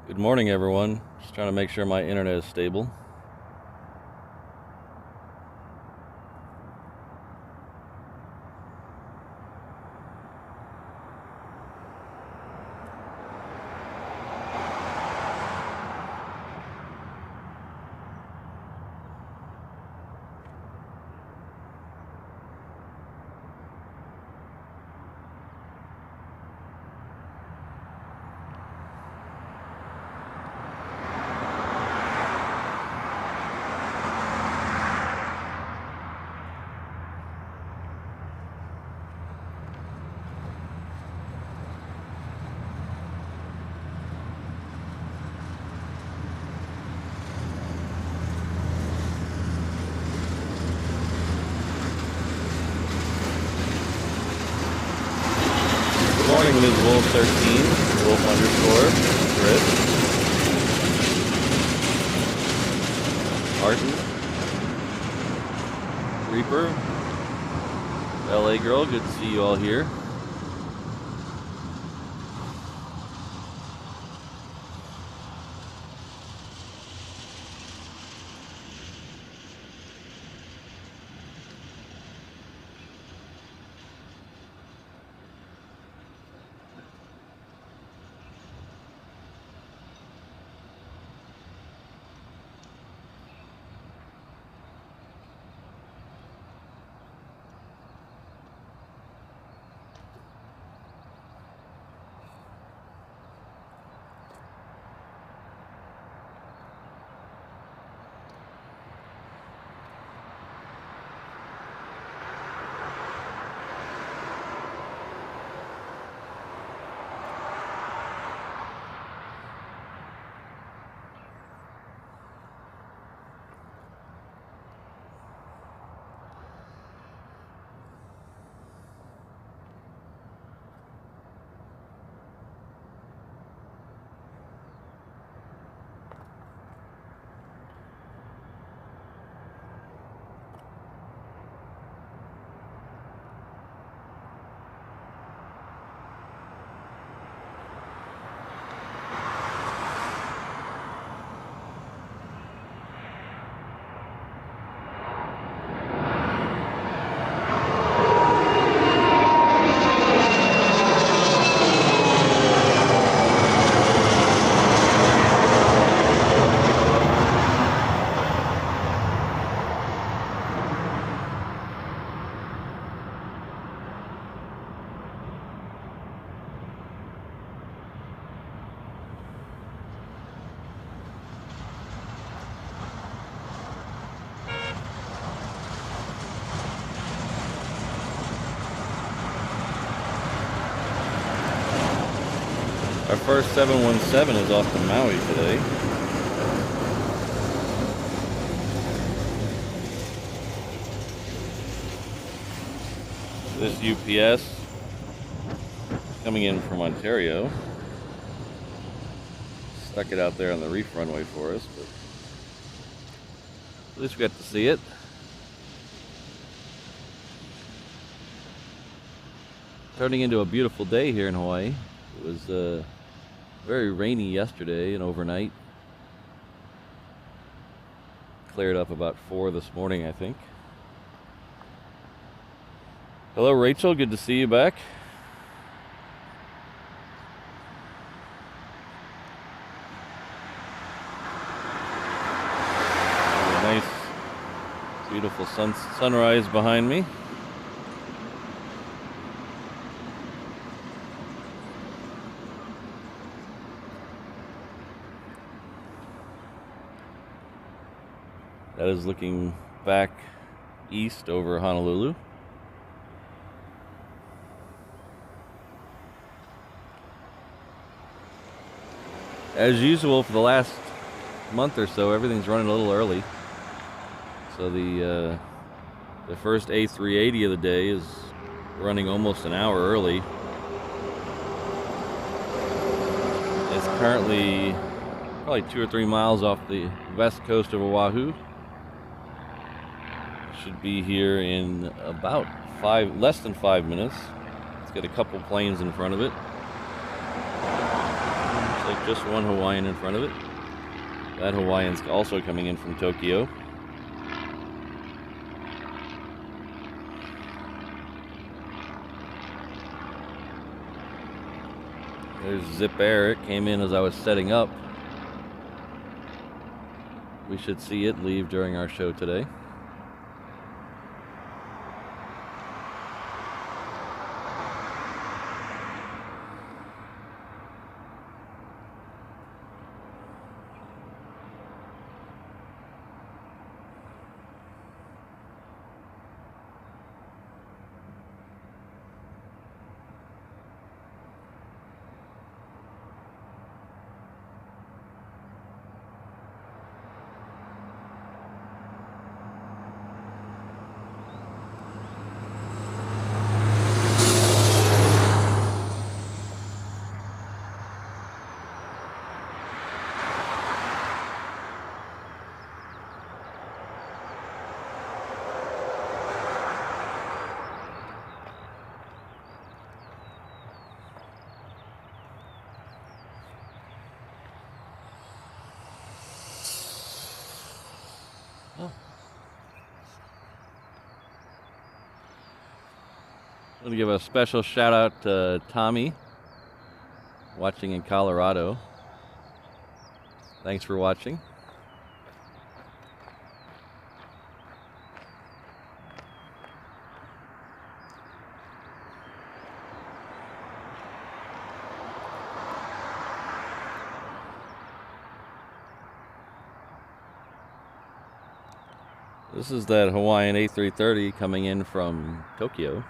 Good morning, everyone. Just trying to make sure my internet is stable. Good morning, Ms. Wolf 13, Wolf underscore, Chris, Martin, Reaper, LA Girl, good to see you all here. Our first 717 is off to Maui today. This UPS coming in from Ontario. Stuck it out there on the reef runway for us, but at least we got to see it. Turning into a beautiful day here in Hawaii. It was very rainy yesterday and overnight. Cleared up about 4 this morning, I think. Hello, Rachel. Good to see you back. Nice, beautiful sunrise behind me. That is looking back east over Honolulu. As usual, for the last month or so, everything's running a little early. So the first A380 of the day is running almost an hour early. It's currently probably 2 or 3 miles off the west coast of Oahu. Should be here in about less than 5 minutes. It's got a couple planes in front of it. Looks like just one Hawaiian in front of it. That Hawaiian's also coming in from Tokyo. There's Zip Air. It came in as I was setting up. We should see it leave during our show today. I want to give a special shout out to Tommy, watching in Colorado. Thanks for watching. This is that Hawaiian A330 coming in from Tokyo.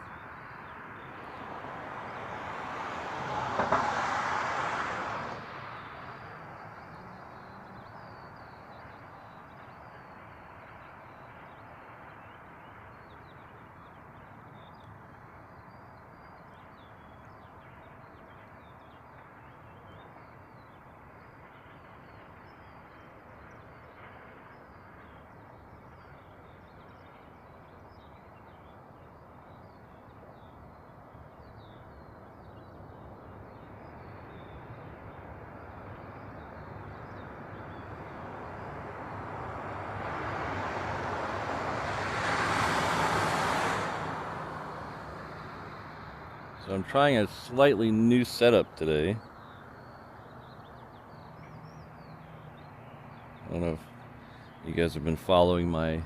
So I'm trying a slightly new setup today. I don't know if you guys have been following my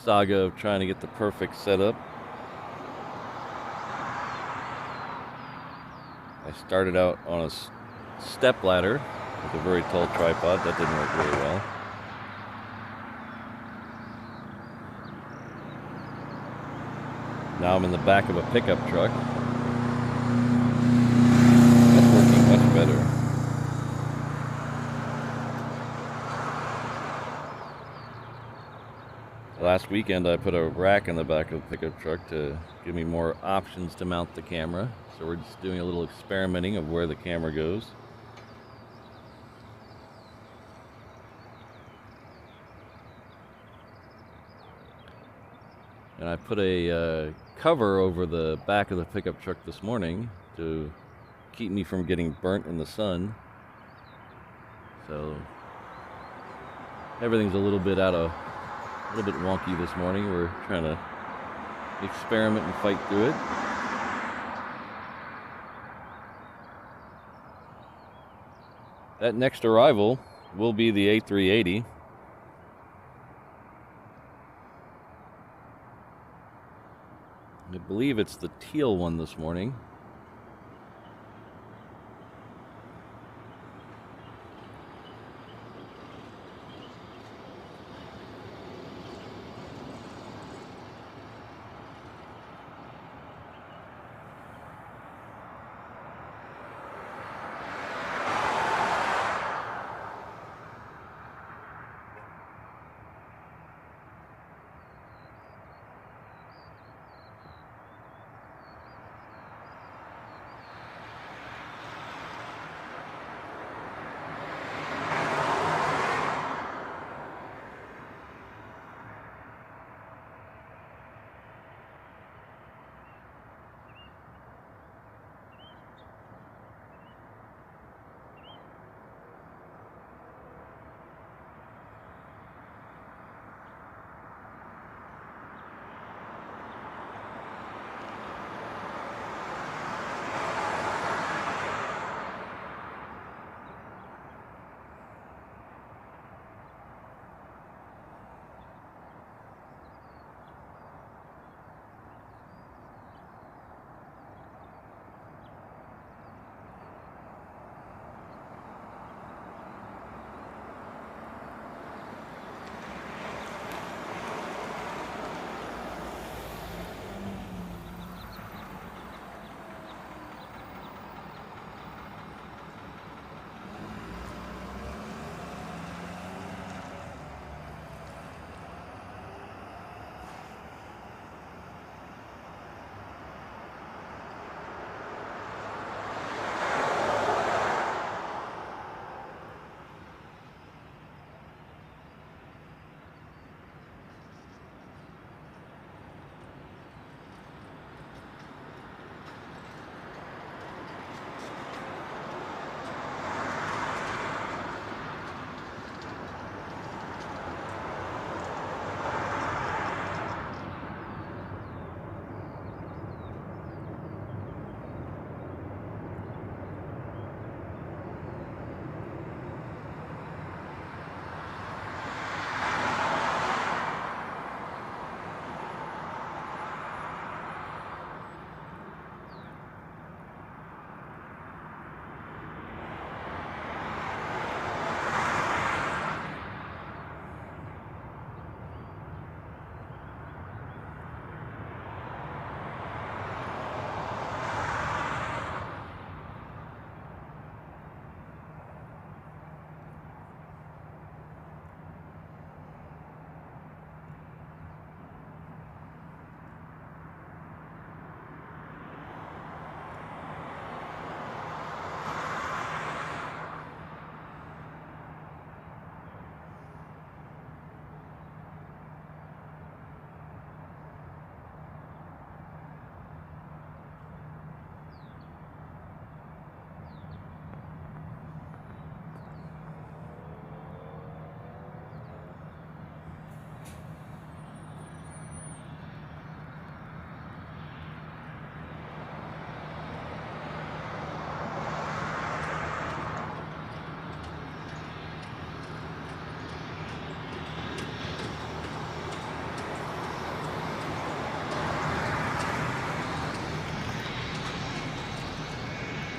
saga of trying to get the perfect setup. I started out on a step ladder with a very tall tripod. That didn't work really well. Now I'm in the back of a pickup truck. That's working much better. Last weekend I put a rack in the back of the pickup truck to give me more options to mount the camera. So we're just doing a little experimenting of where the camera goes. And I put a cover over the back of the pickup truck this morning to keep me from getting burnt in the sun. So everything's a little bit wonky this morning. We're trying to experiment and fight through it. That next arrival will be the A380. I believe it's the teal one this morning.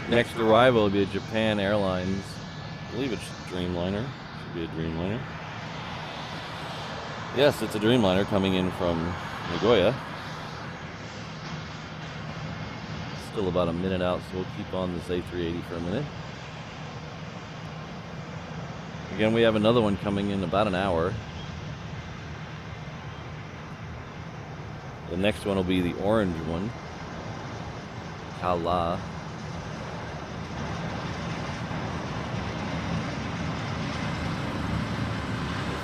Next arrival will be a Japan Airlines, I believe it's Dreamliner, should be a Dreamliner. Yes, it's a Dreamliner coming in from Nagoya. Still about a minute out, so we'll keep on this A380 for a minute. Again, we have another one coming in about an hour. The next one will be the orange one, Kala.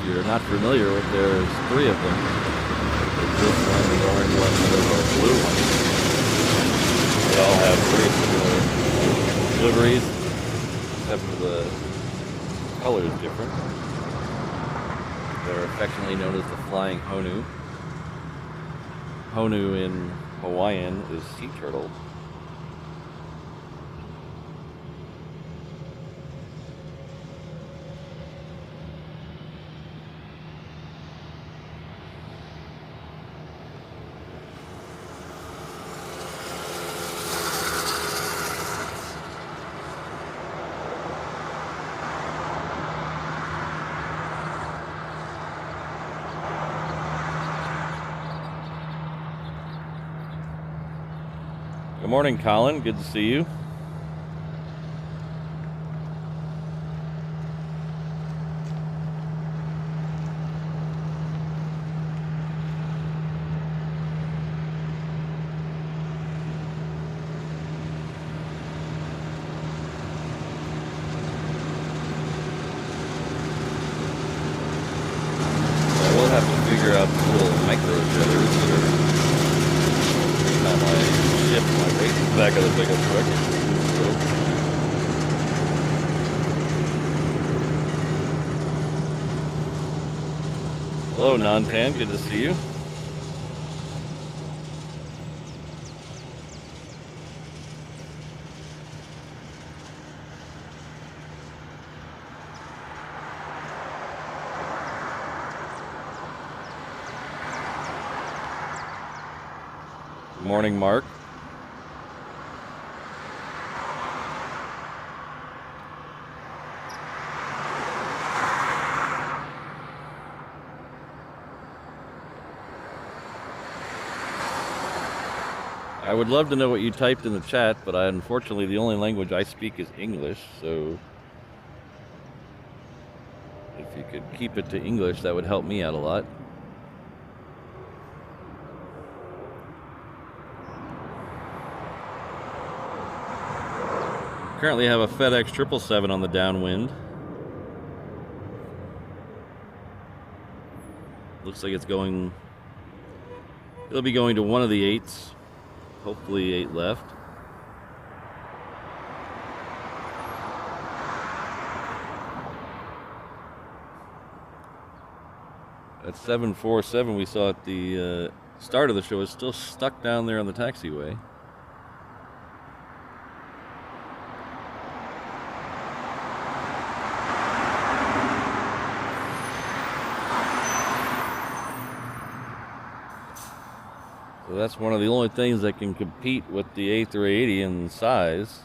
If you're not familiar with, there's 3 of them. There's this one, the orange one, and the blue one. They all have very similar liveries, except for the color is different. They're affectionately known as the Flying Honu. Honu in Hawaiian is sea turtle. Good morning, Colin. Good to see you. I will have to figure out the little micro jitters that are every time I shift my weight to the back of the pickup truck. Hello, Nantan. Good to see you. Good morning, Mark. I would love to know what you typed in the chat, but unfortunately the only language I speak is English, so if you could keep it to English, that would help me out a lot. Currently have a FedEx 777 on the downwind. Looks like it'll be going to one of the 8s. Hopefully 8 left. That 747 we saw at the start of the show is still stuck down there on the taxiway. So that's one of the only things that can compete with the A380 in size.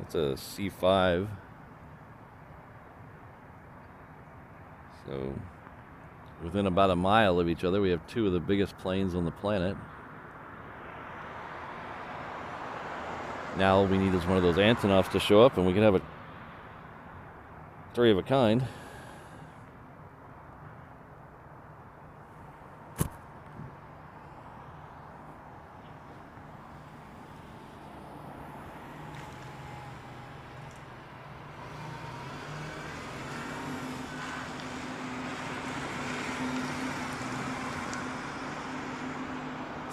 It's a C5. So within about a mile of each other, we have 2 of the biggest planes on the planet. Now all we need is one of those Antonovs to show up and we can have a 3 of a kind.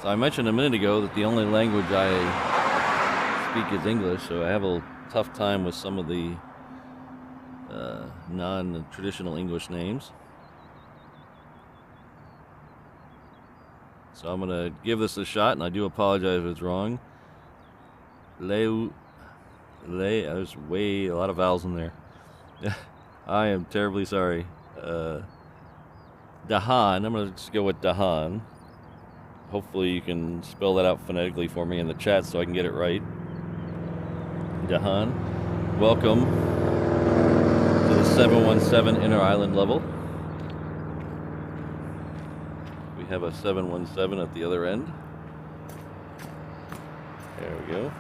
So I mentioned a minute ago that the only language I speak is English, so I have a tough time with some of the non-traditional English names. So I'm going to give this a shot, and I do apologize if it's wrong. There's way a lot of vowels in there. I am terribly sorry. Dahan, I'm going to just go with Dahan. Hopefully you can spell that out phonetically for me in the chat so I can get it right. Dahan. Welcome to the 717 Inner Island level. We have a 717 at the other end. There we go.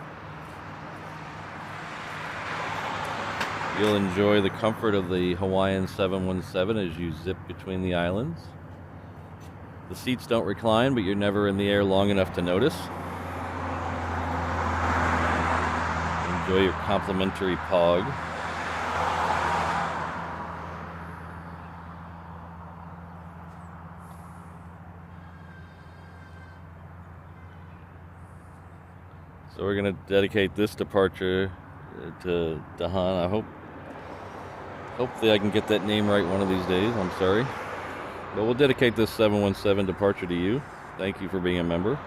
You'll enjoy the comfort of the Hawaiian 717 as you zip between the islands. The seats don't recline, but you're never in the air long enough to notice. Enjoy your complimentary POG. So we're going to dedicate this departure to Dahan. Hopefully I can get that name right one of these days. I'm sorry. But we'll dedicate this 717 departure to you. Thank you for being a member.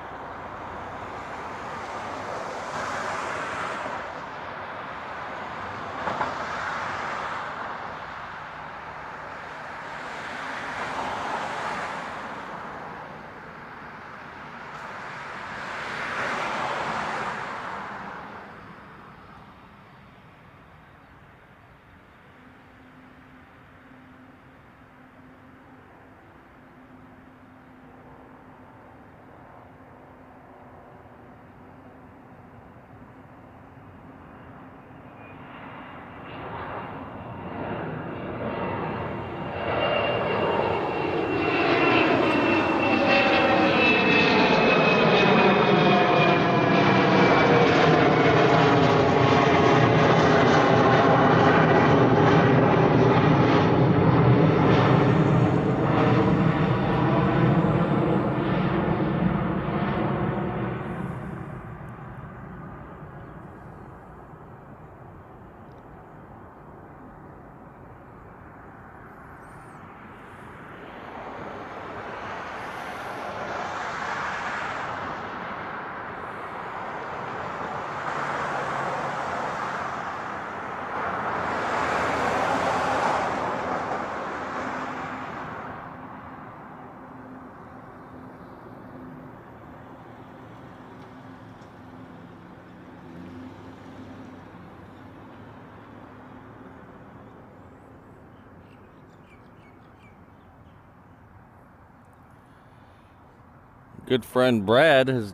Good friend Brad has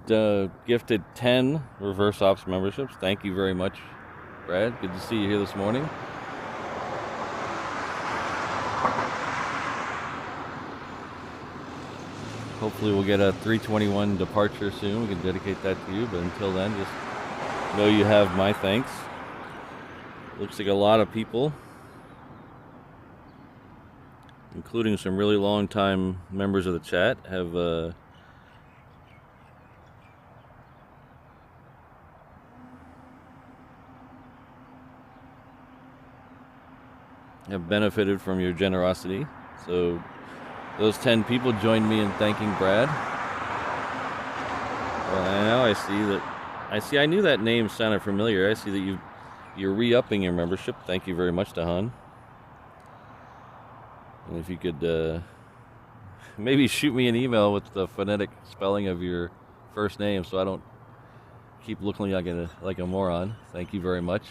gifted 10 Reverse Ops memberships. Thank you very much, Brad. Good to see you here this morning. Hopefully we'll get a 321 departure soon. We can dedicate that to you, but until then, just know you have my thanks. Looks like a lot of people, including some really long-time members of the chat, have benefited from your generosity. So those 10 people joined me in thanking Brad. Well, now I knew that name sounded familiar. I see that you're re-upping your membership. Thank you very much, Dahan. And if you could maybe shoot me an email with the phonetic spelling of your first name so I don't keep looking like a moron. Thank you very much.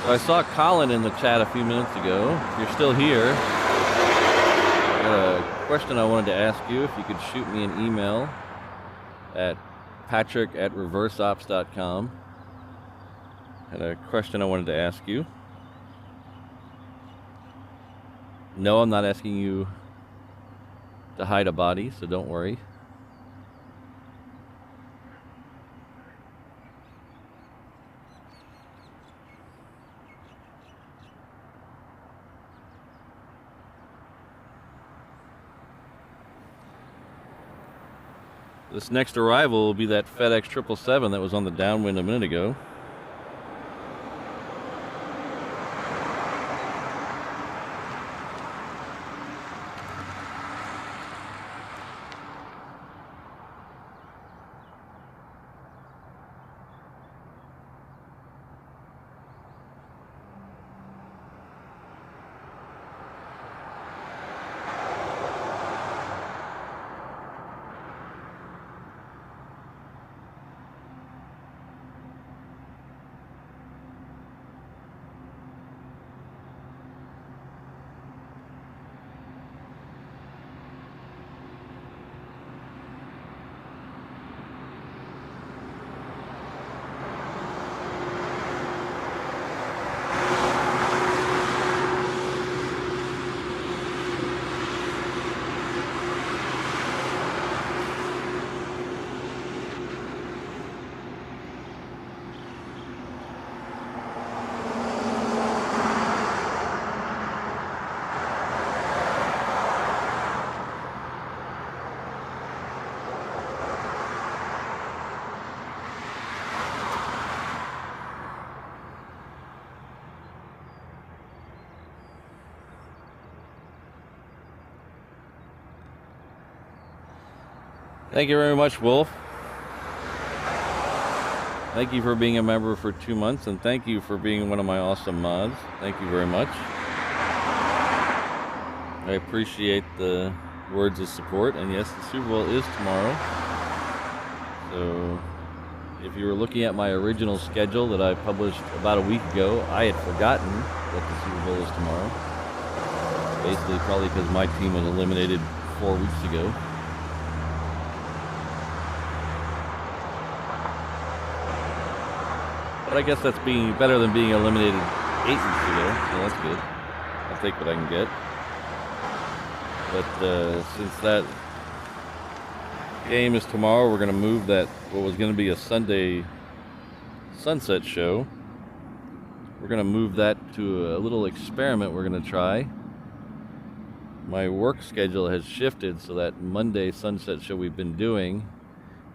I saw Colin in the chat a few minutes ago. If you're still here, I got a question I wanted to ask you. If you could shoot me an email at patrick@reverseops.com. Had a question I wanted to ask you. No, I'm not asking you to hide a body, so don't worry. This next arrival will be that FedEx 777 that was on the downwind a minute ago. Thank you very much, Wolf. Thank you for being a member for 2 months, and thank you for being one of my awesome mods. Thank you very much. I appreciate the words of support, and yes, the Super Bowl is tomorrow. So, if you were looking at my original schedule that I published about a week ago, I had forgotten that the Super Bowl is tomorrow. Basically, probably because my team was eliminated 4 weeks ago. But I guess that's being better than being eliminated 8 weeks ago, so that's good. I'll take what I can get. But since that game is tomorrow, we're going to move that, what was going to be a Sunday sunset show. We're going to move that to a little experiment we're going to try. My work schedule has shifted so that Monday sunset show we've been doing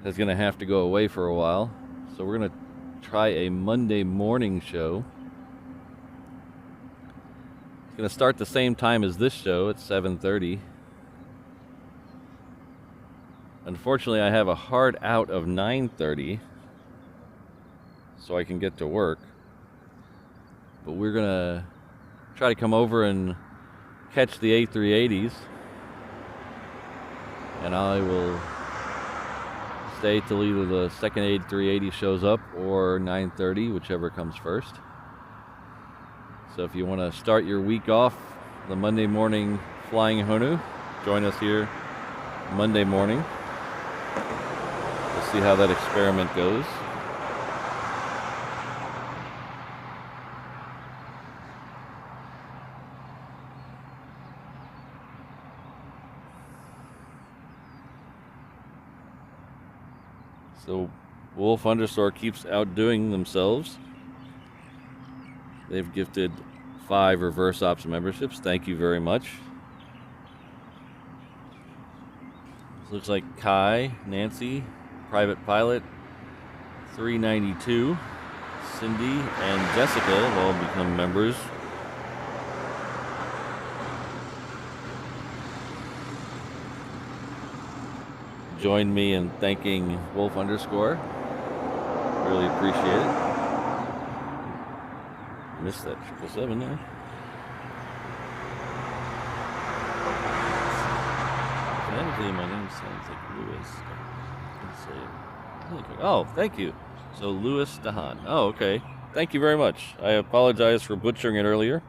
is going to have to go away for a while. So we're going to try a Monday morning show. It's going to start the same time as this show at 7:30. Unfortunately, I have a hard out of 9:30, so I can get to work. But we're going to try to come over and catch the A380s, and I will stay till either the second A380 shows up or 9:30, whichever comes first. So if you want to start your week off the Monday morning flying Honu, join us here Monday morning. We'll see how that experiment goes. So Wolf Understore keeps outdoing themselves. They've gifted 5 Reverse Ops memberships. Thank you very much. This looks like Kai, Nancy, Private Pilot, 392, Cindy, and Jessica have all become members. Join me in thanking Wolf Underscore. Really appreciate it. Missed that 777 there. Phonetically, my name sounds like Louis. Oh, thank you. So Louis Dahan. Oh, okay. Thank you very much. I apologize for butchering it earlier.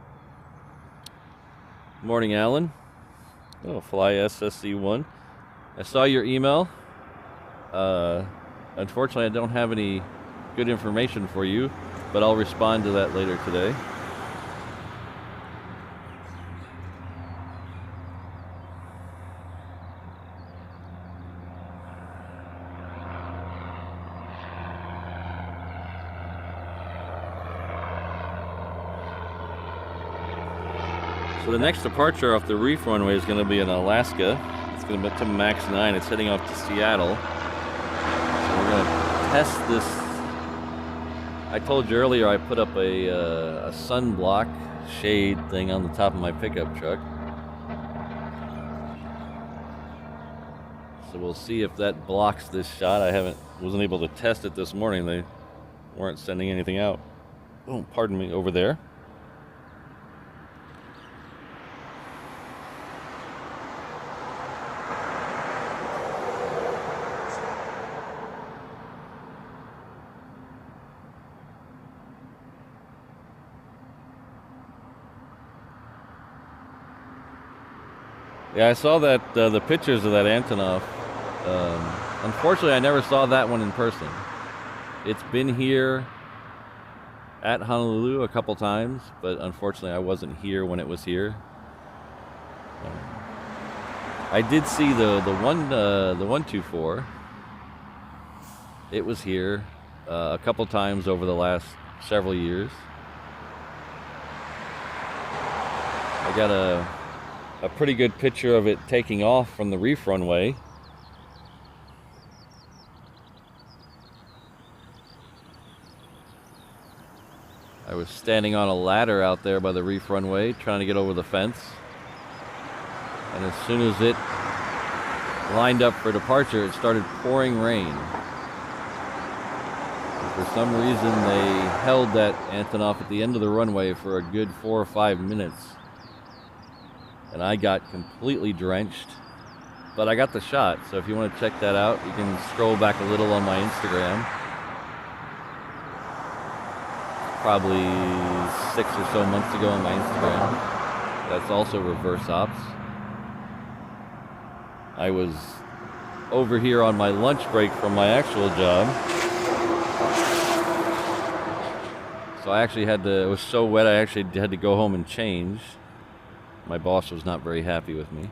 Morning, Alan. Oh, Fly SSC1. I saw your email. Unfortunately, I don't have any good information for you, but I'll respond to that later today. So the next departure off the Reef runway is going to be in Alaska. It's going to be to Max 9. It's heading off to Seattle. So we're going to test this. I told you earlier I put up a sunblock shade thing on the top of my pickup truck. So we'll see if that blocks this shot. I wasn't able to test it this morning. They weren't sending anything out. Oh, pardon me, over there. Yeah, I saw that the pictures of that Antonov. Unfortunately, I never saw that one in person. It's been here at Honolulu a couple times, but unfortunately, I wasn't here when it was here. I did see the 124. It was here a couple times over the last several years. I got a pretty good picture of it taking off from the Reef runway. I was standing on a ladder out there by the Reef runway trying to get over the fence. And as soon as it lined up for departure, it started pouring rain. For some reason, they held that Antonov at the end of the runway for a good 4 or 5 minutes. And I got completely drenched. But I got the shot, so if you want to check that out, you can scroll back a little on my Instagram. Probably 6 or so months ago on my Instagram. That's also reverse ops. I was over here on my lunch break from my actual job. So I actually had to, it was so wet I actually had to go home and change. My boss was not very happy with me.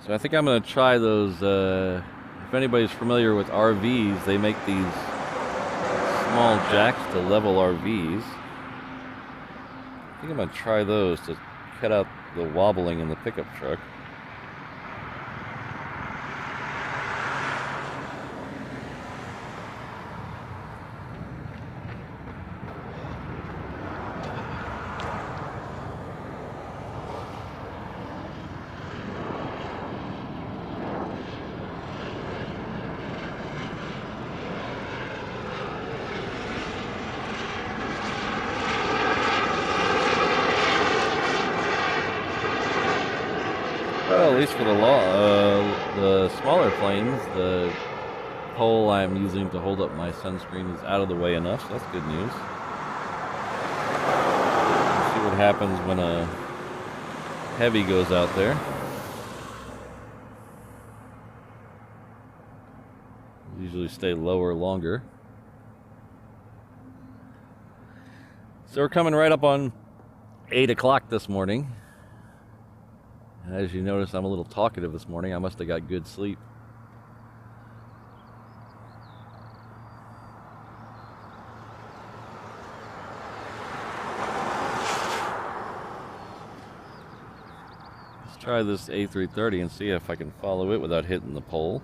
So I think I'm going to try those, if anybody's familiar with RVs, they make these small jacks to level RVs. I think I'm going to try those to cut out the wobbling in the pickup truck. Well, at least for the smaller planes, the pole I'm using to hold up my sunscreen is out of the way enough, so that's good news. Let's see what happens when a heavy goes out there. Usually stay lower longer. So we're coming right up on 8 o'clock this morning. As you notice, I'm a little talkative this morning. I must have got good sleep. Let's try this A330 and see if I can follow it without hitting the pole.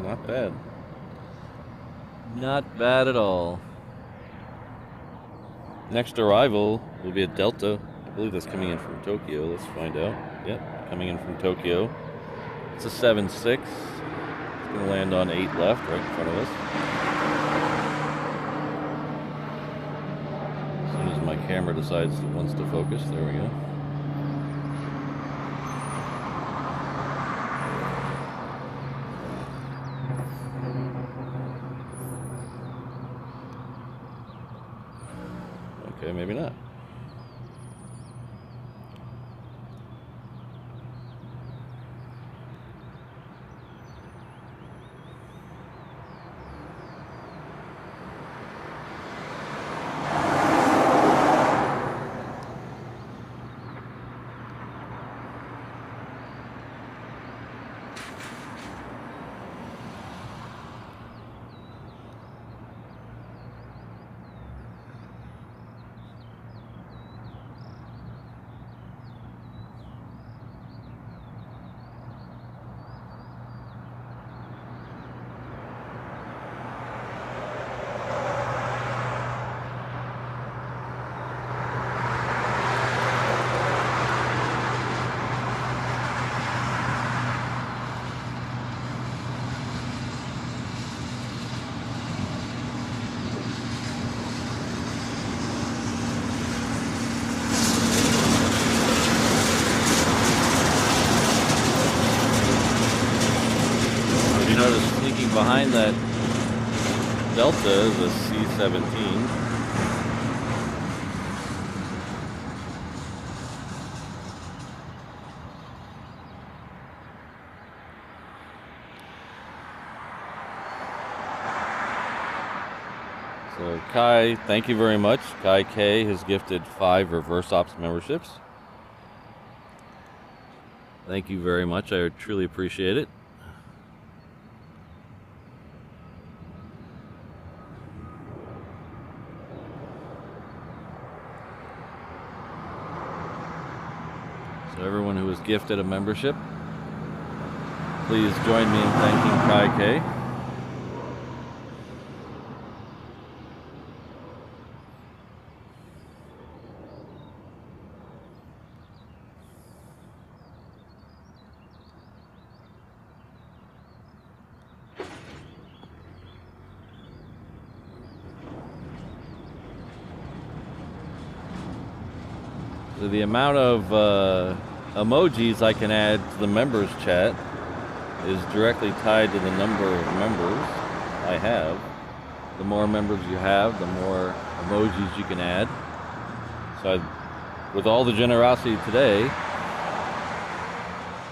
Not bad. Not bad at all. Next arrival will be a Delta. I believe that's coming in from Tokyo. Let's find out. Yep, coming in from Tokyo. It's a 7-6. It's going to land on 8 left, right in front of us. As soon as my camera decides it wants to focus, there we go. Okay, maybe not. Behind that Delta is a C-17. So Kai, thank you very much. Kai K has gifted 5 reverse ops memberships. Thank you very much. I truly appreciate it. So everyone who was gifted a membership, please join me in thanking Kai K. So the amount of emojis I can add to the members chat is directly tied to the number of members I have. The more members you have, the more emojis you can add. So with all the generosity today,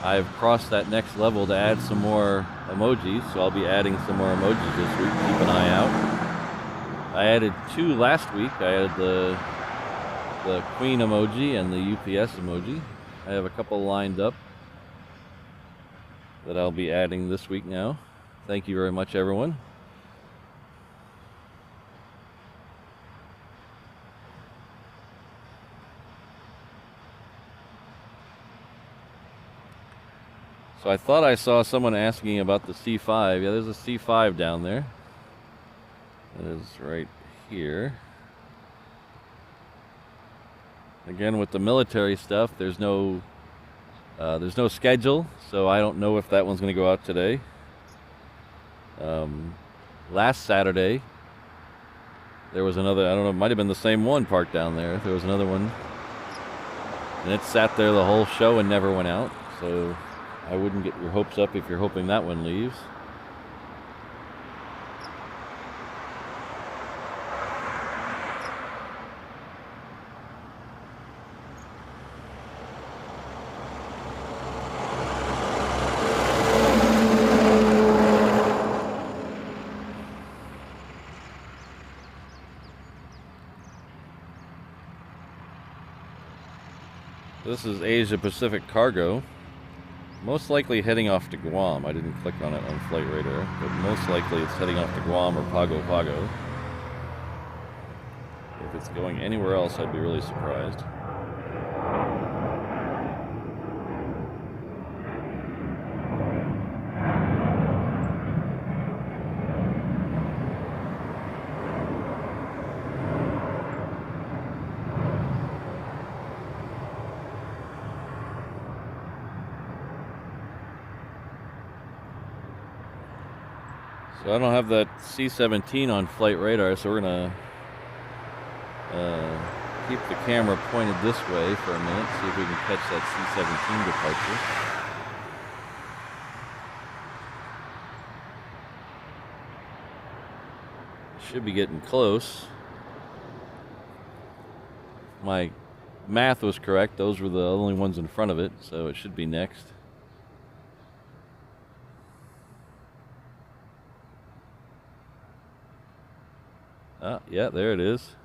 I've crossed that next level to add some more emojis. So I'll be adding some more emojis this week. Keep an eye out. I added 2 last week. I added the Queen emoji and the UPS emoji. I have a couple lined up that I'll be adding this week now. Thank you very much, everyone. So I thought I saw someone asking about the C5. Yeah, there's a C5 down there. That is right here. Again, with the military stuff, there's no schedule, so I don't know if that one's going to go out today. Last Saturday, there was another, I don't know, it might have been the same one parked down there. There was another one, and it sat there the whole show and never went out, so I wouldn't get your hopes up if you're hoping that one leaves. This is Asia Pacific Cargo, most likely heading off to Guam. I didn't click on it on Flight Radar, but most likely it's heading off to Guam or Pago Pago. If it's going anywhere else, I'd be really surprised. So I don't have that C-17 on Flight Radar, so we're gonna keep the camera pointed this way for a minute, see if we can catch that C-17 departure. Should be getting close. My math was correct. Those were the only ones in front of it, so it should be next. Ah, yeah, there it is.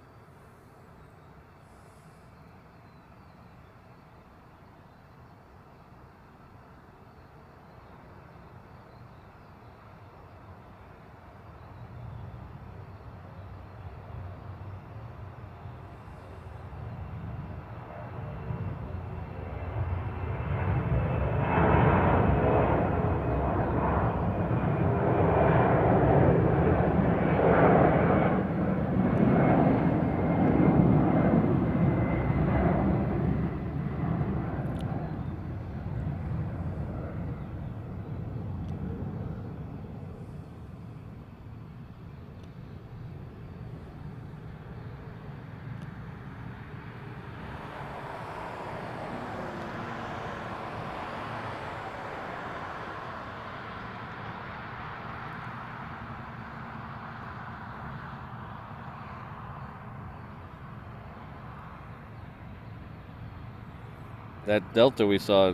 That Delta we saw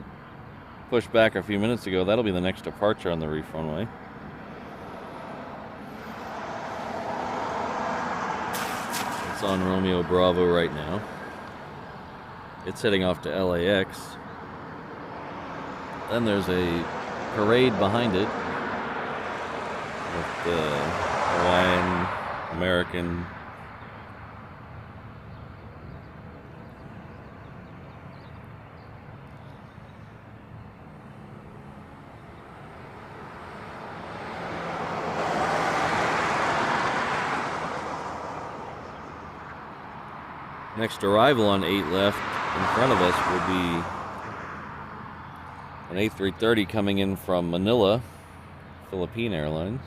push back a few minutes ago, that'll be the next departure on the reef runway. It's on Romeo Bravo right now. It's heading off to LAX. Then there's a parade behind it with the Hawaiian, American. Next arrival on 8 left in front of us will be an A330 coming in from Manila, Philippine Airlines.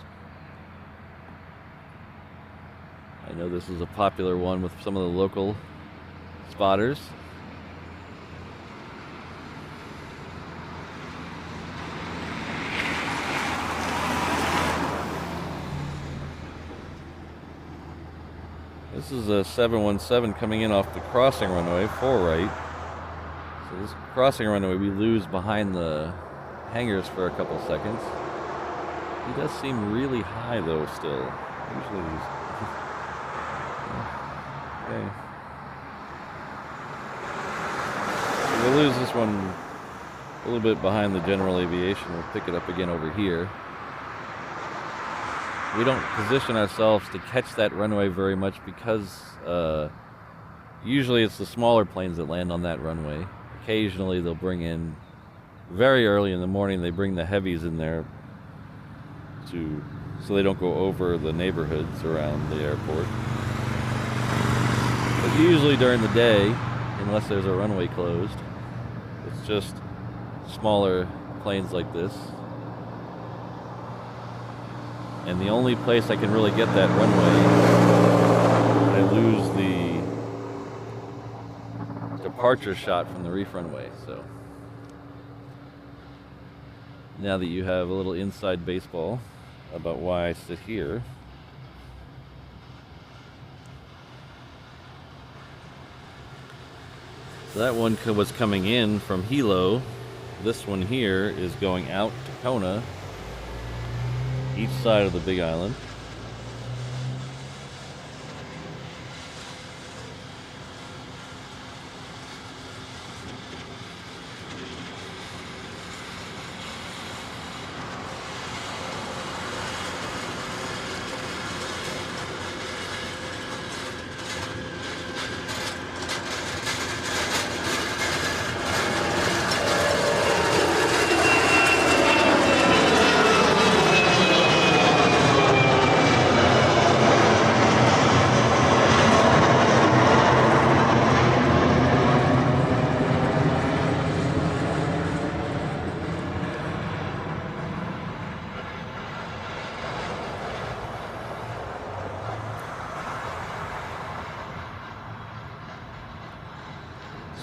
I know this is a popular one with some of the local spotters. This is a 717 coming in off the crossing runway, 4 right. So this crossing runway we lose behind the hangars for a couple seconds. He does seem really high though still. Usually he's... Okay. So we'll lose this one a little bit behind the general aviation. We'll pick it up again over here. We don't position ourselves to catch that runway very much because usually it's the smaller planes that land on that runway. Occasionally they'll bring in, very early in the morning, they bring the heavies in there so they don't go over the neighborhoods around the airport. But usually during the day, unless there's a runway closed, it's just smaller planes like this. And the only place I can really get that runway, I lose the departure shot from the reef runway. So now that you have a little inside baseball about why I sit here. So that one was coming in from Hilo. This one here is going out to Kona, each side of the Big Island.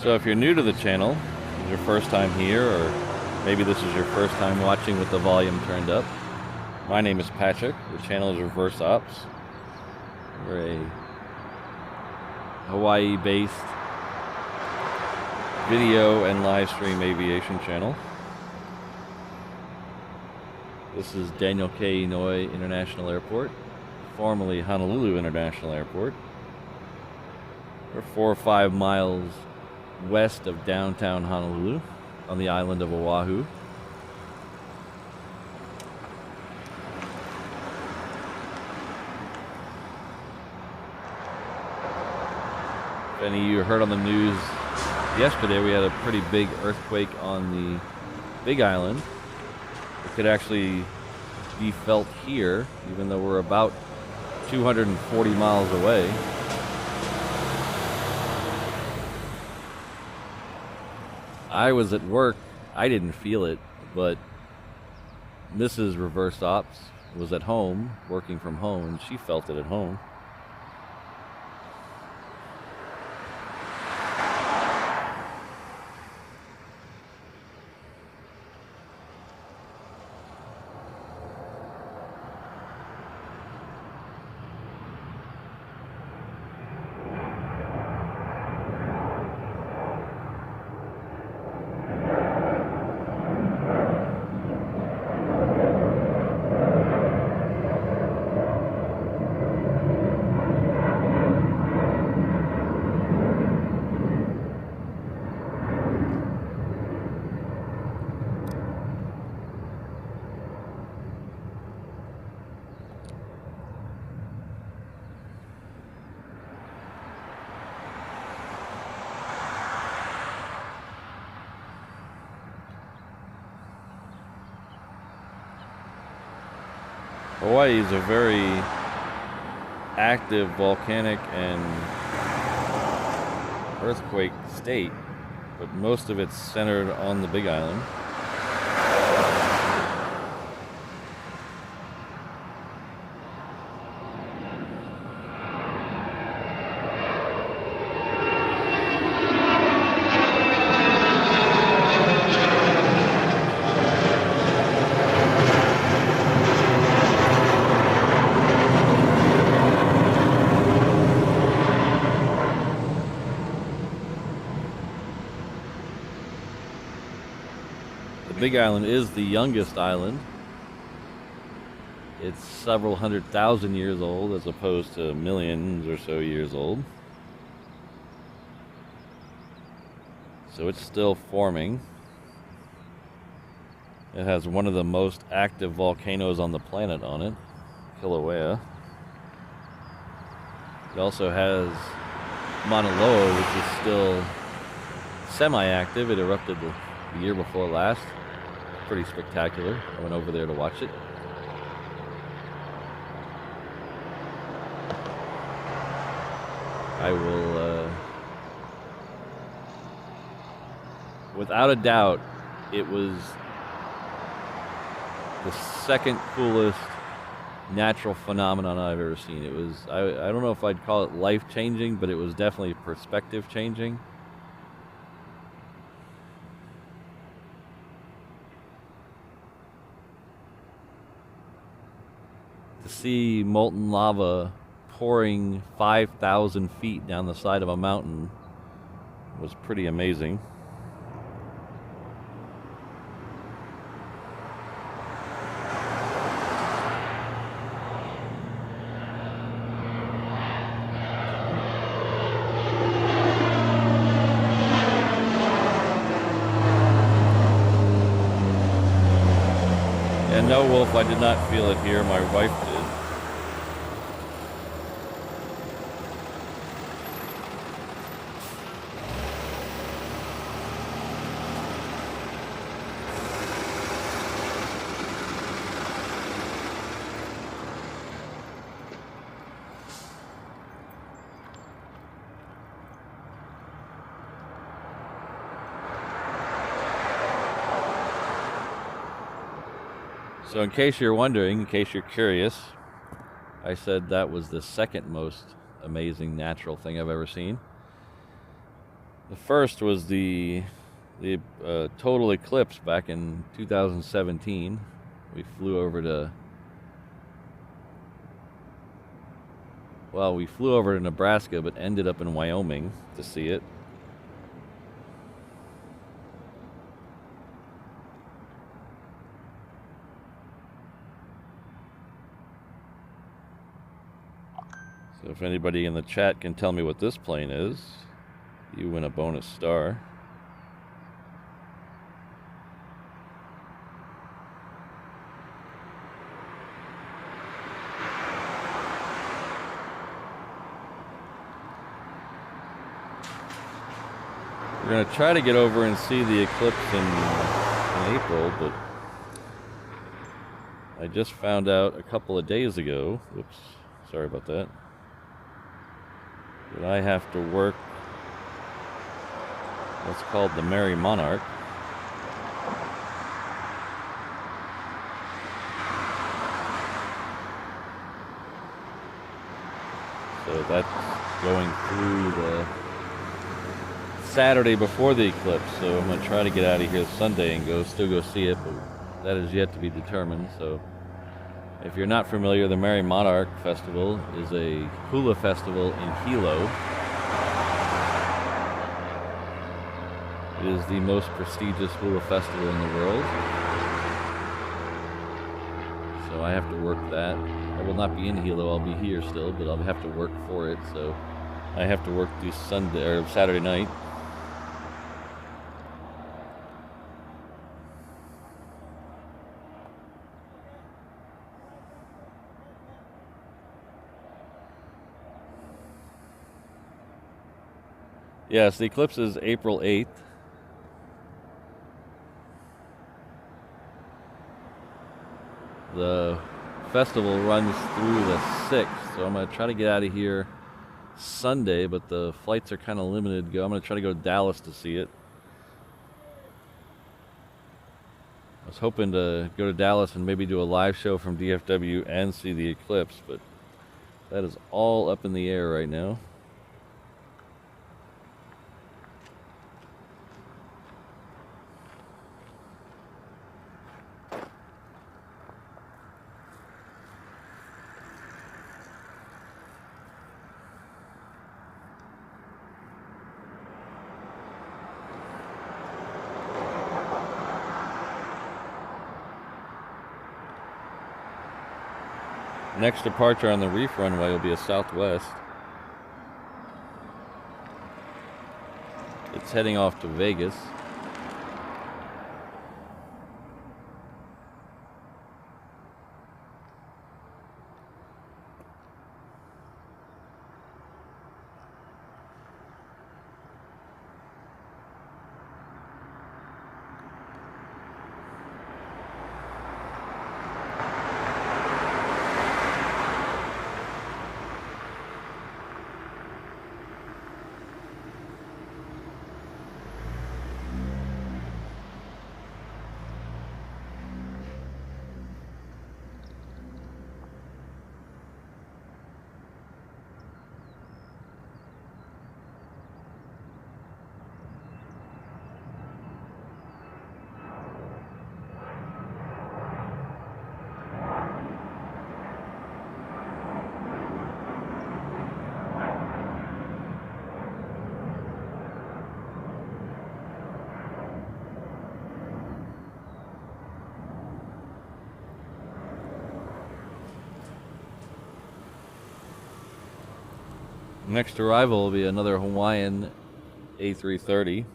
So if you're new to the channel, it's your first time here, or maybe this is your first time watching with the volume turned up, my name is Patrick. The channel is Reverse Ops. We're a Hawaii-based video and live stream aviation channel. This is Daniel K. Inouye International Airport, formerly Honolulu International Airport. We're 4 or 5 miles west of downtown Honolulu on the island of Oahu. If any of you heard on the news yesterday, we had a pretty big earthquake on the Big Island. It could actually be felt here, even though we're about 240 miles away. I was at work, I didn't feel it, but Mrs. Reverse Ops was at home, working from home, and she felt it at home. Hawaii is a very active volcanic and earthquake state, but most of it's centered on the Big Island. Big Island is the youngest island. It's several 100,000 years old as opposed to millions or so years old. So it's still forming. It has one of the most active volcanoes on the planet on it, Kilauea. It also has Mauna Loa, which is still semi-active. It erupted the year before last. Pretty spectacular. I went over there to watch it. I will, without a doubt, it was the second coolest natural phenomenon I've ever seen. It was, I don't know if I'd call it life-changing, but it was definitely perspective-changing. To see molten lava pouring 5,000 feet down the side of a mountain was pretty amazing. And no, Wolf, I did not feel it here. My wife did. So in case you're wondering, in case you're curious, I said that was the second most amazing natural thing I've ever seen. The first was the total eclipse back in 2017. We flew over to, well, we flew over to Nebraska, but ended up in Wyoming to see it. So if anybody in the chat can tell me what this plane is, you win a bonus star. We're going to try to get over and see the eclipse in April, but I just found out a couple of days ago, oops, sorry about that, that I have to work what's called the Merry Monarch. So that's going through the Saturday before the eclipse, so I'm going to try to get out of here Sunday and still go see it, but that is yet to be determined. So if you're not familiar, the Merry Monarch Festival is a hula festival in Hilo. It is the most prestigious hula festival in the world. So I have to work that. I will not be in Hilo, I'll be here still, but I'll have to work for it, so I have to work through Sunday or Saturday night. Yes, the eclipse is April 8th. The festival runs through the 6th, so I'm going to try to get out of here Sunday, but the flights are kind of limited. I'm going to try to go to Dallas to see it. I was hoping to go to Dallas and maybe do a live show from DFW and see the Eclipse, but that is all up in the air right now. Next departure on the reef runway will be a Southwest. It's heading off to Vegas. Next arrival will be another Hawaiian A330.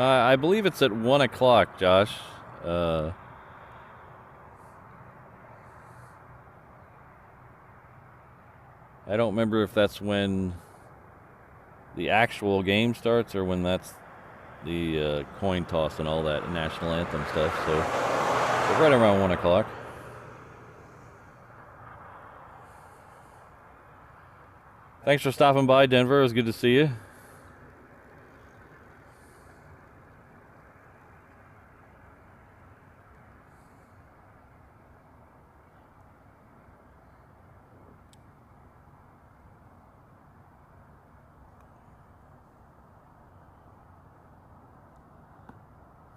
I believe it's at 1 o'clock, Josh. I don't remember if that's when the actual game starts or when that's the coin toss and all that national anthem stuff. So right around 1 o'clock. Thanks for stopping by, Denver. It was good to see you.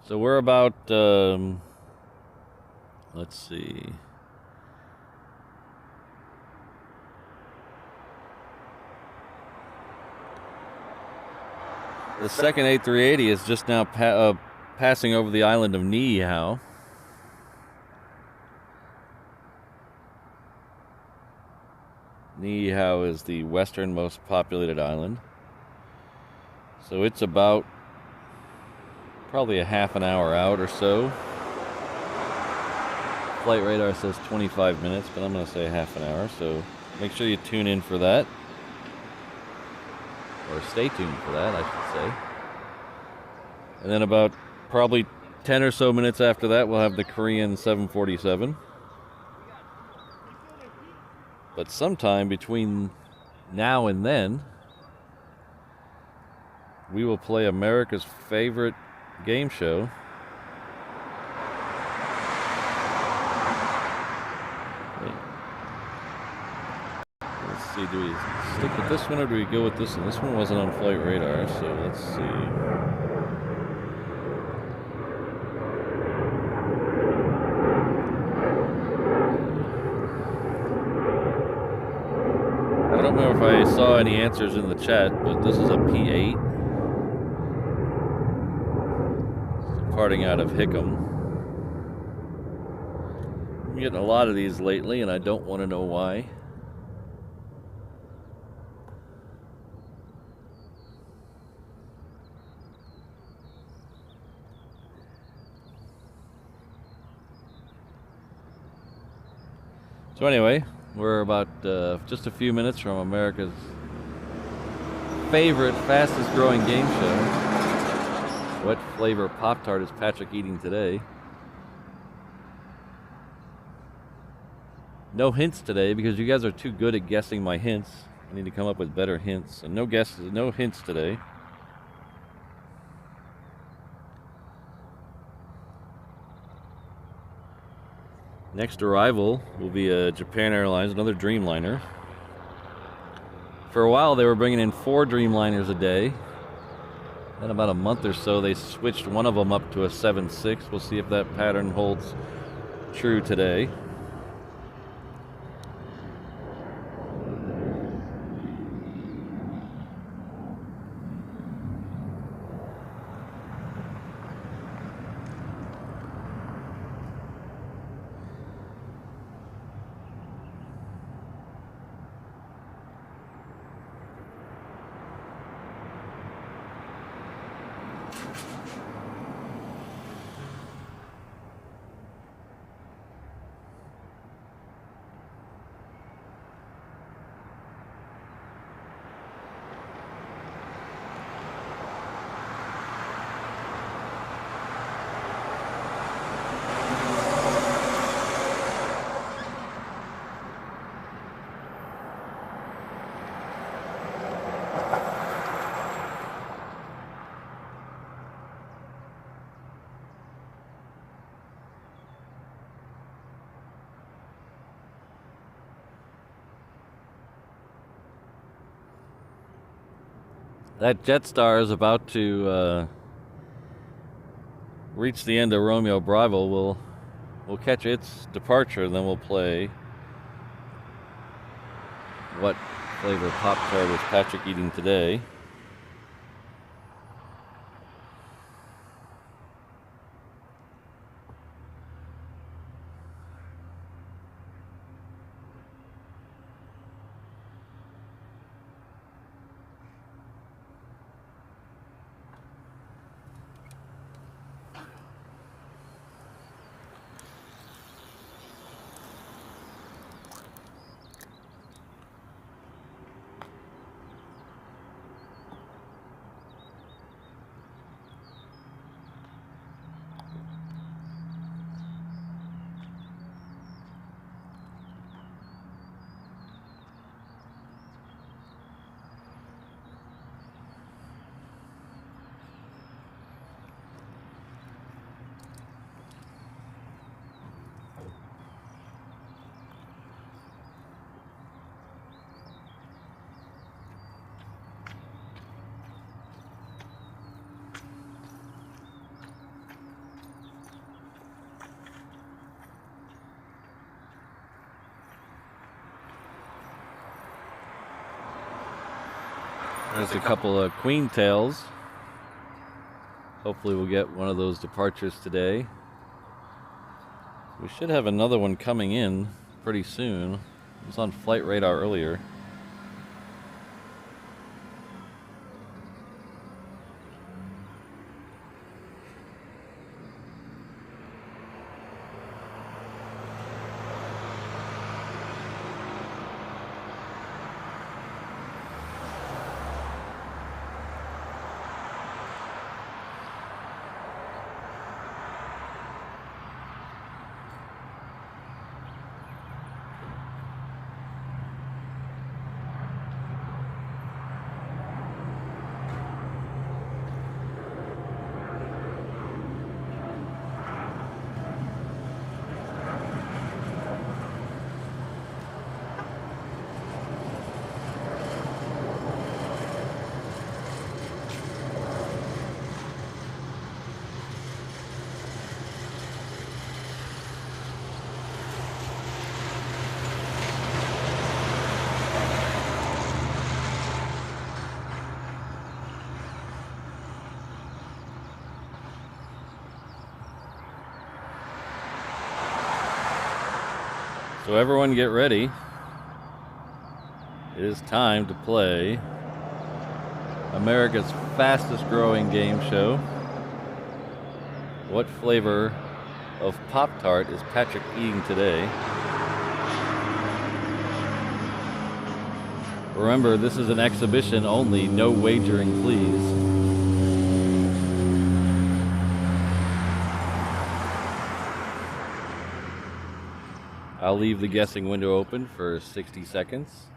So we're about, let's see. The second A380 is just now passing over the island of Niihau. Niihau is the westernmost populated island. So it's about probably a half an hour out or so. Flight radar says 25 minutes, but I'm going to say half an hour, so make sure you tune in for that. Or stay tuned for that, I should say. And then about probably 10 or so minutes after that, we'll have the Korean 747. But sometime between now and then, we will play America's favorite game show. see, do we stick with this one or do we go with this one? This one wasn't on flight radar, so let's see. I don't know if I saw any answers in the chat, but this is a P8. Departing out of Hickam. I'm getting a lot of these lately, and I don't want to know why. So anyway, we're about just a few minutes from America's favorite, fastest growing game show. What flavor Pop-Tart is Patrick eating today? No hints today because you guys are too good at guessing my hints. I need to come up with better hints. And no guesses, no hints today. Next arrival will be a Japan Airlines, another Dreamliner. For a while they were bringing in 4 Dreamliners a day. Then about a month or so they switched one of them up to a 7.6. We'll see if that pattern holds true today. That Jetstar is about to reach the end of Romeo Bravo. We'll catch its departure, and then we'll play what flavor Pop-Tart is Patrick eating today. There's a couple of queen tails. Hopefully we'll get one of those departures today. We should have another one coming in pretty soon. It was on flight radar earlier. So everyone get ready. It is time to play America's fastest growing game show. What flavor of Pop-Tart is Patrick eating today? Remember, this is an exhibition only, no wagering, please. I'll leave the guessing window open for 60 seconds.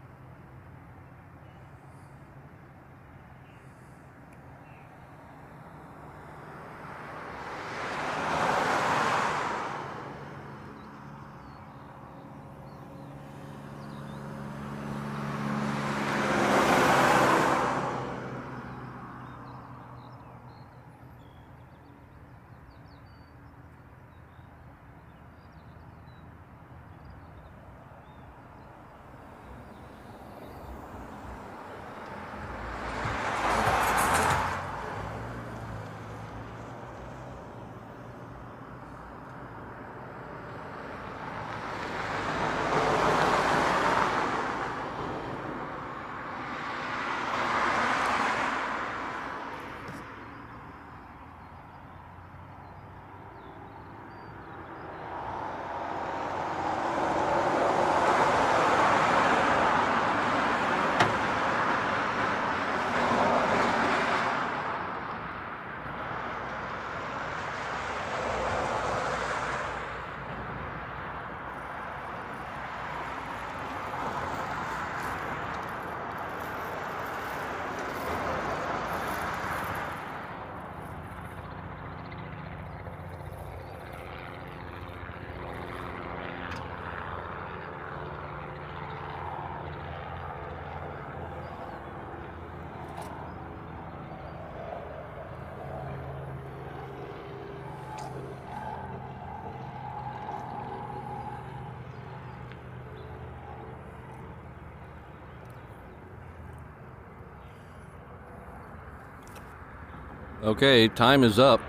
Okay, time is up.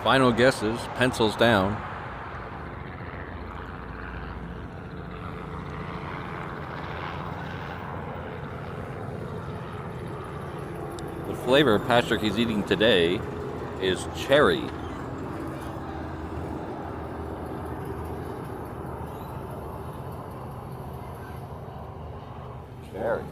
Final guesses, pencils down. The flavor Patrick is eating today is cherry. Cherry.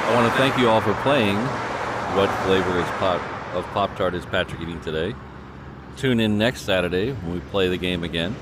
I want to thank you all for playing What Flavor of Pop-Tart is Patrick eating today. Tune in next Saturday when we play the game again.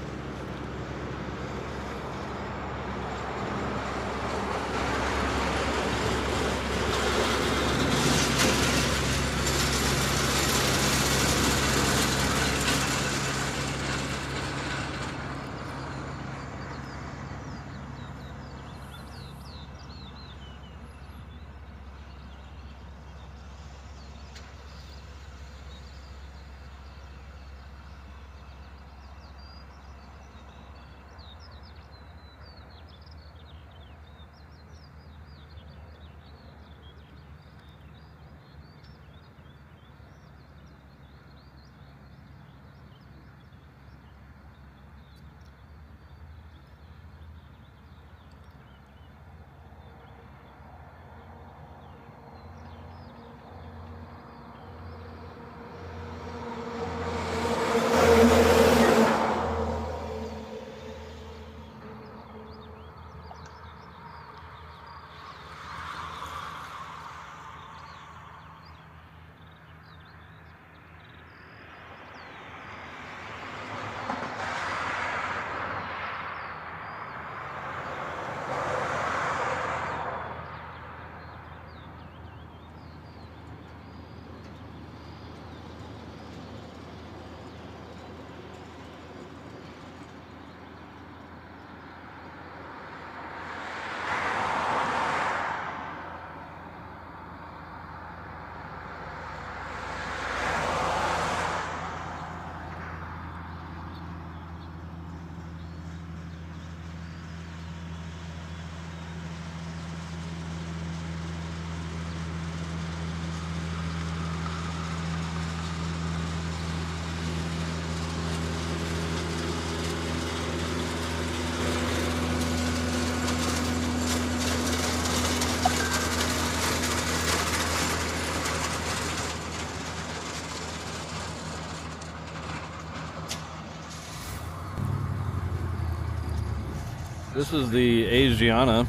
This is the Asiana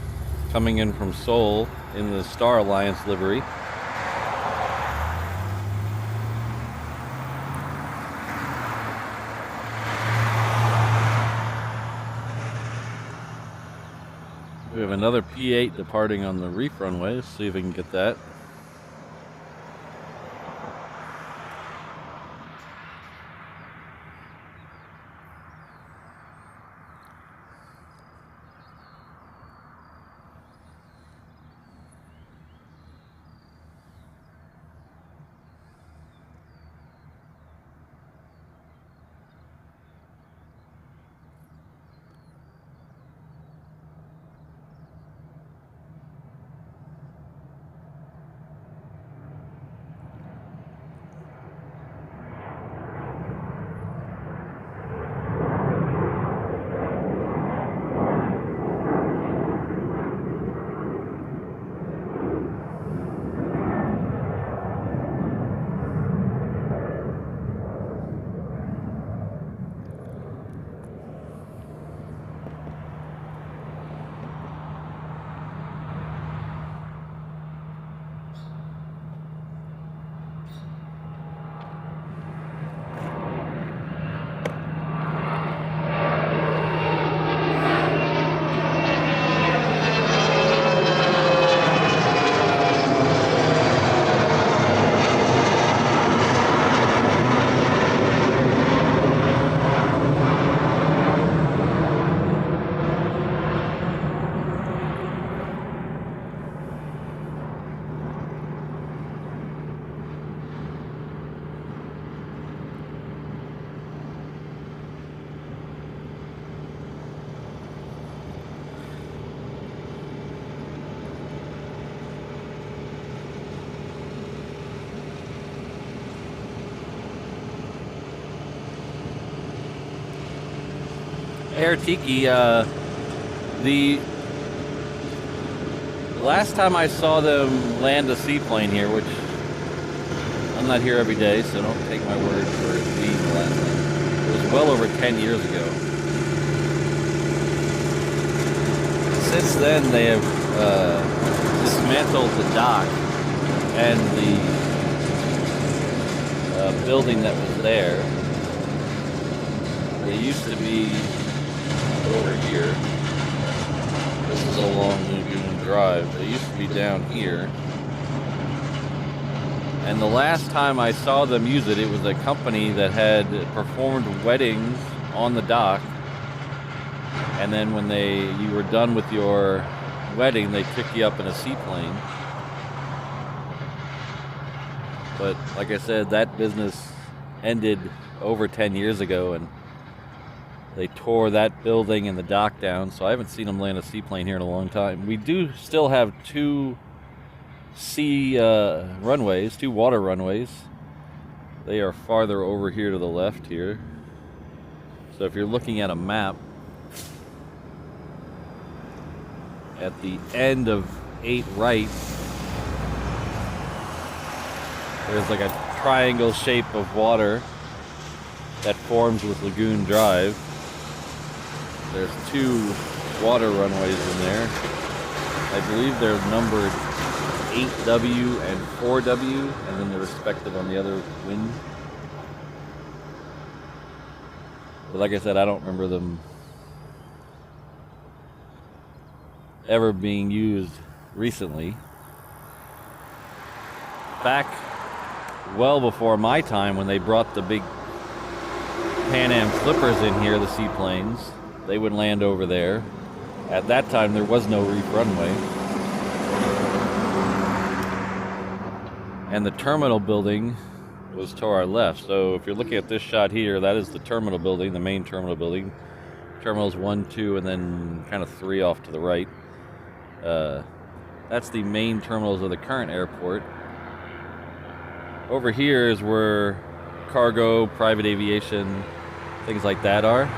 coming in from Seoul in the Star Alliance livery. We have another P8 departing on the reef runway. Let's see if we can get that. Air Tiki, the last time I saw them land a seaplane here, which I'm not here every day, so don't take my word for it being the last time. It was well over 10 years ago. Since then, they have dismantled the dock and the building that was there. They used to be over here. This is along Lagoon Drive. They used to be down here. And the last time I saw them use it, it was a company that had performed weddings on the dock. And then when you were done with your wedding, they took you up in a seaplane. But like I said, that business ended over 10 years ago, and they tore that building and the dock down, so I haven't seen them land a seaplane here in a long time. We do still have two runways, two water runways. They are farther over here to the left here. So if you're looking at a map, at the end of 8 right, there's like a triangle shape of water that forms with Lagoon Drive. There's 2 water runways in there. I believe they're numbered 8W and 4W, and then they're respective on the other wind. But like I said, I don't remember them ever being used recently. Back well before my time, when they brought the big Pan Am flippers in here, the seaplanes, they would land over there. At that time, there was no reef runway. And the terminal building was to our left. So if you're looking at this shot here, that is the terminal building, the main terminal building. Terminals 1, 2, and then kind of 3 off to the right. That's the main terminals of the current airport. Over here is where cargo, private aviation, things like that are.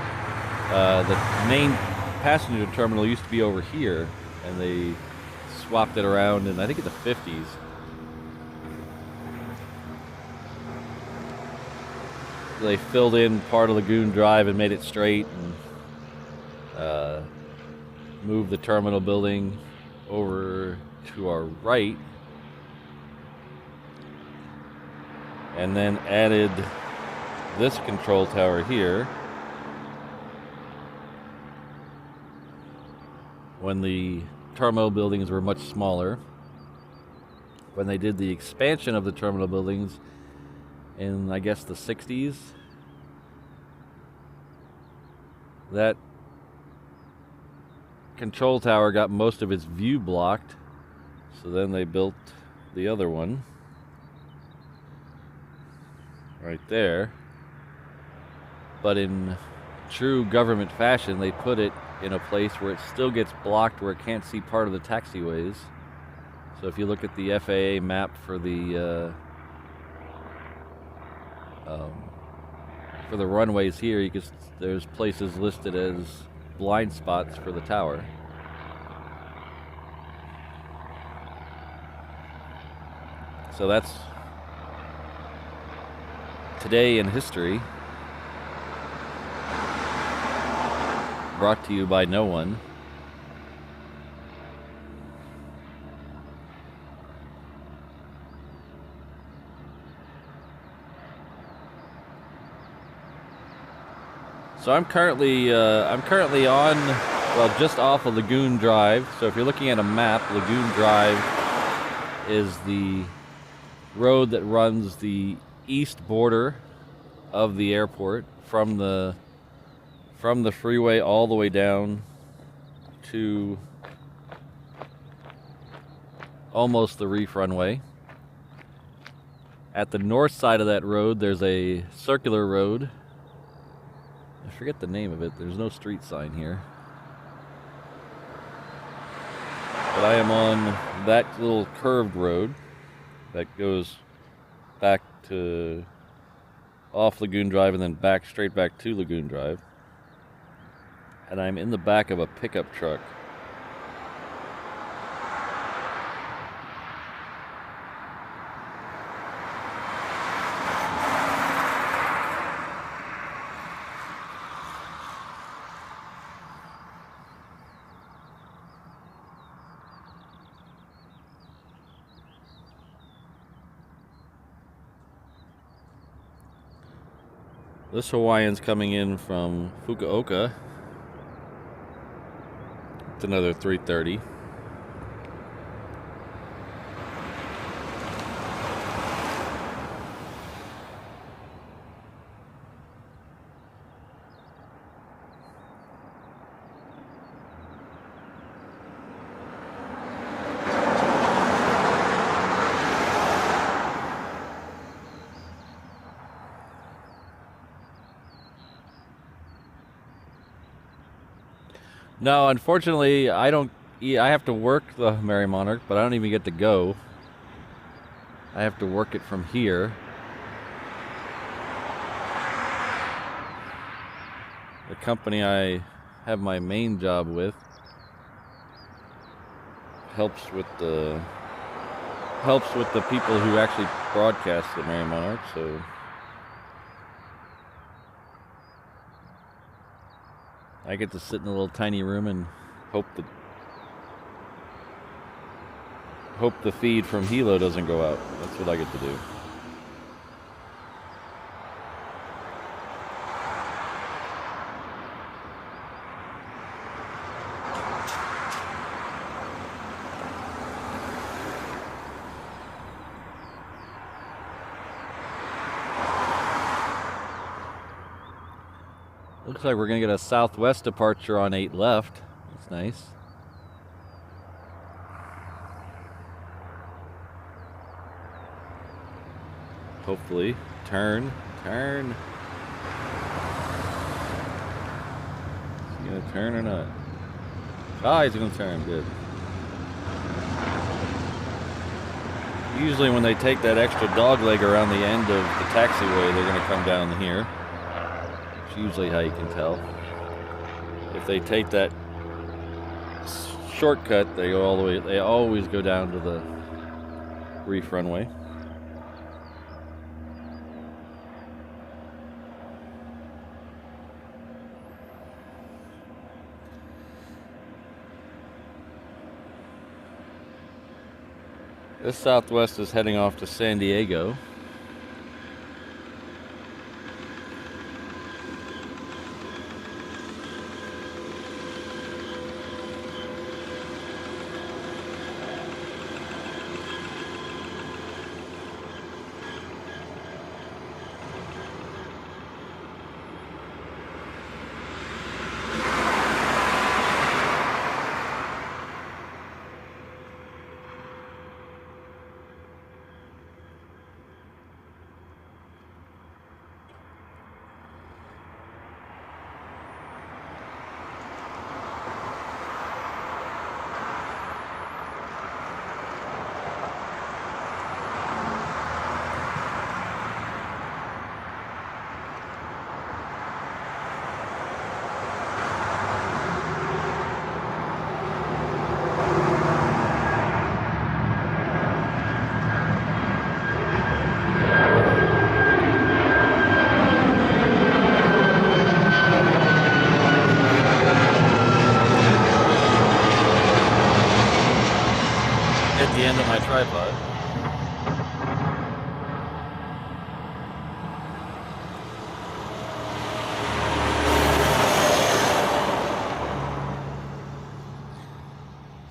The main passenger terminal used to be over here, and they swapped it around in, I think, in the 50s. They filled in part of Lagoon Drive and made it straight, and moved the terminal building over to our right, and then added this control tower here when the terminal buildings were much smaller. When they did the expansion of the terminal buildings in, I guess, the 60s, that control tower got most of its view blocked, so then they built the other one right there. But in true government fashion, they put it in a place where it still gets blocked, where it can't see part of the taxiways. So if you look at the FAA map for the runways here, you can, there's places listed as blind spots for the tower. So that's today in history, brought to you by no one. So I'm currently on, well, just off of Lagoon Drive. So if you're looking at a map, Lagoon Drive is the road that runs the east border of the airport from the freeway all the way down to almost the reef runway. At the north side of that road, there's a circular road. I forget the name of it. There's no street sign here. But I am on that little curved road that goes back to off Lagoon Drive and then back straight back to Lagoon Drive. And I'm in the back of a pickup truck. This Hawaiian's coming in from Fukuoka. It's another 330. No, unfortunately, I have to work the Mary Monarch, but I don't even get to go. I have to work it from here. The company I have my main job with helps with the people who actually broadcast the Mary Monarch, so I get to sit in a little tiny room and hope the feed from Hilo doesn't go out. That's what I get to do. Looks like we're going to get a southwest departure on 8 left. That's nice. Hopefully. Turn. Turn. Is he going to turn or not? Ah, he's going to turn. Good. Usually when they take that extra dog leg around the end of the taxiway, they're going to come down here. Usually how you can tell. If they take that shortcut, they go all the way, they always go down to the reef runway. This Southwest is heading off to San Diego. The end of my tripod.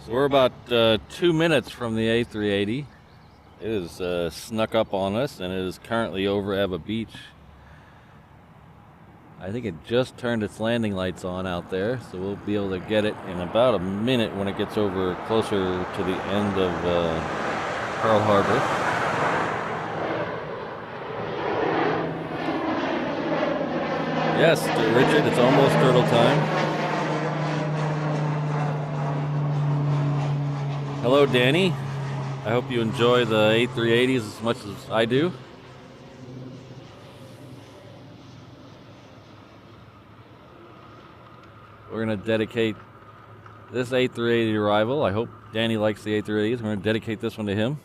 So we're about 2 minutes from the A380. It is snuck up on us, and it is currently over Eva Beach. I think it just turned its landing lights on out there, so we'll be able to get it in about a minute when it gets over closer to the end of Pearl Harbor. Yes, Richard, it's almost turtle time. Hello, Danny. I hope you enjoy the A380s as much as I do. We're going to dedicate this A380 arrival. I hope Danny likes the A380s. We're going to dedicate this one to him.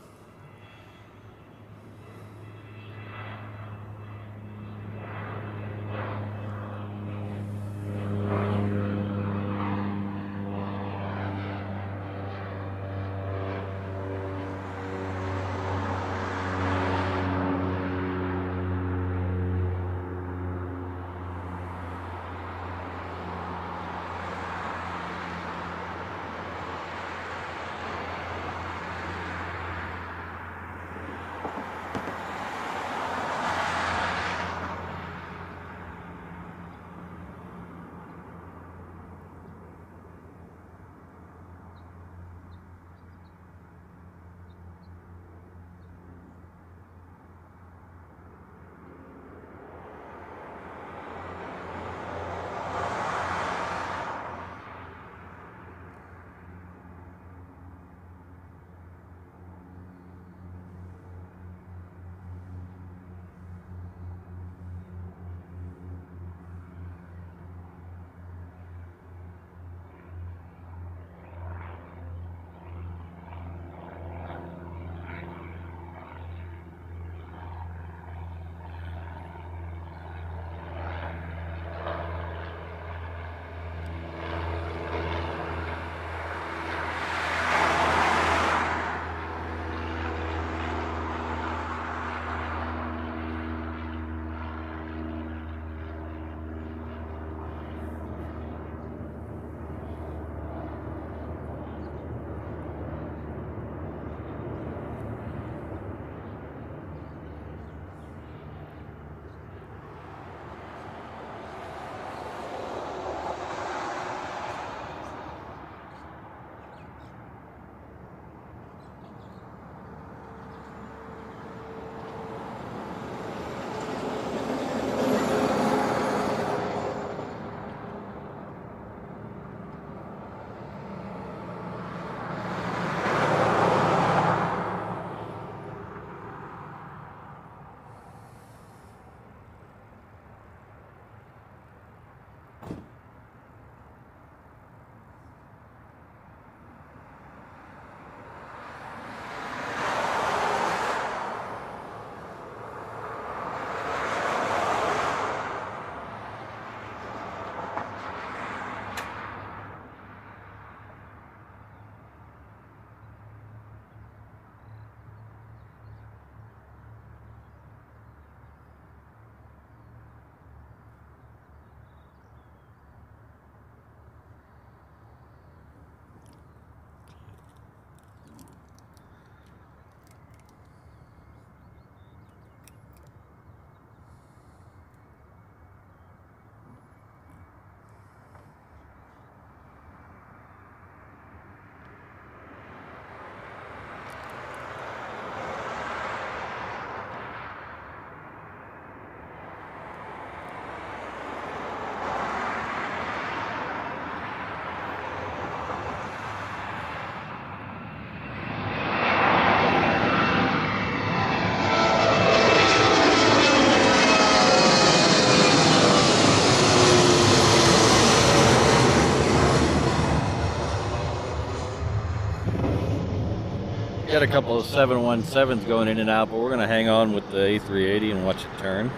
Got a couple of 717s going in and out, but we're going to hang on with the A380 and watch it turn.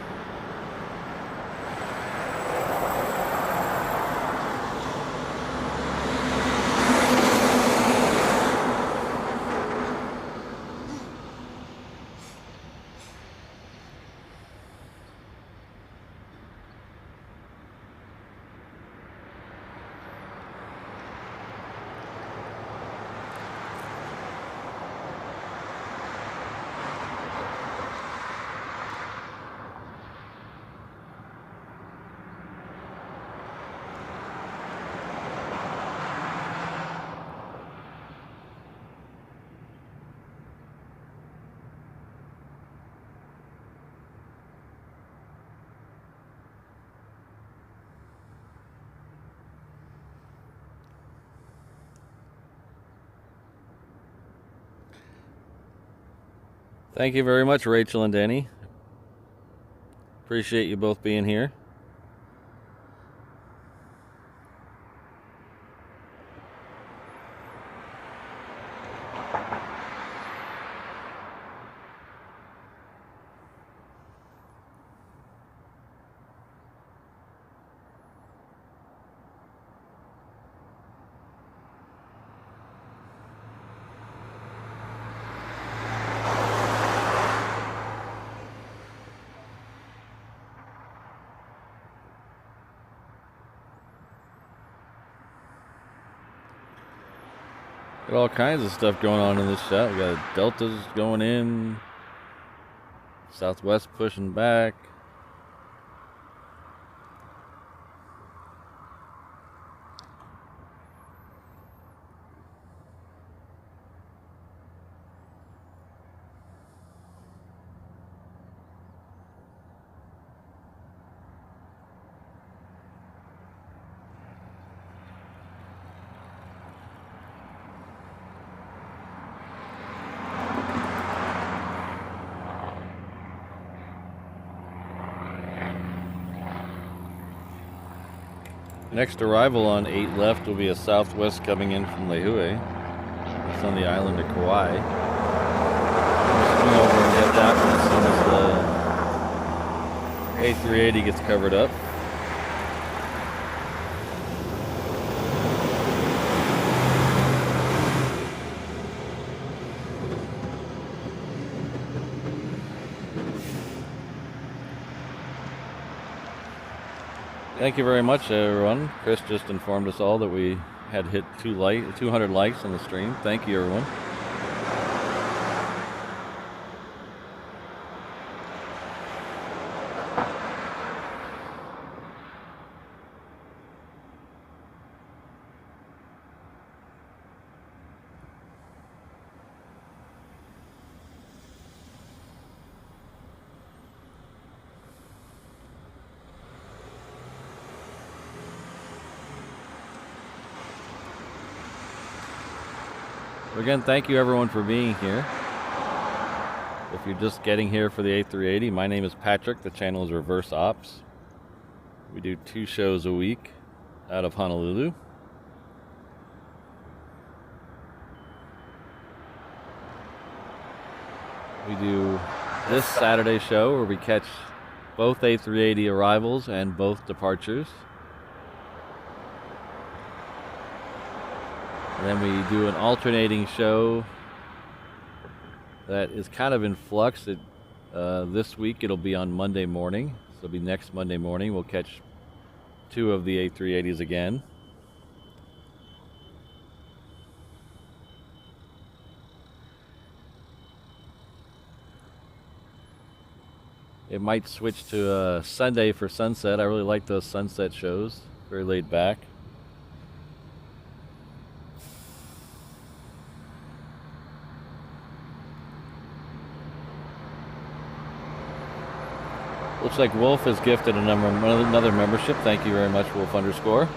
Thank you very much, Rachel and Danny. Appreciate you both being here. Got all kinds of stuff going on in this shot. We got Deltas going in, Southwest pushing back. Next arrival on 8 left will be a Southwest coming in from Lehue. It's on the island of Kauai. We'll swing over and hit that one as soon as the A380 gets covered up. Thank you very much, everyone. Chris just informed us all that we had hit 200 likes on the stream. Thank you, everyone. Again, thank you everyone for being here. If you're just getting here for the A380, my name is Patrick. The channel is Reverse Ops. We do 2 shows a week out of Honolulu. We do this Saturday show where we catch both A380 arrivals and both departures. And then we do an alternating show that is kind of in flux. This week it'll be on Monday morning. So it'll be next Monday morning. We'll catch 2 of the A380s again. It might switch to Sunday for sunset. I really like those sunset shows. Very laid back. Looks like Wolf has gifted another membership. Thank you very much, Wolf _.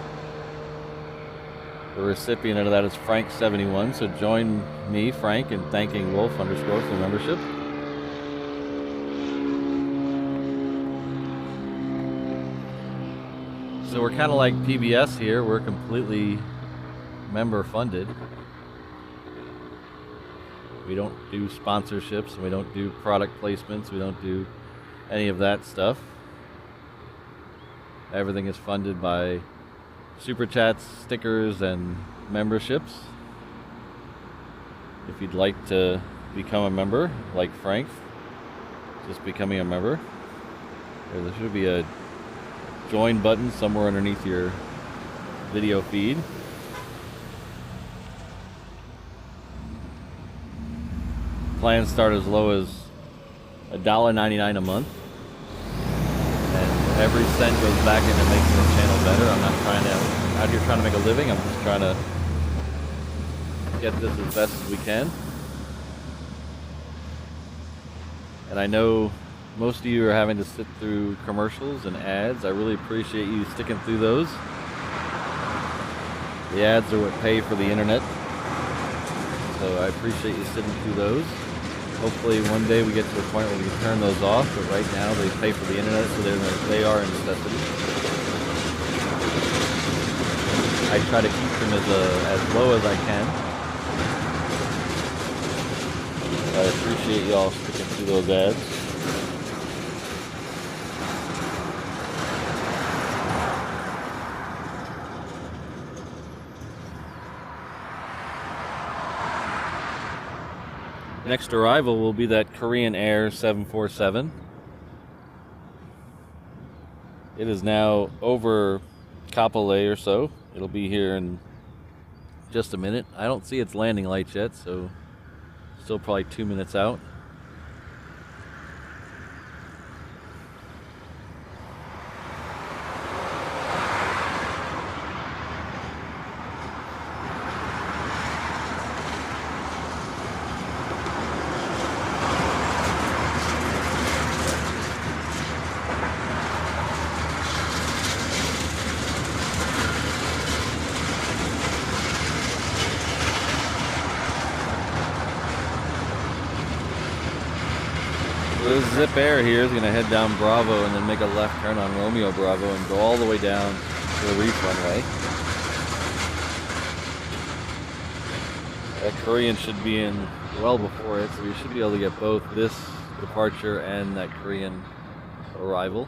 The recipient of that is Frank71. So join me, Frank, in thanking Wolf _ for the membership. So we're kind of like PBS here. We're completely member funded. We don't do sponsorships, and we don't do product placements. We don't do any of that stuff. Everything is funded by super chats, stickers, and memberships. If you'd like to become a member, like Frank, just becoming a member, there should be a join button somewhere underneath your video feed. Plans start as low as $1.99 a month, and every cent goes back into making the channel better. I'm not out here trying to make a living. I'm just trying to get this as best as we can. And I know most of you are having to sit through commercials and ads. I really appreciate you sticking through those. The ads are what pay for the internet, so I appreciate you sitting through those. Hopefully one day we get to a point where we can turn those off, but right now they pay for the internet, so they are a necessity. I try to keep them as low as I can. I appreciate y'all sticking through those ads. Next arrival will be that Korean Air 747. It is now over Kapolei or so. It'll be here in just a minute. I don't see its landing lights yet, so still probably 2 minutes out. This Zip Air here is going to head down Bravo and then make a left turn on Romeo Bravo and go all the way down to the reef runway. That Korean should be in well before it, so we should be able to get both this departure and that Korean arrival.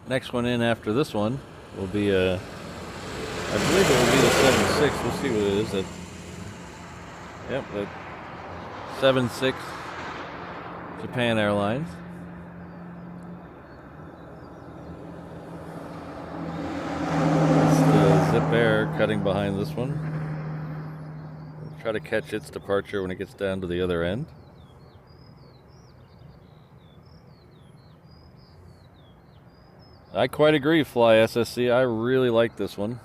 Next one in after this one will be I believe it will be the 76. We'll see what it is. Yep, the 76 Japan Airlines. cutting behind this one. We'll try to catch its departure when it gets down to the other end. I quite agree, Fly SSC. I really like this one.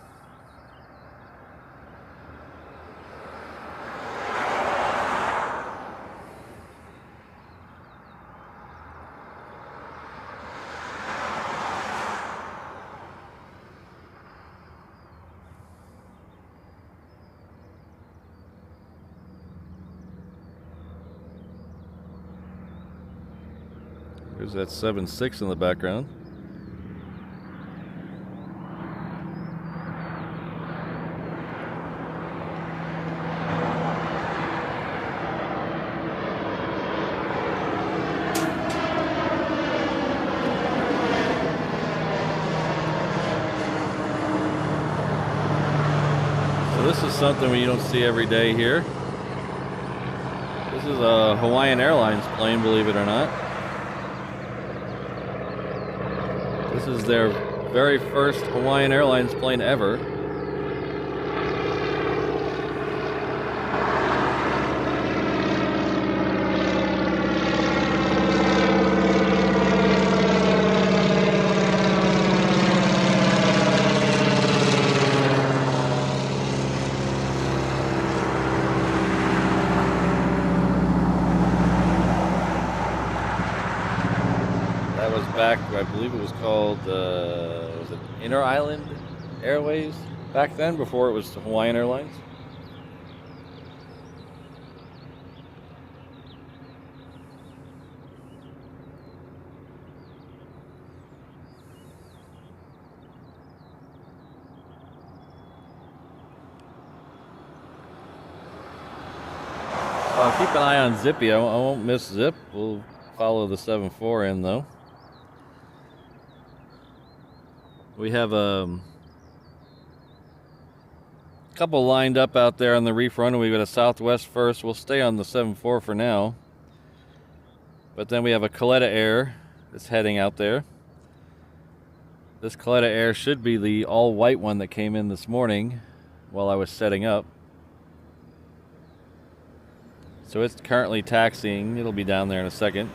There's that 7.6 in the background. So this is something you don't see every day here. This is a Hawaiian Airlines plane, believe it or not. This is their very first Hawaiian Airlines plane ever. Back, I believe it was called was it Inter Island Airways back then, before it was Hawaiian Airlines. Keep an eye on Zippy. I won't miss Zip. We'll follow the 7.4 in though. We have a couple lined up out there on the reef run. We've got a Southwest first. We'll stay on the 7.4 for now. But then we have a Coletta Air that's heading out there. This Coletta Air should be the all-white one that came in this morning while I was setting up. So it's currently taxiing. It'll be down there in a second.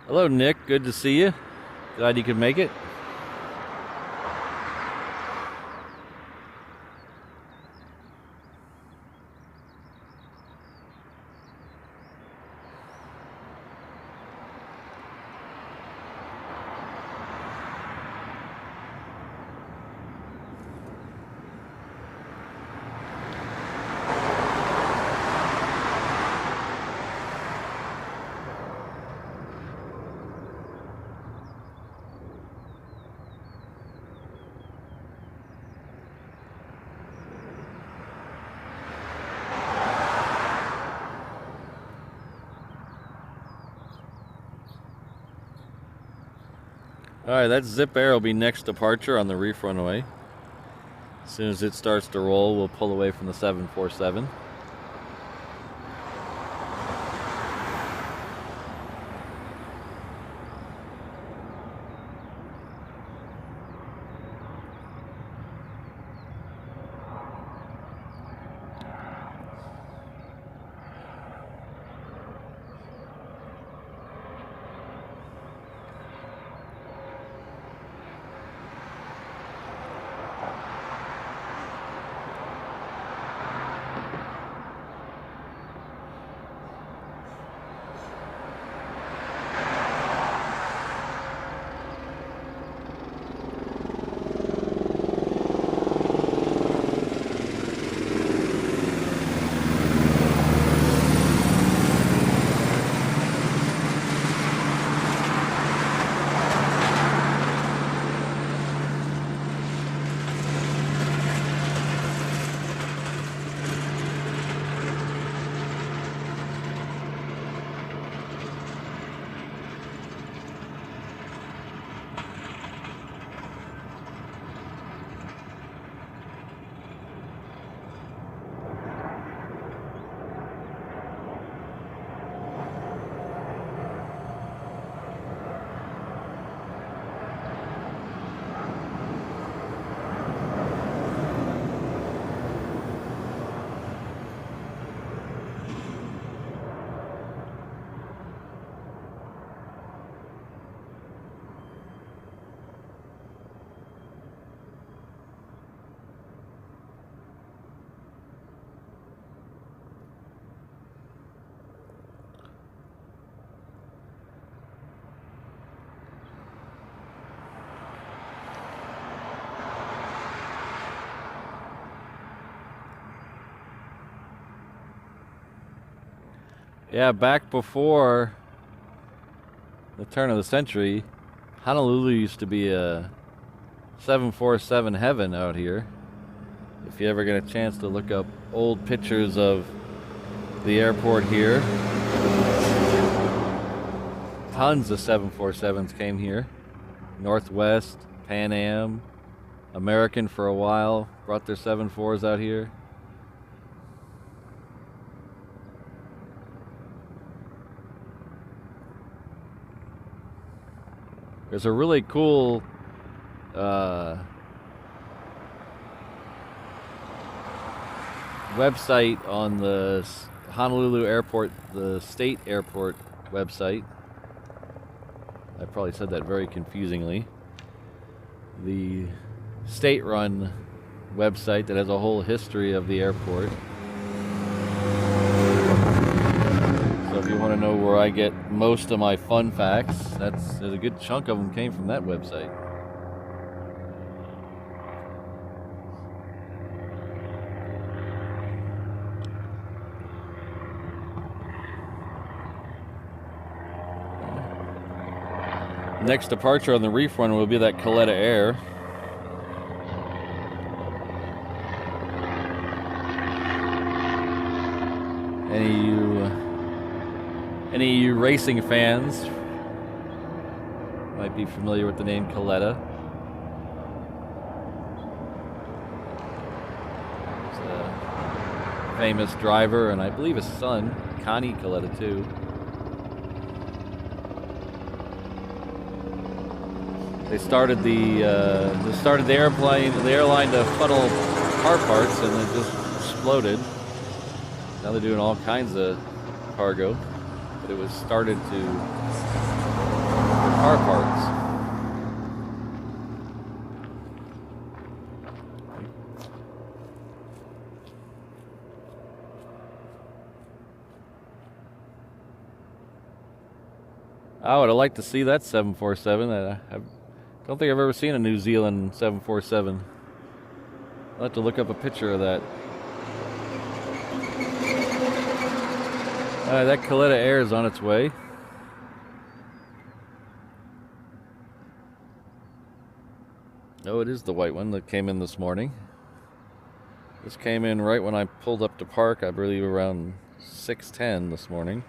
Hello, Nick. Good to see you. Glad you could make it. Alright, that Zip Air will be next departure on the reef runway. As soon as it starts to roll, we'll pull away from the 747. Yeah, back before the turn of the century, Honolulu used to be a 747 heaven out here. If you ever get a chance to look up old pictures of the airport here, tons of 747s came here. Northwest, Pan Am, American for a while brought their 74s out here. There's a really cool website on the Honolulu airport, the state airport website. I probably said that very confusingly. The state-run website that has a whole history of the airport. So if you want to know where I get most of my fun facts, there's a good chunk of them came from that website. Next departure on the reef run will be that Coletta Air. Any of you racing fans might be familiar with the name Coletta. He's a famous driver, and I believe his son, Connie Coletta, too. They started the airline to funnel car parts, and it just exploded. Now they're doing all kinds of cargo, but it was started to car parts. I would have liked to see that 747. I don't think I've ever seen a New Zealand 747. I'll have to look up a picture of that. That Coletta Air is on its way. Oh, it is the white one that came in this morning. This came in right when I pulled up to park, I believe around 6:10 this morning.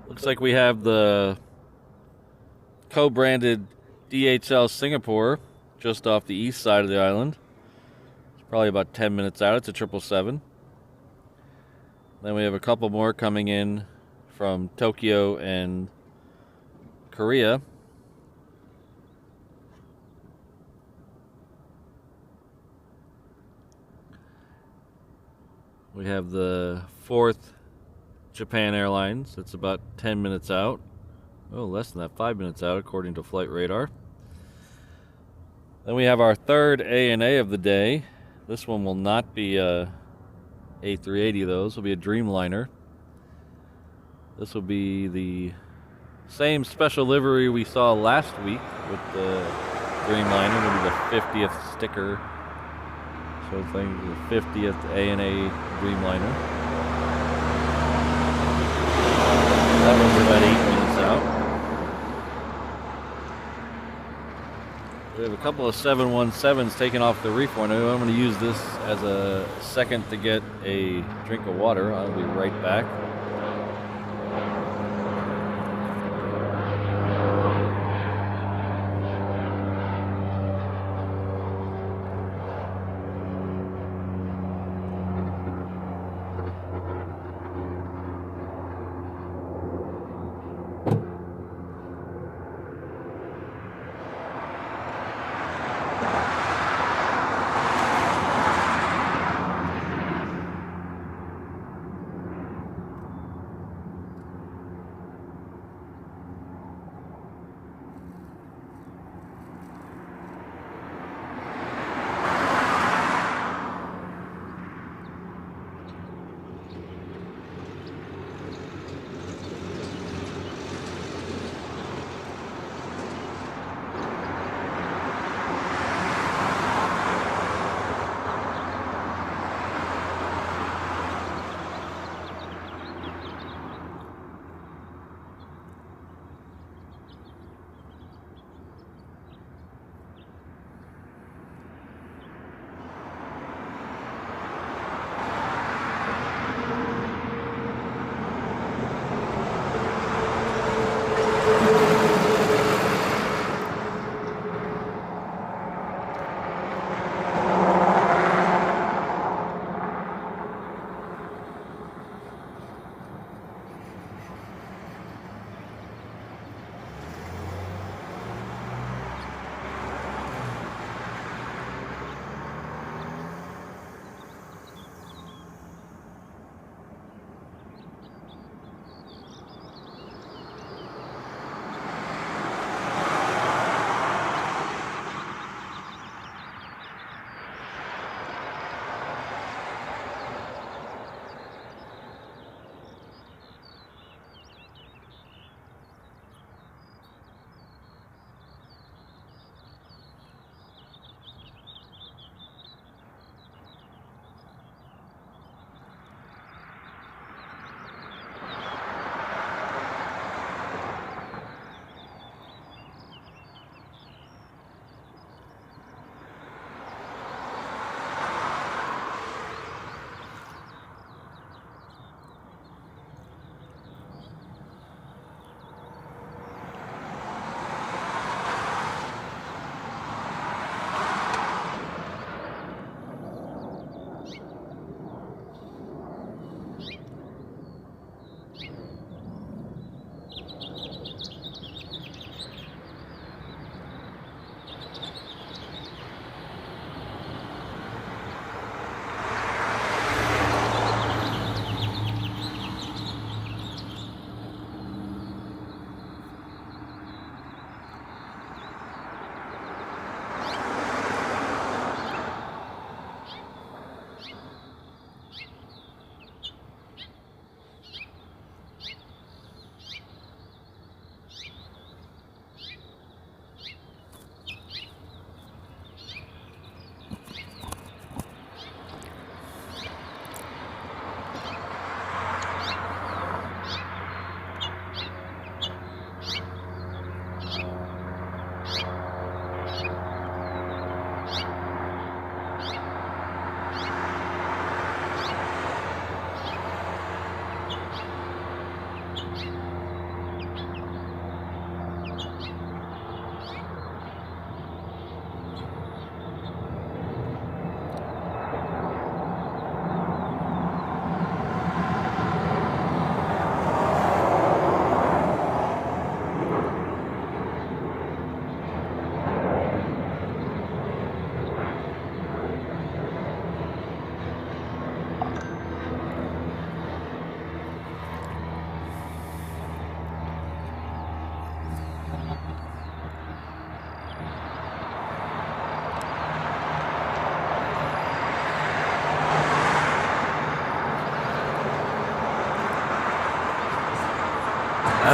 Looks like we have the co-branded DHL Singapore just off the east side of the island. It's probably about 10 minutes out. It's a 777. Then we have a couple more coming in from Tokyo and Korea. We have the 4th Japan Airlines. It's about 10 minutes out. Oh, less than that, 5 minutes out according to Flight Radar. Then we have our third ANA of the day. This one will not be a A380 though. This will be a Dreamliner. This will be the same special livery we saw last week with the Dreamliner. It'll be the 50th sticker. So it's like the 50th ANA Dreamliner. That one's about 8 minutes out. We have a couple of 717s taking off the reef window. I'm going to use this as a second to get a drink of water. I'll be right back.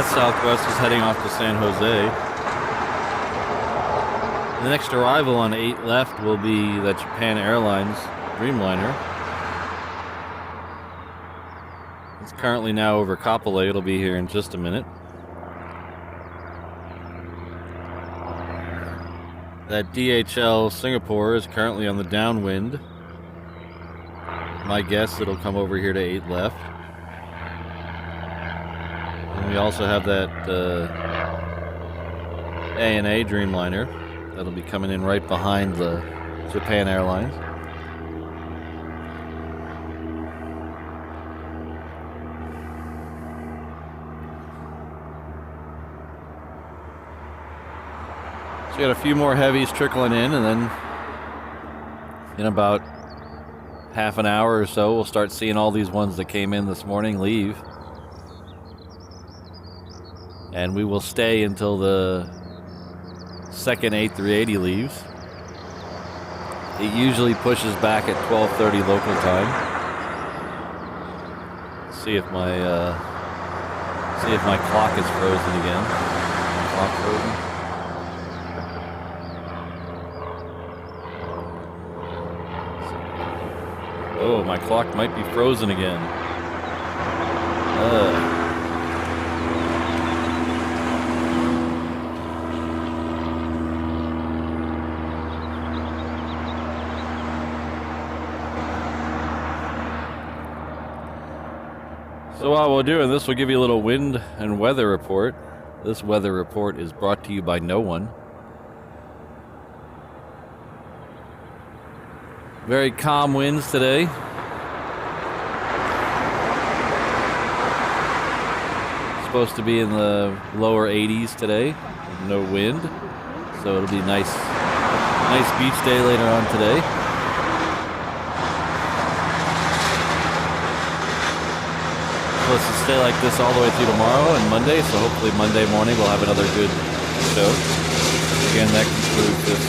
That Southwest is heading off to San Jose. The next arrival on 8 left will be the Japan Airlines Dreamliner. It's currently now over Kapolei. It'll be here in just a minute. That DHL Singapore is currently on the downwind. My guess it'll come over here to 8 left. And we also have that ANA Dreamliner that'll be coming in right behind the Japan Airlines. So we got a few more heavies trickling in, and then in about half an hour or so we'll start seeing all these ones that came in this morning leave. And we will stay until the second A380 leaves. It usually pushes back at 12:30 local time. See if my clock is frozen again. Clock frozen. Oh, my clock might be frozen again. So while we're doing this, we'll give you a little wind and weather report. This weather report is brought to you by no one. Very calm winds today. Supposed to be in the lower 80s today. No wind. So it'll be a nice beach day later on today. Supposed to stay like this all the way through tomorrow and Monday, so hopefully Monday morning we'll have another good show. Again, that concludes this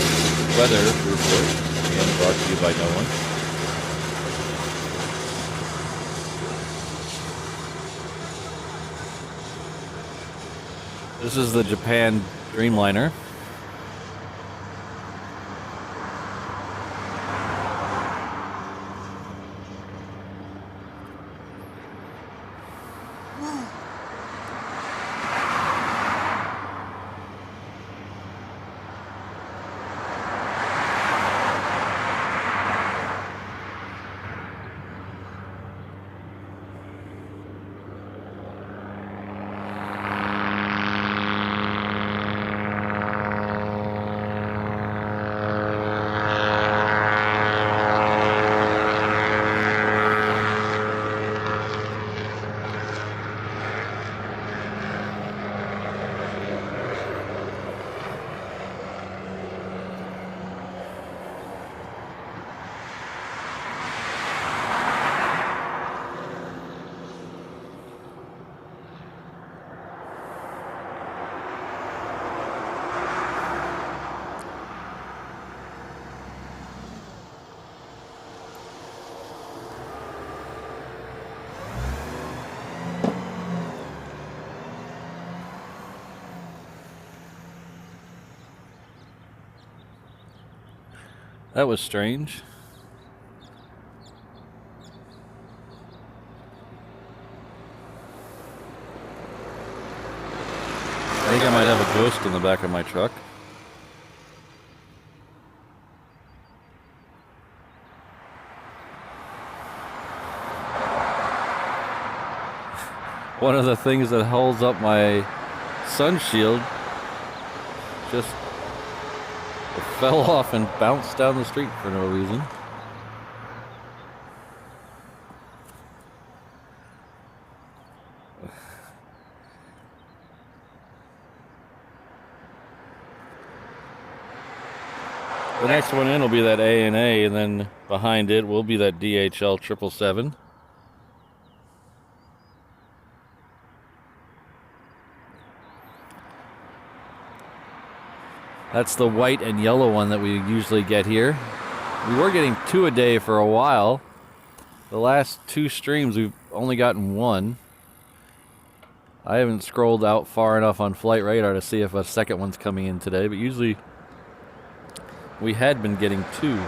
weather report. Again, brought to you by no one. This is the Japan Dreamliner. That was strange. I think I might have a ghost in the back of my truck. One of the things that holds up my sun shield just fell off and bounced down the street for no reason. The next one in will be that ANA, and then behind it will be that DHL 777. That's the white and yellow one that we usually get here. We were getting 2 a day for a while. The last 2 streams we've only gotten 1. I haven't scrolled out far enough on Flight Radar to see if a second one's coming in today, but usually we had been getting 2.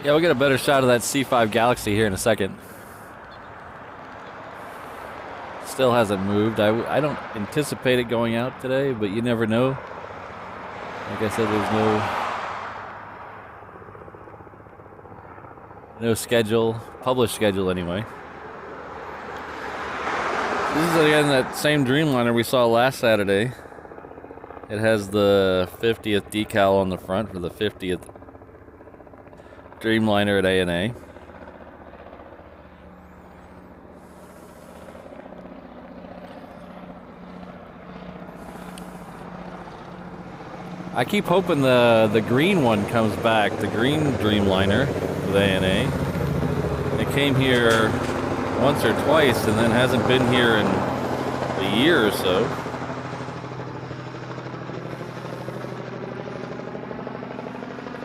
Yeah, we'll get a better shot of that C5 Galaxy here in a second. Still hasn't moved. I don't anticipate it going out today, but you never know. Like I said, there's no schedule, published schedule anyway. This is again that same Dreamliner we saw last Saturday. It has the 50th decal on the front for the 50th Dreamliner at ANA. I keep hoping the green one comes back, the green Dreamliner with ANA. It came here once or twice and then hasn't been here in a year or so.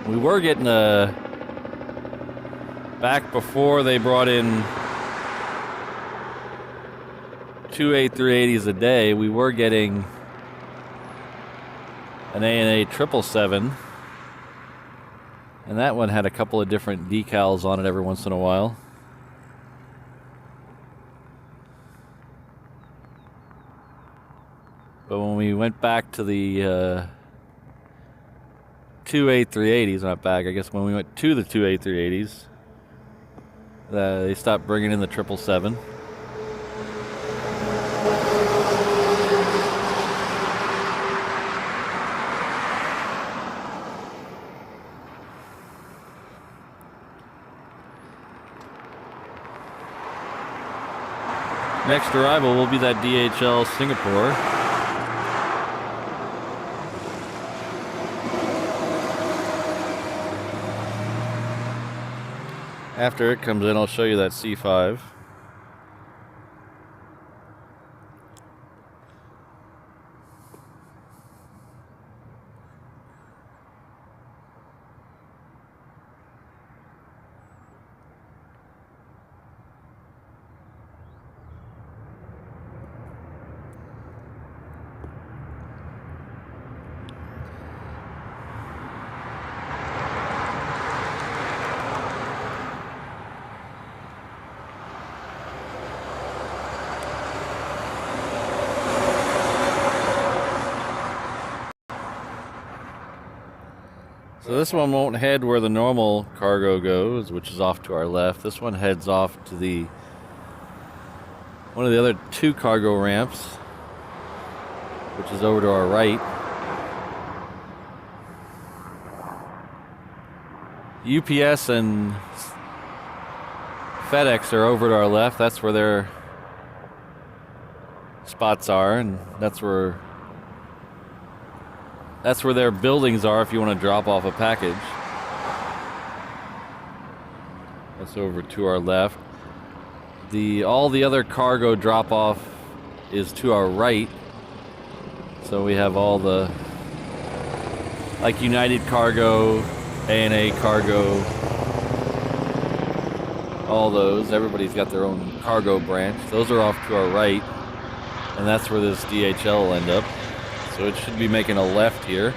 We were getting back before they brought in 2 A380s a day, we were getting an ANA 777, and that one had a couple of different decals on it every once in a while. But when we went back to the 2 A380s, not back, I guess when we went to the 2 A380s, they stopped bringing in the 777. Next arrival will be that DHL Singapore. After it comes in, I'll show you that C5. So this one won't head where the normal cargo goes, which is off to our left. This one heads off to one of the other 2 cargo ramps, which is over to our right. UPS and FedEx are over to our left. That's where their spots are, and that's where their buildings are if you want to drop off a package. That's over to our left. All the other cargo drop off is to our right. So we have all the like United Cargo, ANA Cargo, all those. Everybody's got their own cargo branch. Those are off to our right, and that's where this DHL will end up. So it should be making a left here.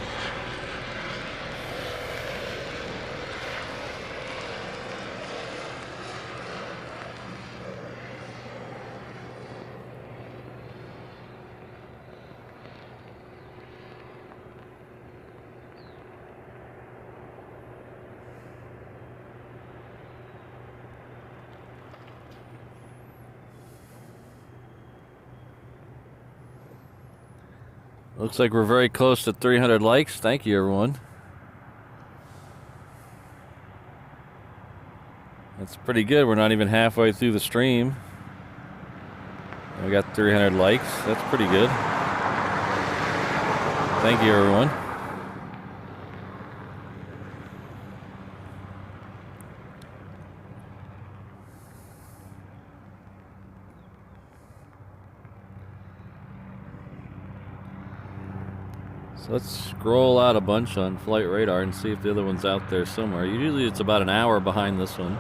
Looks like we're very close to 300 likes. Thank you, everyone. That's pretty good. We're not even halfway through the stream. We got 300 likes. That's pretty good. Thank you, everyone. So let's scroll out a bunch on Flight Radar and see if the other one's out there somewhere. Usually it's about an hour behind this one.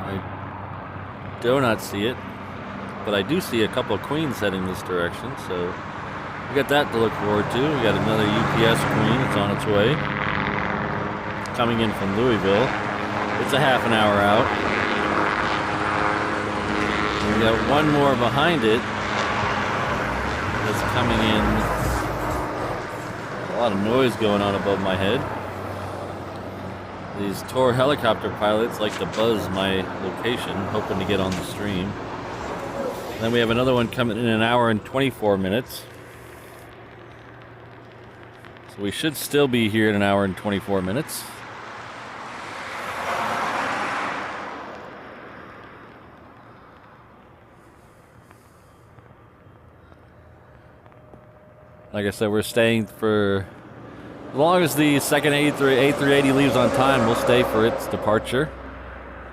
I do not see it, but I do see a couple of Queens heading this direction, so we got that to look forward to. We got another UPS Queen. It's on its way. Coming in from Louisville. It's a half an hour out. We got one more behind it that's coming in. A lot of noise going on above my head. These tour helicopter pilots like to buzz my location, hoping to get on the stream. Then we have another one coming in an hour and 24 minutes. So we should still be here in an hour and 24 minutes. Like I said, we're staying for as long as the second A380 leaves on time, we'll stay for its departure.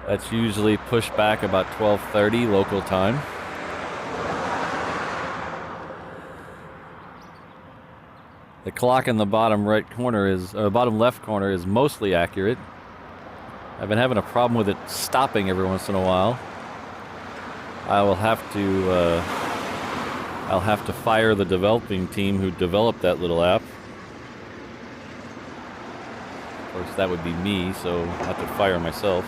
That's usually pushed back about 12:30 local time. The clock in the bottom right corner is, or bottom left corner is mostly accurate. I've been having a problem with it stopping every once in a while. I'll have to fire the developing team who developed that little app. Of course, that would be me, so I'll have to fire myself.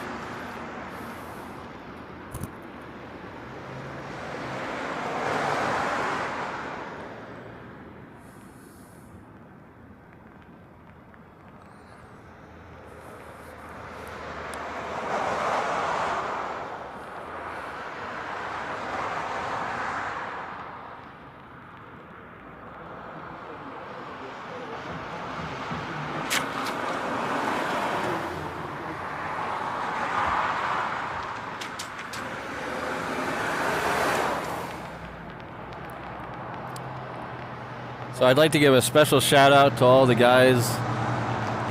So I'd like to give a special shout out to all the guys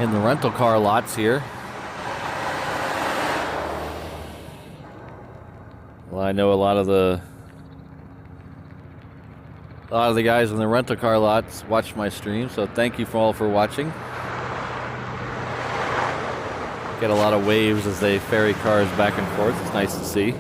in the rental car lots here. Well, I know a lot of the guys in the rental car lots watch my stream, so thank you all for watching. Get a lot of waves as they ferry cars back and forth. It's nice to see.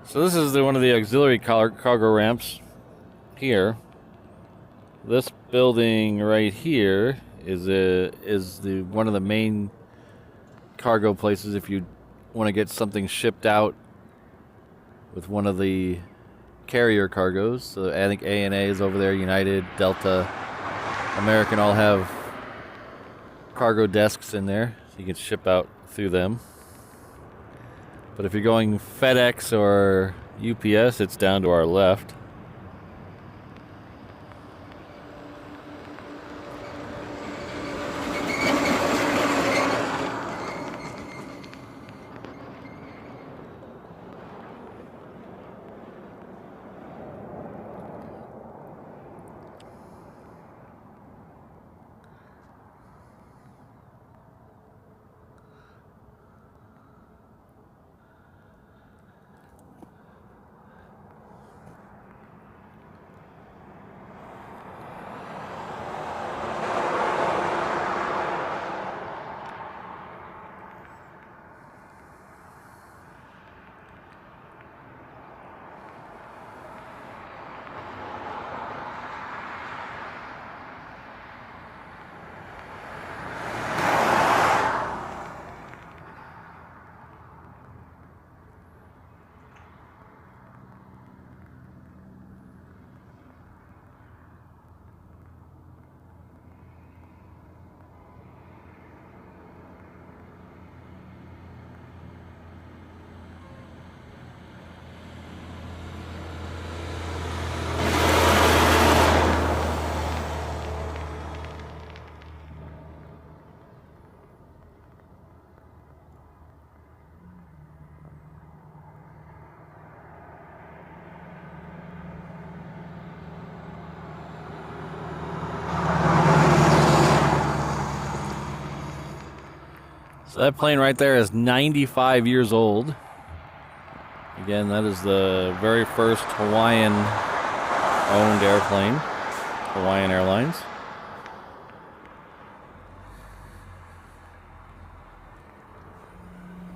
So this is one of the auxiliary cargo ramps here. This building right here is one of the main cargo places if you want to get something shipped out with one of the carrier cargos. So I think ANA is over there, United, Delta, American all have cargo desks in there, so you can ship out through them. But if you're going FedEx or UPS, it's down to our left. So that plane right there is 95 years old. Again, that is the very first Hawaiian-owned airplane, Hawaiian Airlines.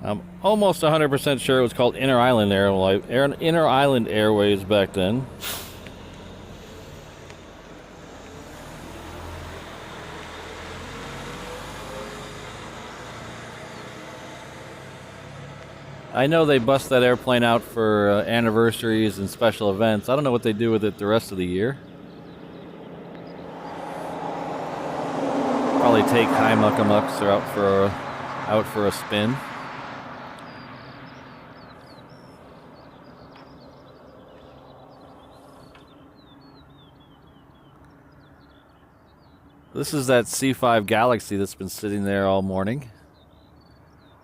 I'm almost 100% sure it was called Inter Island Airways back then. I know they bust that airplane out for anniversaries and special events. I don't know what they do with it the rest of the year. Probably take high muckamucks or out for a spin. This is that C5 Galaxy that's been sitting there all morning.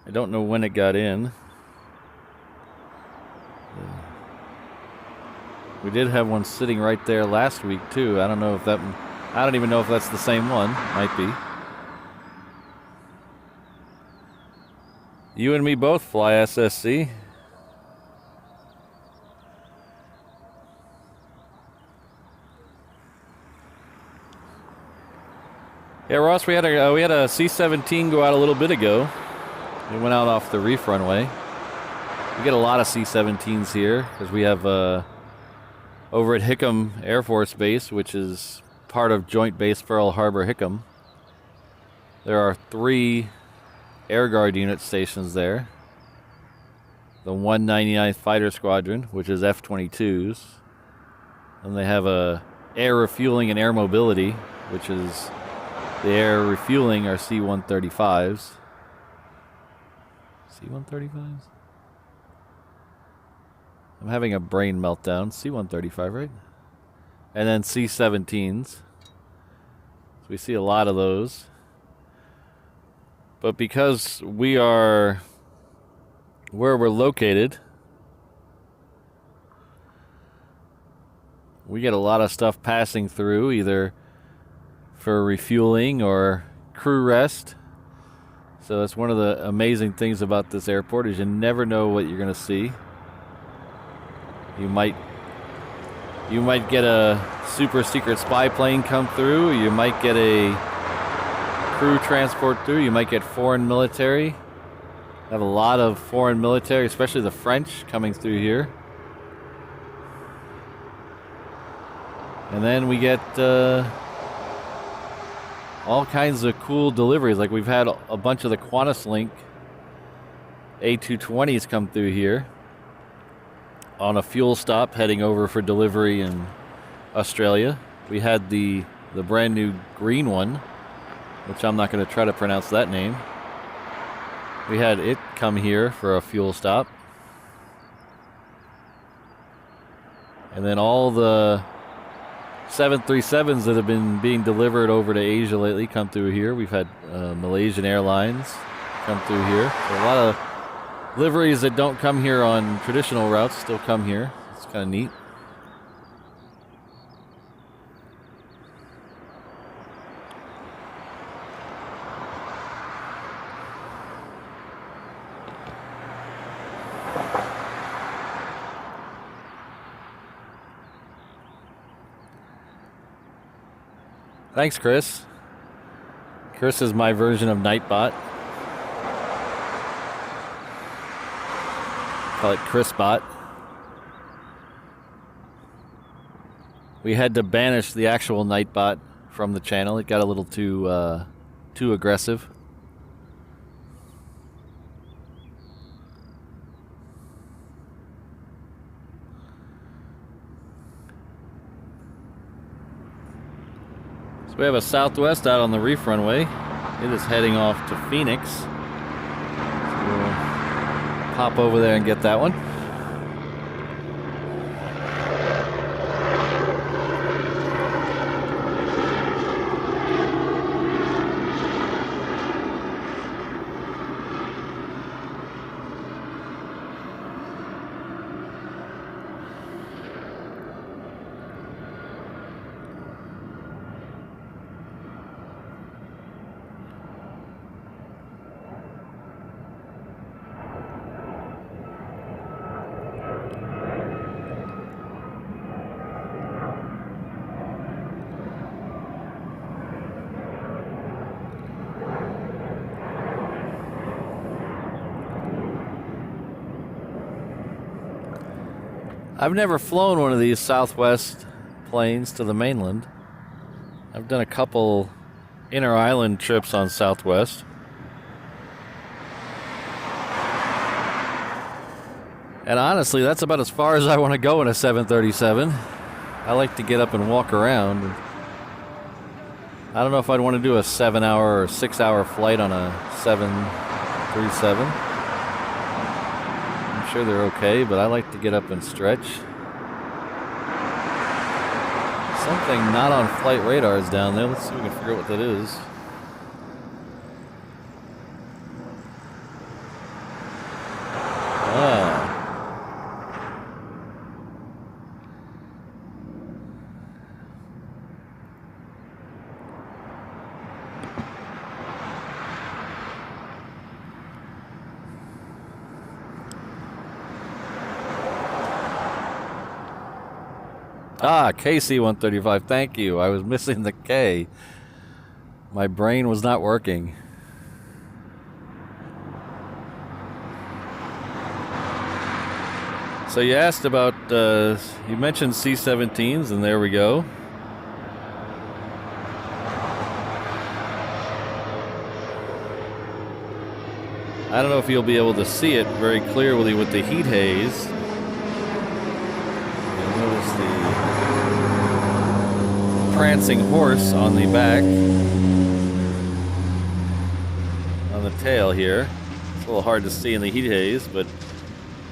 I don't know when it got in. We did have one sitting right there last week too. I don't even know if that's the same one. Might be. You and me both fly SSC. Yeah, Ross, we had a C-17 go out a little bit ago. It went out off the reef runway. We get a lot of C-17s here because we have over at Hickam Air Force Base, which is part of Joint Base Pearl Harbor Hickam. There are 3 Air Guard unit stations there. The 199th Fighter Squadron, which is F-22s. And they have a air refueling and air mobility, which is the air refueling are C-135s. C-135s? I'm having a brain meltdown. C-135, right? And then C-17s. So we see a lot of those. But because we are where we're located, we get a lot of stuff passing through, either for refueling or crew rest. So that's one of the amazing things about this airport is you never know what you're going to see. You might get a super secret spy plane come through. You might get a crew transport through. You might get foreign military. Have a lot of foreign military, especially the French, coming through here. And then we get all kinds of cool deliveries. Like we've had a bunch of the QantasLink A220s come through here on a fuel stop heading over for delivery in Australia. We had the brand new green one, which I'm not going to try to pronounce that name. We had it come here for a fuel stop. And then all the 737s that have been being delivered over to Asia lately come through here. We've had Malaysian Airlines come through here. So a lot of liveries that don't come here on traditional routes still come here. It's kind of neat. Thanks, Chris. Chris is my version of Nightbot. Call it ChrisBot. We had to banish the actual Nightbot from the channel. It got a little too aggressive. We have a Southwest out on the reef runway. It is heading off to Phoenix. So we'll pop over there and get that one. I've never flown one of these Southwest planes to the mainland. I've done a couple inter-island trips on Southwest. And honestly, that's about as far as I want to go in a 737. I like to get up and walk around. I don't know if I'd want to do a 7-hour or 6-hour flight on a 737. I'm sure they're okay, but I like to get up and stretch. Something not on flight radars down there. Let's see if we can figure out what that is. KC-135, thank you. I was missing the K. My brain was not working. So you asked about, you mentioned C-17s, and there we go. I don't know if you'll be able to see it very clearly with the heat haze. Prancing horse on the back, on the tail here. It's a little hard to see in the heat haze, but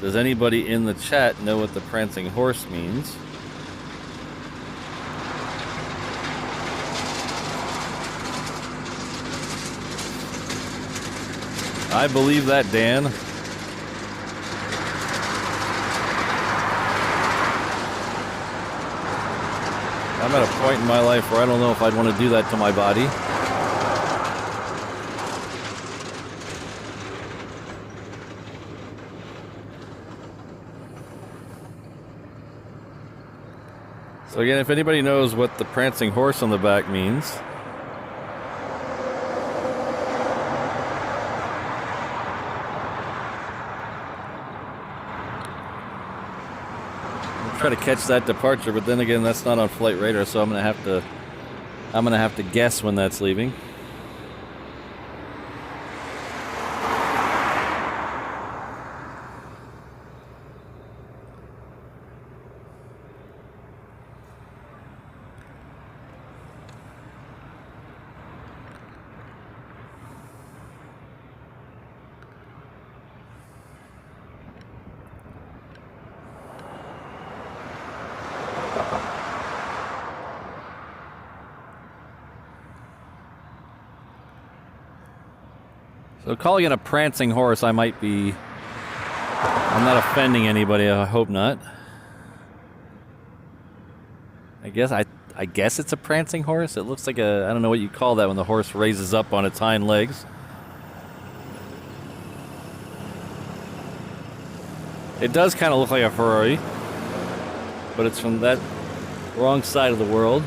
does anybody in the chat know what the prancing horse means? I believe that, Dan. I'm at a point in my life where I don't know if I'd want to do that to my body. So again, if anybody knows what the prancing horse on the back means, try to catch that departure, but then again, that's not on flight radar, so I'm gonna have to guess when that's leaving. So calling it a prancing horse, I'm not offending anybody, I hope not. I guess it's a prancing horse. It looks like I don't know what you call that when the horse raises up on its hind legs. It does kind of look like a Ferrari, but it's from that wrong side of the world.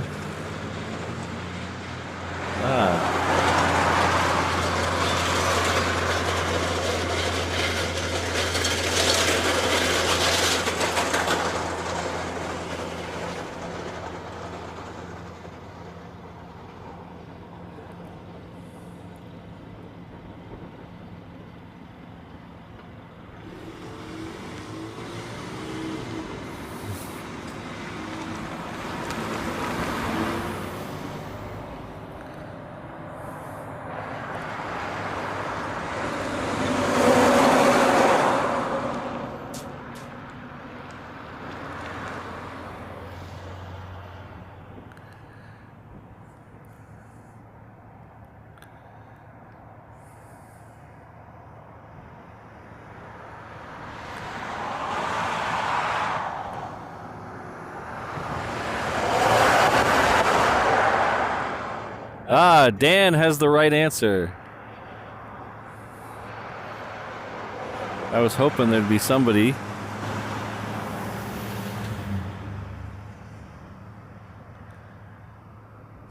Dan has the right answer. I was hoping there'd be somebody.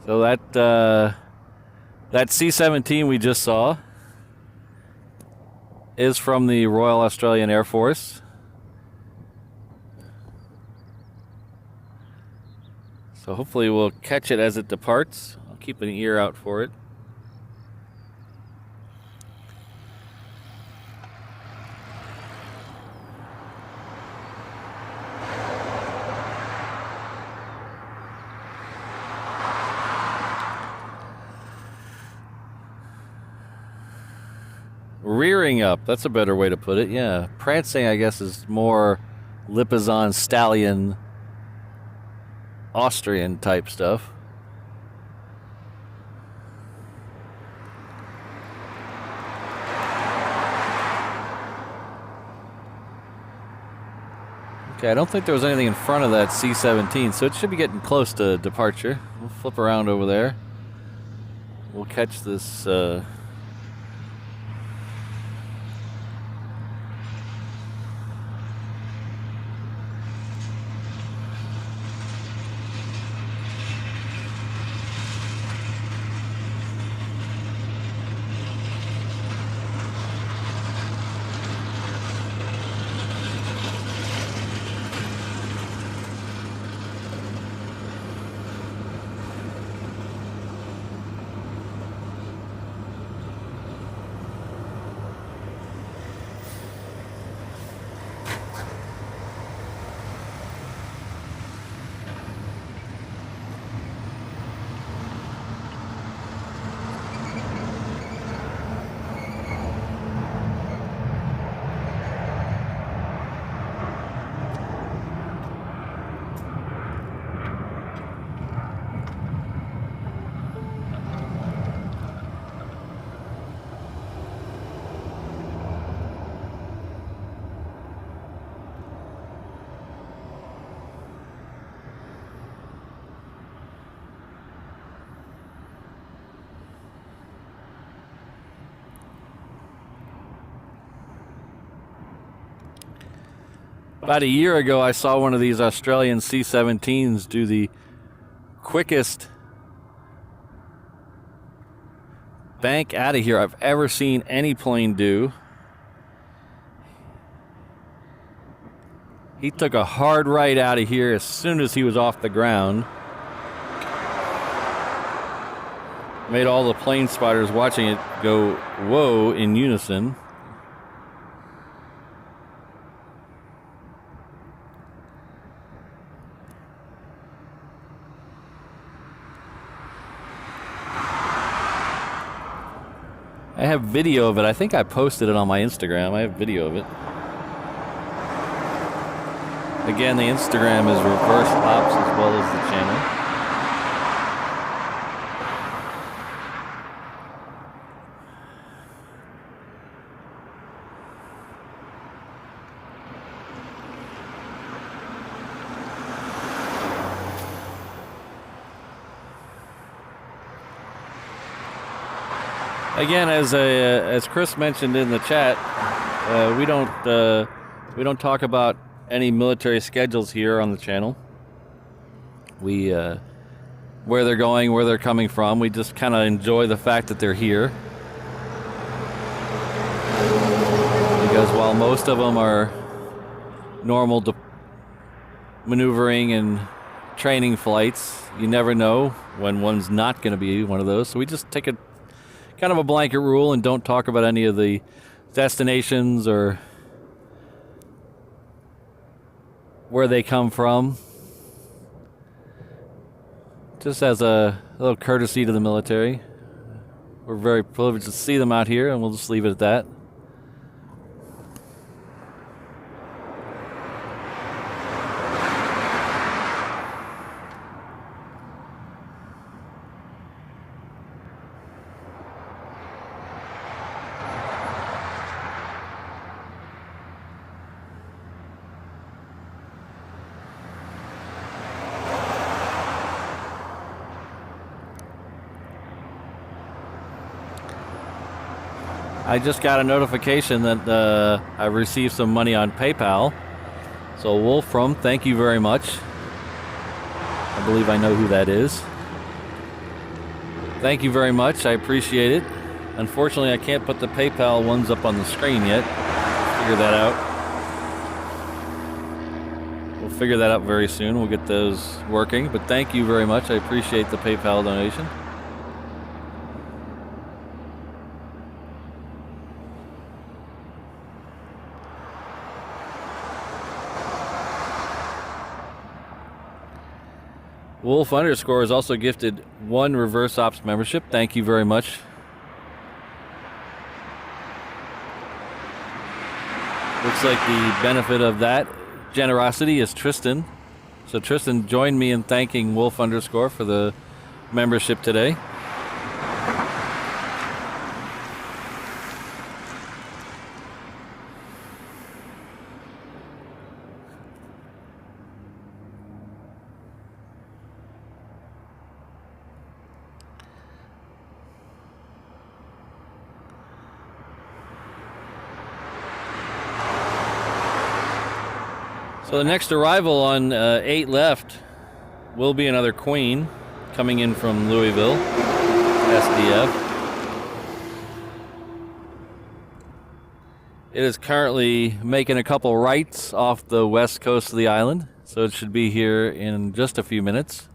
So that C-17 we just saw is from the Royal Australian Air Force. So hopefully we'll catch it as it departs. I'll keep an ear out for it. Rearing up, that's a better way to put it, yeah. Prancing, I guess, is more Lipizzan stallion, Austrian type stuff. Okay, I don't think there was anything in front of that C-17, so it should be getting close to departure. We'll flip around over there. We'll catch this... About a year ago, I saw one of these Australian C-17s do the quickest bank out of here I've ever seen any plane do. He took a hard right out of here as soon as he was off the ground. Made all the plane spotters watching it go, whoa, in unison. I have video of it. I think I posted it on my Instagram. I have video of it. Again, the Instagram is reverse ops as well as the channel. Again, as Chris mentioned in the chat, we don't talk about any military schedules here on the channel. We where they're going, where they're coming from. We just kind of enjoy the fact that they're here, because while most of them are normal maneuvering and training flights, you never know when one's not going to be one of those. So we just take a kind of a blanket rule and don't talk about any of the destinations or where they come from. Just as a little courtesy to the military. We're very privileged to see them out here, and we'll just leave it at that. I just got a notification that I received some money on PayPal. So Wolfram, thank you very much. I believe I know who that is. Thank you very much. I appreciate it. Unfortunately, I can't put the PayPal ones up on the screen yet. Figure that out. We'll figure that out very soon. We'll get those working. But thank you very much. I appreciate the PayPal donation. Wolf underscore is also gifted 1 Reverse Ops membership. Thank you very much. Looks like the benefit of that generosity is Tristan. So Tristan joined me in thanking Wolf underscore for the membership today. So the next arrival on 8 left will be another Queen coming in from Louisville, SDF. It is currently making a couple rights off the west coast of the island, so it should be here in just a few minutes.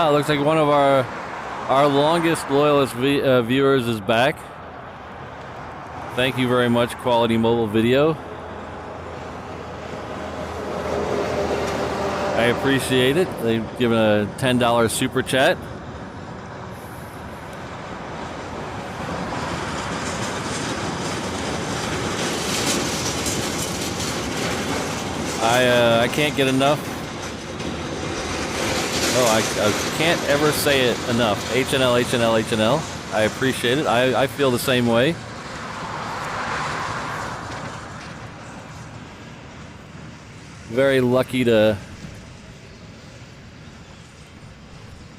Looks like one of our longest, loyalist viewers is back. Thank you very much, Quality Mobile Video. I appreciate it. They've given a $10 super chat. I can't get enough. Oh, I can't ever say it enough. HNL, HNL, HNL. I appreciate it. I feel the same way. Very lucky to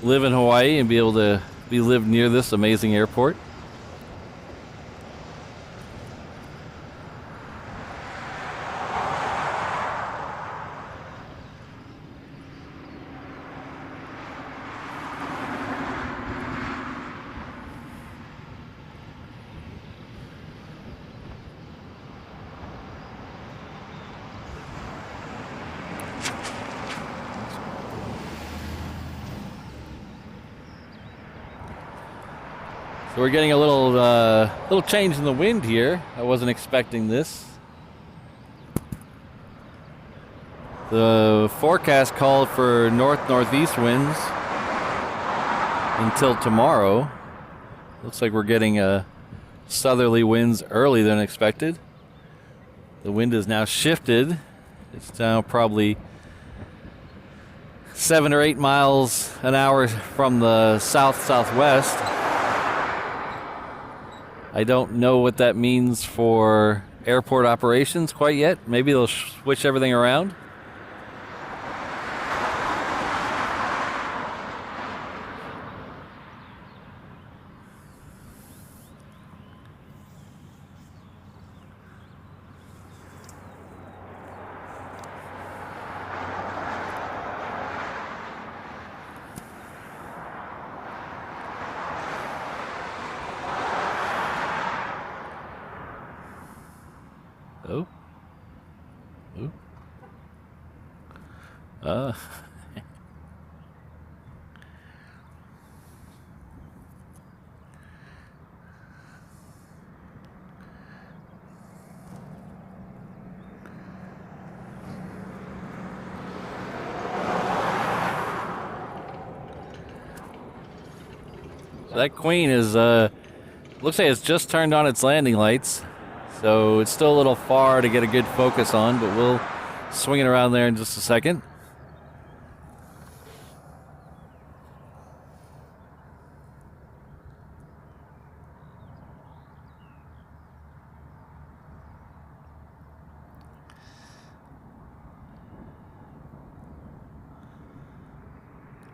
live in Hawaii and be able to live near this amazing airport. So we're getting a little change in the wind here. I wasn't expecting this. The forecast called for north-northeast winds until tomorrow. Looks like we're getting southerly winds earlier than expected. The wind is now shifted. It's now probably 7 or 8 miles an hour from the south-southwest. I don't know what that means for airport operations quite yet. Maybe they'll switch everything around. Oh. Ooh. So that Queen is looks like it's just turned on its landing lights. So it's still a little far to get a good focus on, but swinging around there in just a second.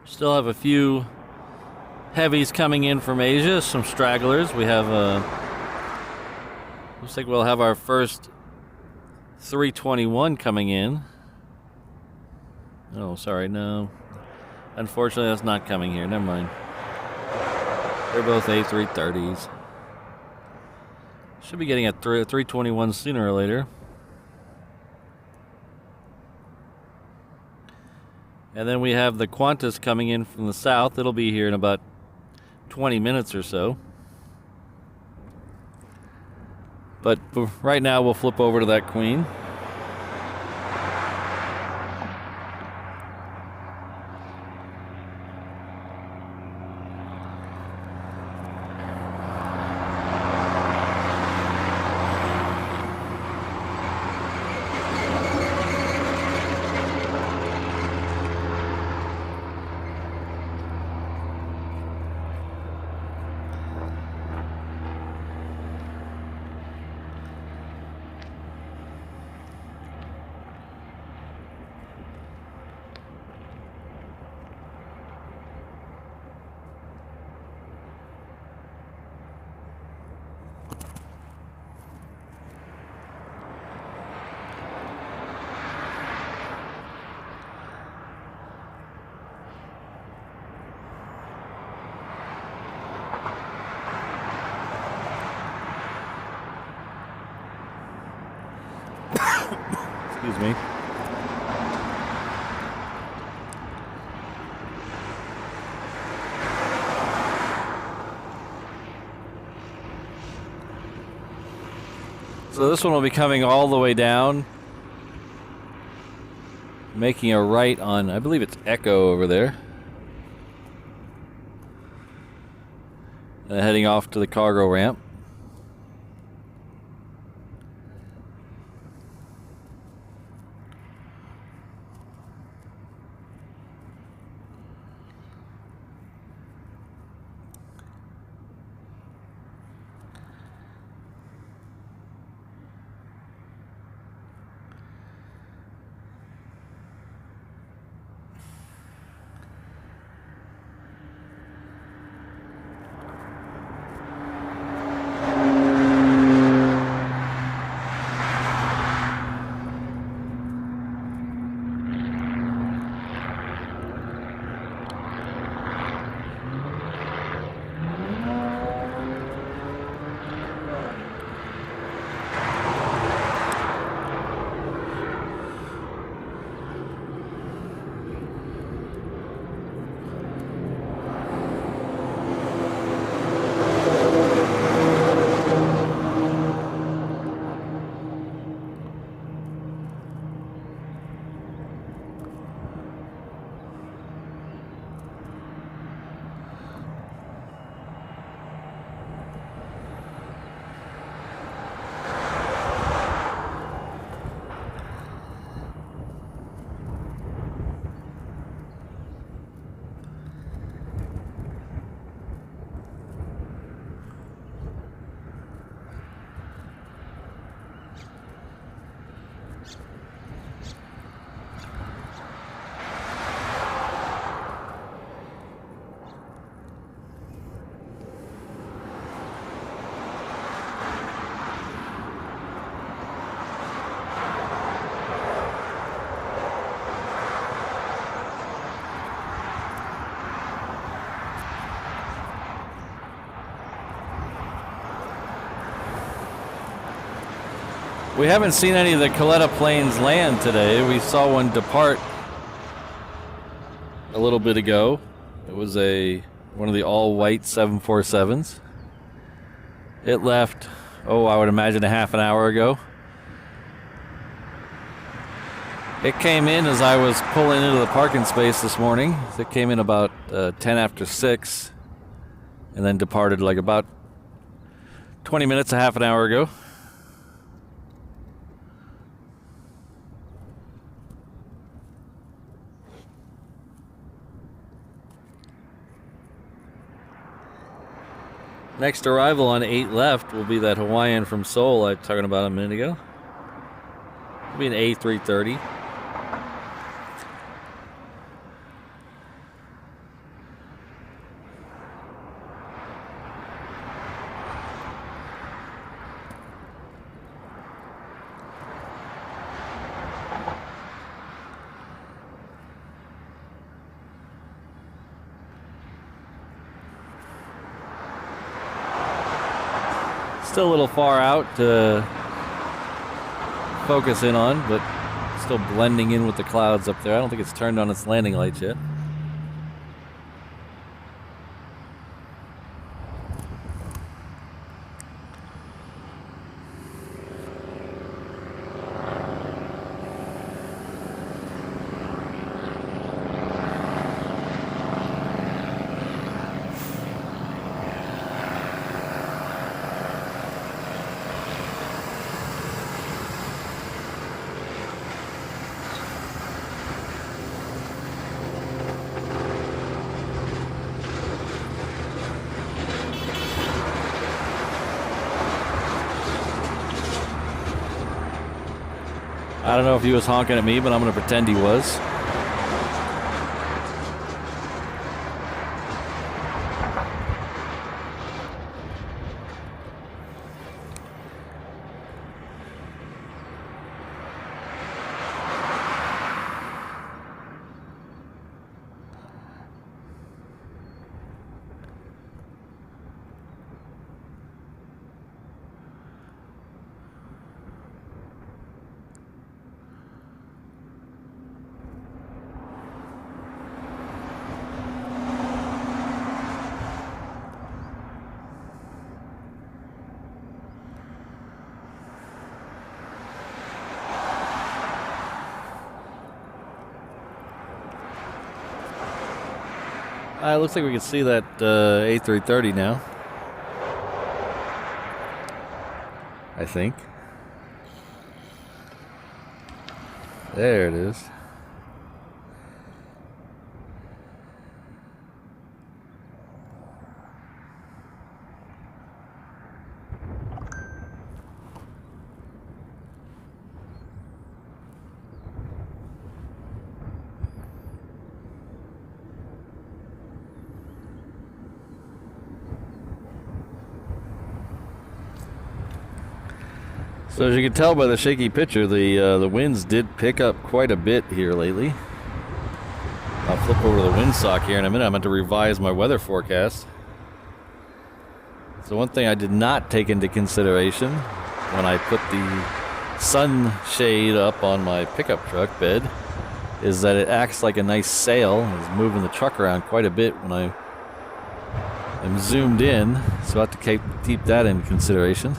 Still have a few heavies coming in from Asia, some stragglers. We have looks like we'll have our first 321 coming in. Oh, sorry, no. Unfortunately, that's not coming here. Never mind. They're both A330s. Should be getting a 321 sooner or later. And then we have the Qantas coming in from the south. It'll be here in about 20 minutes or so. But right now we'll flip over to that Queen. Excuse me. So this one will be coming all the way down, making a right on, I believe it's Echo over there, and heading off to the cargo ramp. We haven't seen any of the Coletta planes land today. We saw one depart a little bit ago. It was one of the all-white 747s. It left, I would imagine a half an hour ago. It came in as I was pulling into the parking space this morning. It came in about 10 after 6 and then departed like about 20 minutes, a half an hour ago. Next arrival on 8 left will be that Hawaiian from Seoul I was talking about a minute ago. It'll be an A330. Still a little far out to focus in on, but still blending in with the clouds up there. I don't think it's turned on its landing lights yet. I don't know if he was honking at me, but I'm going to pretend he was. It looks like we can see that A330 now. I think. There it is. So as you can tell by the shaky picture, the winds did pick up quite a bit here lately. I'll flip over to the windsock here in a minute. I'm going to revise my weather forecast. So one thing I did not take into consideration when I put the sunshade up on my pickup truck bed is that it acts like a nice sail. It's moving the truck around quite a bit when I am zoomed in, so I have to keep that in consideration.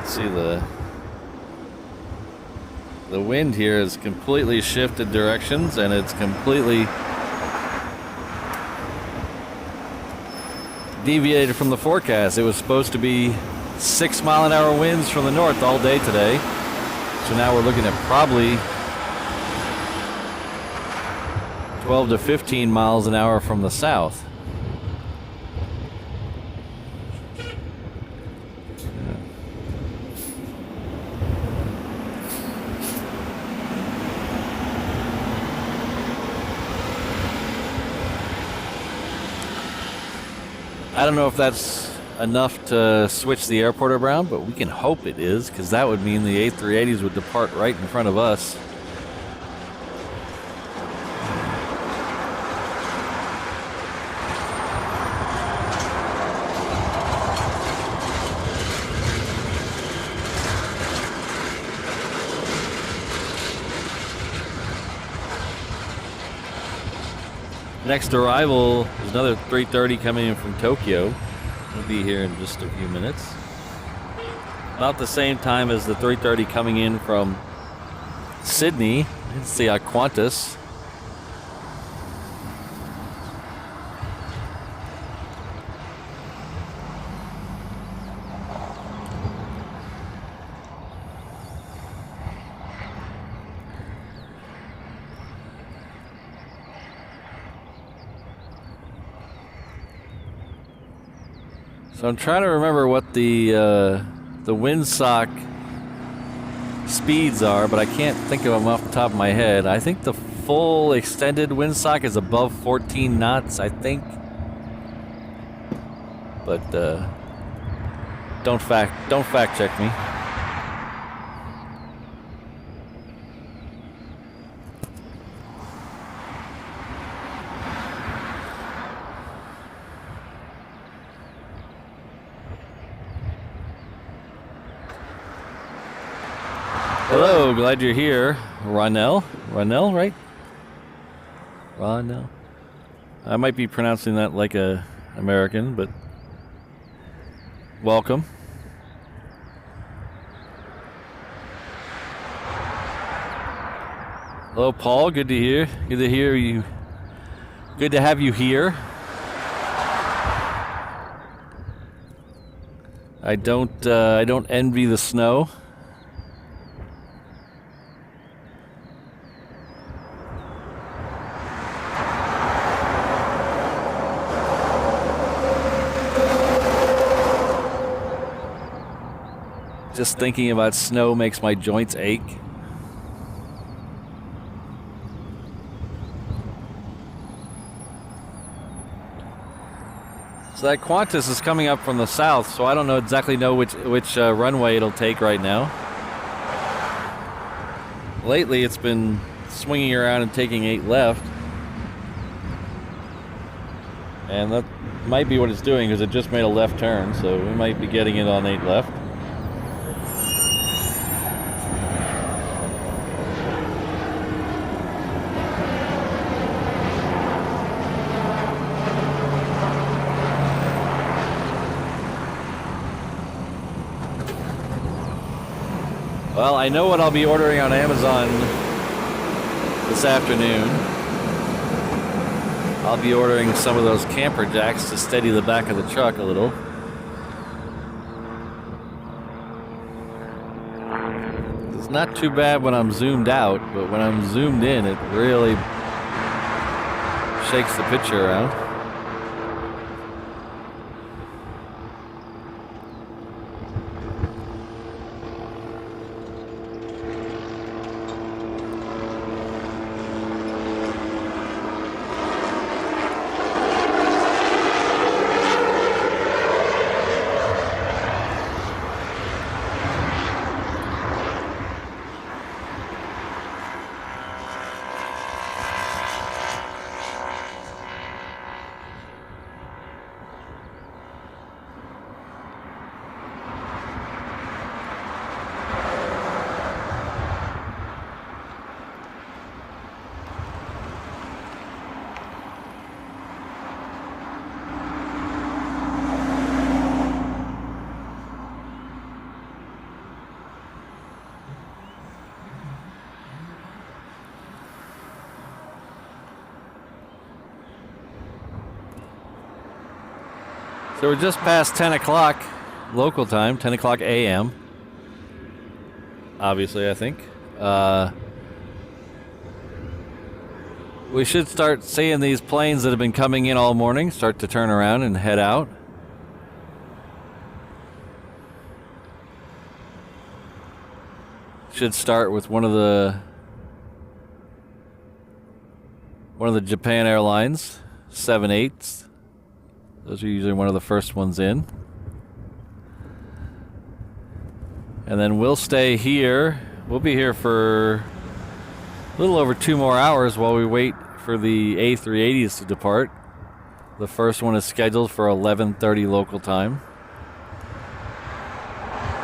See the wind here has completely shifted directions, and it's completely deviated from the forecast. It was supposed to be 6-mile-an-hour winds from the north all day today, so now we're looking at probably 12 to 15 miles an hour from the south. I don't know if that's enough to switch the airport around, but we can hope it is, because that would mean the A380s would depart right in front of us. Next arrival is another 330 coming in from Tokyo. We'll be here in just a few minutes. About the same time as the 330 coming in from Sydney. It's the Qantas. So I'm trying to remember what the windsock speeds are, but I can't think of them off the top of my head. I think the full extended windsock is above 14 knots, I think. But don't fact check me. Hello, glad you're here. Ronell, right? Ronell. I might be pronouncing that like a American, but welcome. Hello, Paul. Good to hear. Good to hear you. Good to have you here. I don't envy the snow. Just thinking about snow makes my joints ache. So that Qantas is coming up from the south, so I don't exactly know which runway it'll take right now. Lately, it's been swinging around and taking 8 left. And that might be what it's doing, because it just made a left turn, so we might be getting it on 8 left. Well, I know what I'll be ordering on Amazon this afternoon. I'll be ordering some of those camper jacks to steady the back of the truck a little. It's not too bad when I'm zoomed out, but when I'm zoomed in, it really shakes the picture around. So we're just past 10 o'clock local time, 10 o'clock a.m. Obviously, I think. We should start seeing these planes that have been coming in all morning start to turn around and head out. Should start with one of the Japan Airlines 787s. Those are usually one of the first ones in. And then we'll stay here. We'll be here for a little over 2 more hours while we wait for the A380s to depart. The first one is scheduled for 11:30 local time.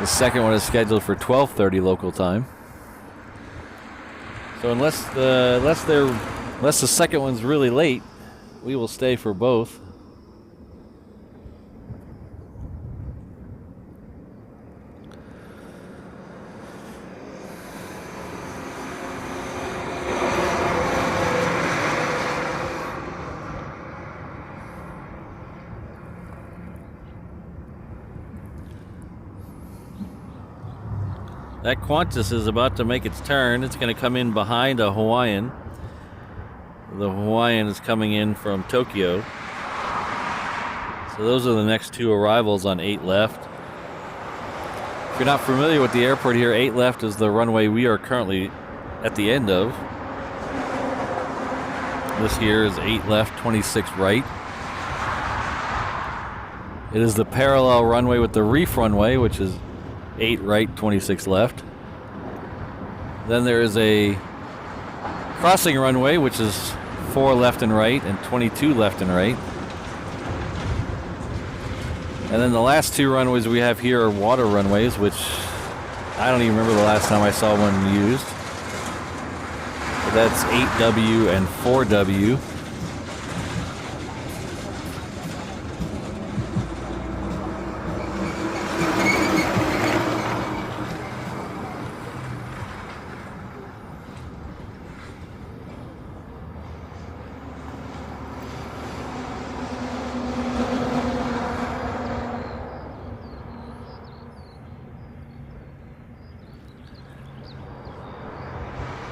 The second one is scheduled for 12:30 local time. So unless the second one's really late, we will stay for both. That Qantas is about to make its turn. It's going to come in behind a Hawaiian. The Hawaiian is coming in from Tokyo. So those are the next two arrivals on 8 left. If you're not familiar with the airport here, 8 left is the runway we are currently at the end of. This here is 8 left, 26 right. It is the parallel runway with the reef runway, which is 8 right, 26 left. Then there is a crossing runway, which is 4 left and right and 22 left and right. And then the last two runways we have here are water runways, which I don't even remember the last time I saw one used. But that's 8W and 4W.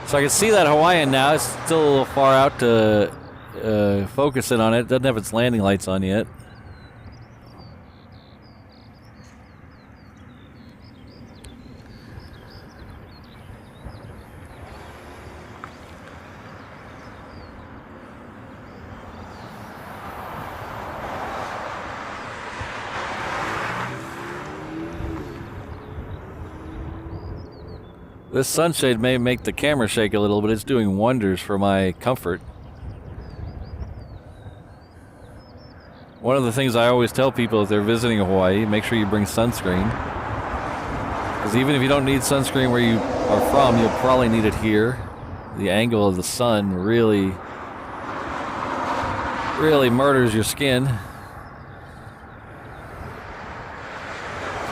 So I can see that Hawaiian now. It's still a little far out to focus in on it. Doesn't have its landing lights on yet. This sunshade may make the camera shake a little, but it's doing wonders for my comfort. One of the things I always tell people if they're visiting Hawaii, make sure you bring sunscreen. Because even if you don't need sunscreen where you are from, you'll probably need it here. The angle of the sun really murders your skin.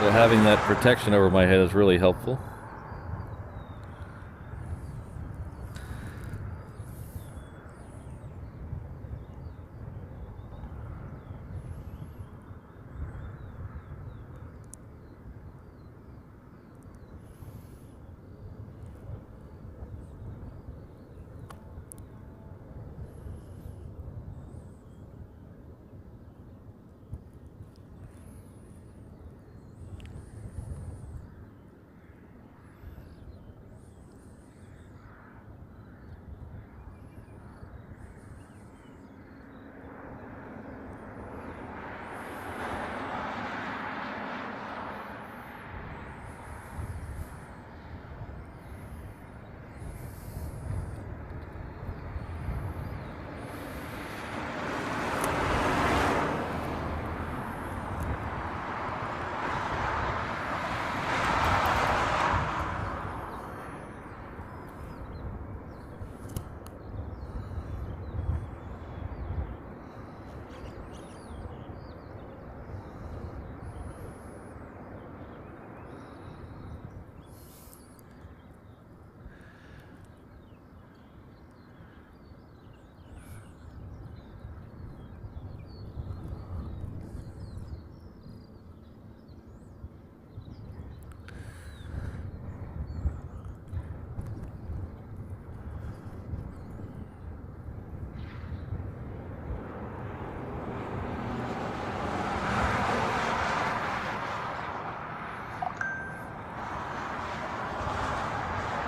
So having that protection over my head is really helpful.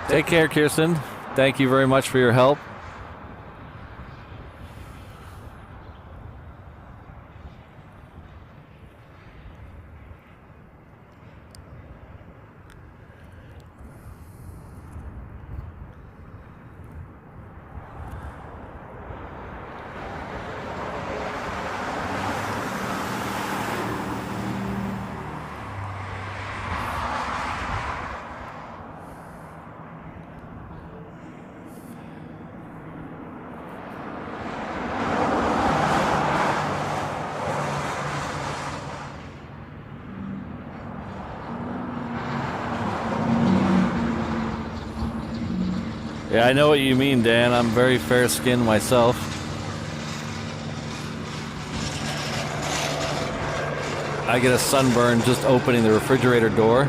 Take care, Kirsten. Thank you very much for your help. Yeah, I know what you mean, Dan. I'm very fair-skinned myself. I get a sunburn just opening the refrigerator door.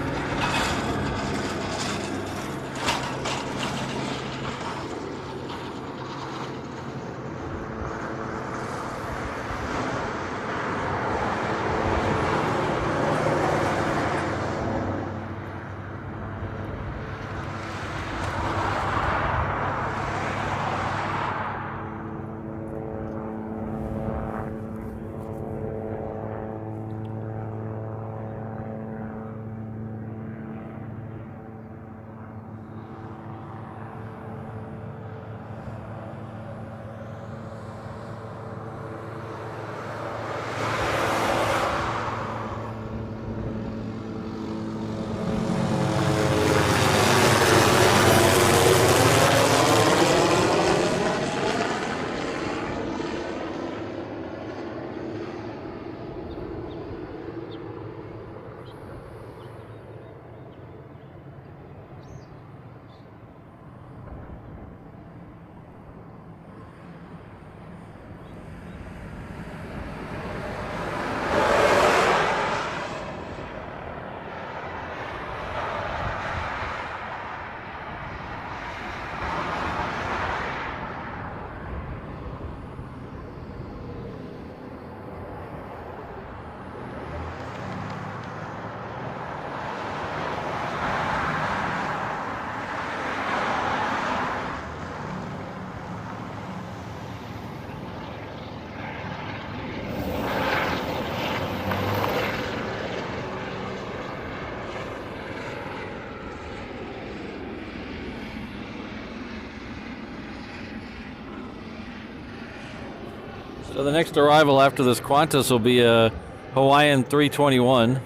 So the next arrival after this Qantas will be a Hawaiian 321.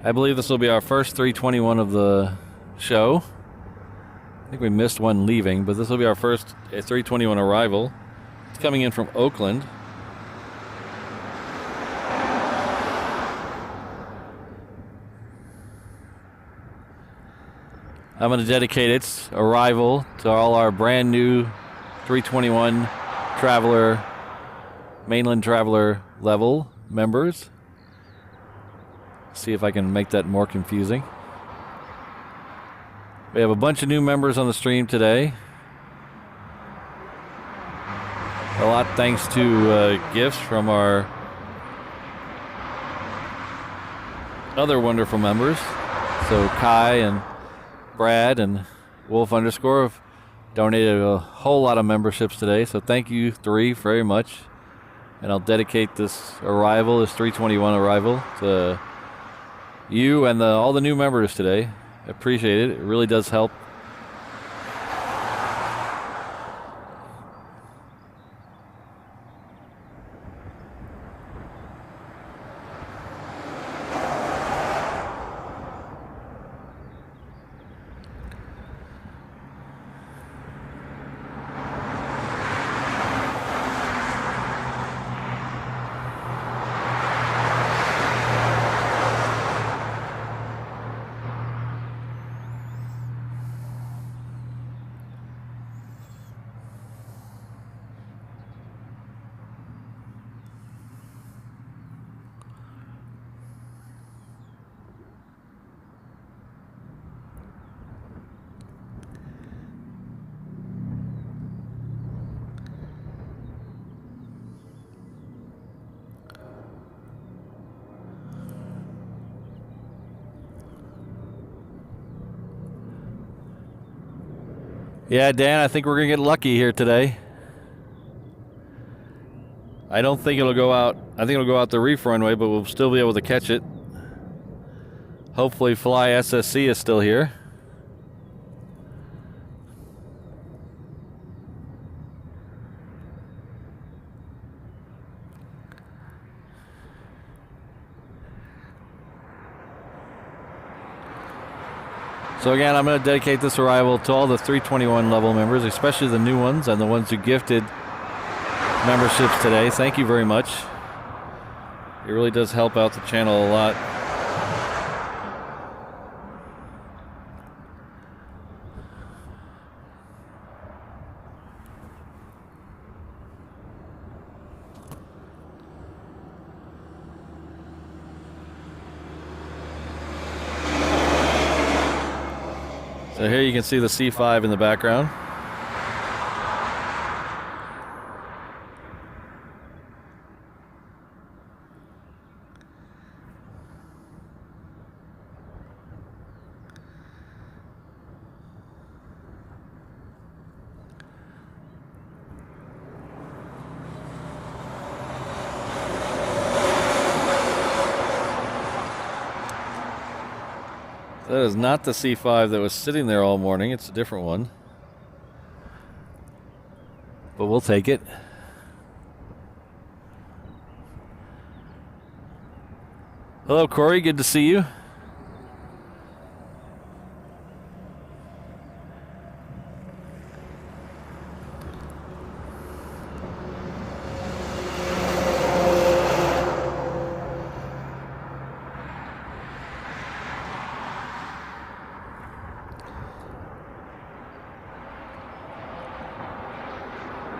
I believe this will be our first 321 of the show. I think we missed one leaving, but this will be our first 321 arrival. It's coming in from Oakland. I'm going to dedicate its arrival to all our brand new 321 Traveler, Mainland Traveler level members. See if I can make that more confusing. We have a bunch of new members on the stream today. A lot thanks to gifts from our other wonderful members. So Kai and Brad and Wolf underscore have donated a whole lot of memberships today. So thank you three very much. And I'll dedicate this arrival, this 321 arrival, to you and all the new members today. I appreciate it. It really does help. Yeah, Dan, I think we're going to get lucky here today. I don't think it'll go out. I think it'll go out the reef runway, but we'll still be able to catch it. Hopefully Fly SSC is still here. So again, I'm going to dedicate this arrival to all the 321 level members, especially the new ones and the ones who gifted memberships today. Thank you very much. It really does help out the channel a lot. So here you can see the C5 in the background. That is not the C5 that was sitting there all morning. It's a different one. But we'll take it. Hello, Corey. Good to see you.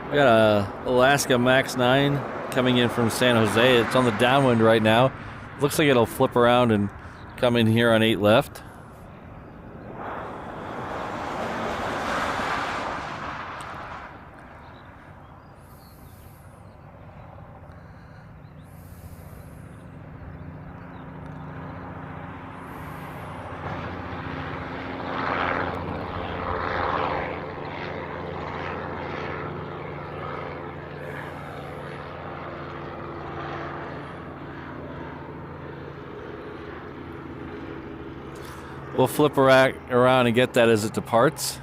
We got a Alaska Max 9 coming in from San Jose. It's on the downwind right now. Looks like it'll flip around and come in here on 8 left. We'll flip around and get that as it departs.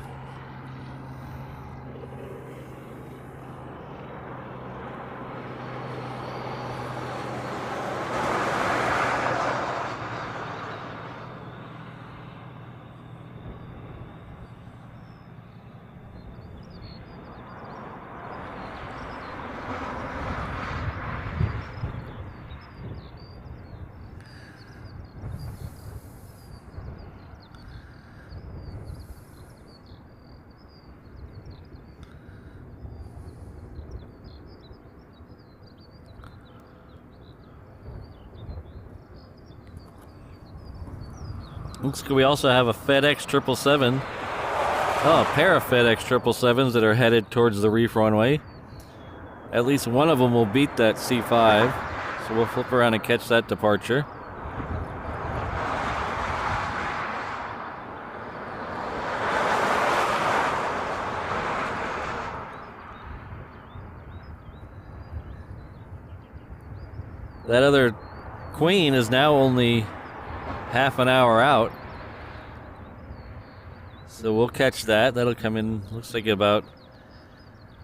Looks like we also have a FedEx 777. Oh, a pair of FedEx 777s that are headed towards the reef runway. At least one of them will beat that C5, so we'll flip around and catch that departure. That other Queen is now only half an hour out. So we'll catch that. That'll come in, looks like about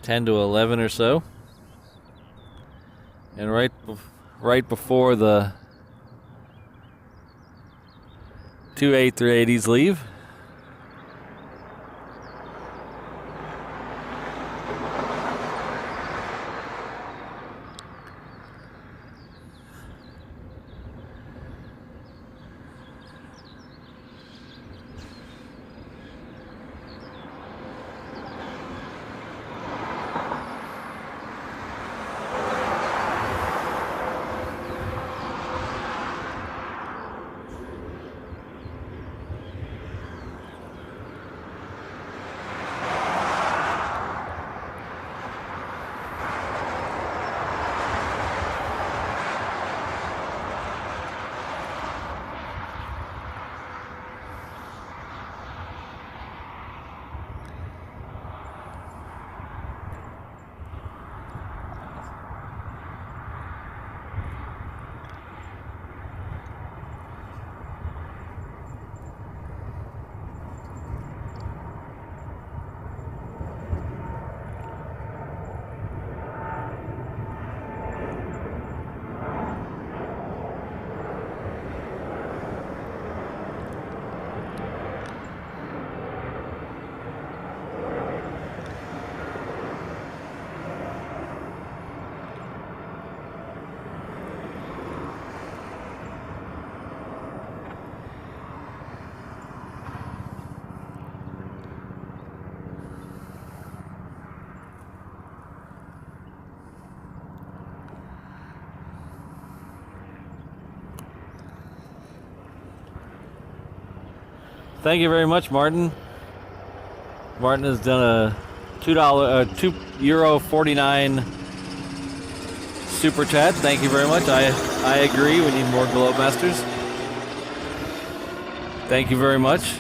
10 to 11 or so. And right before the two A380s leave. Thank you very much, Martin. Martin has done a €2.49 super chat. Thank you very much. I agree. We need more Globemasters. Thank you very much.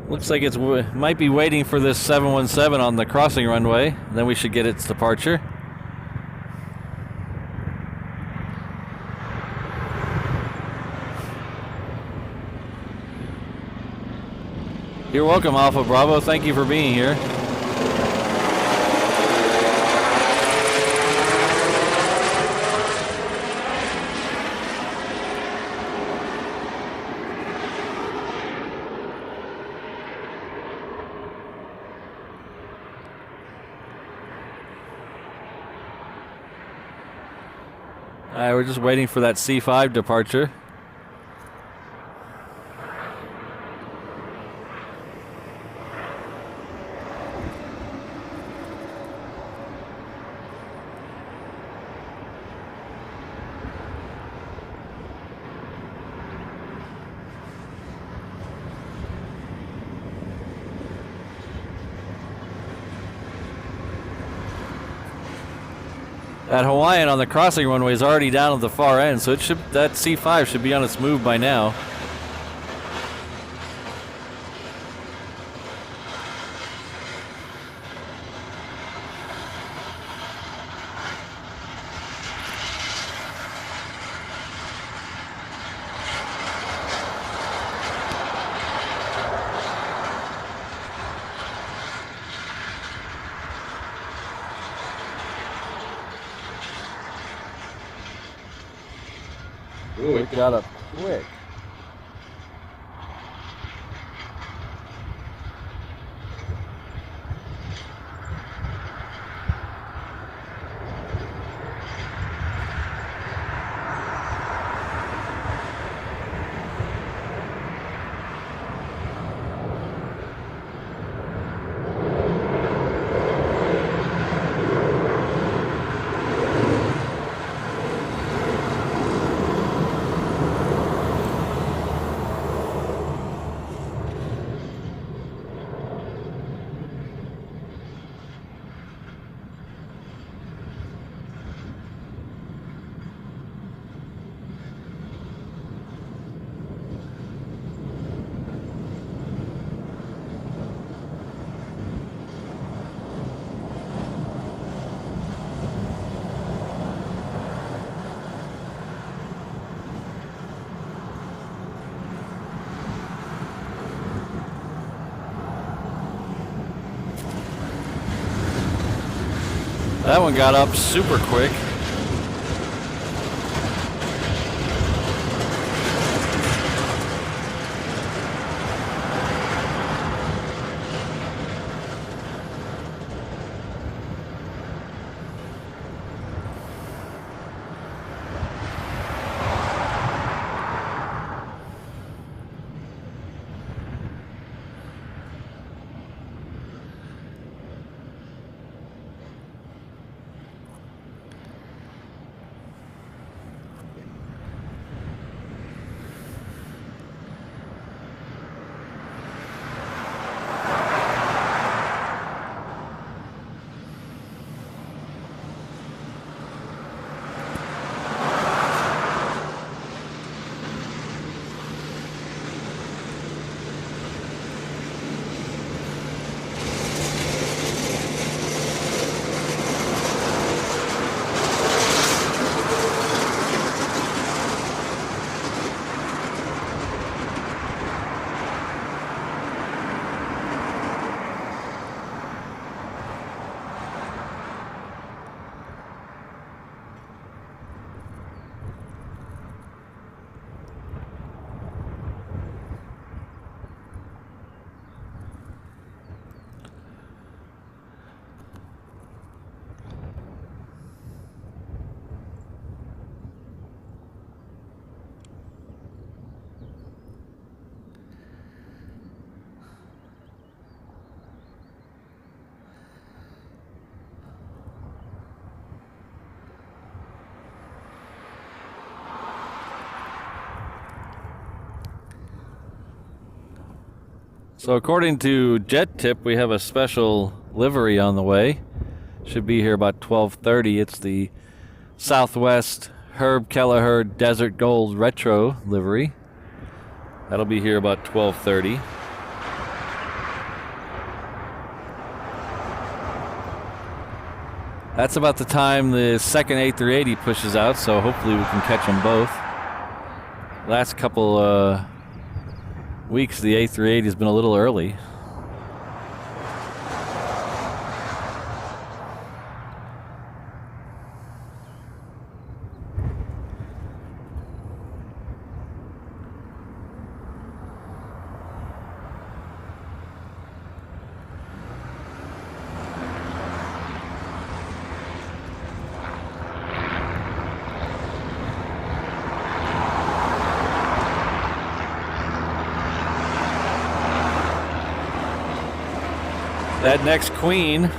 Looks like it might be waiting for this 717 on the crossing runway. Then we should get its departure. You're welcome, Alpha Bravo. Thank you for being here. We're just waiting for that C5 departure. That Hawaiian on the crossing runway is already down at the far end, so that C5 should be on its move by now. Ooh, it got up quick. That one got up super quick. So according to Jet Tip, we have a special livery on the way. Should be here about 12:30. It's the Southwest Herb Kelleher Desert Gold Retro livery. That'll be here about 12:30. That's about the time the second A380 pushes out, so hopefully we can catch them both. Last couple weeks, the A380 has been a little early. That next Queen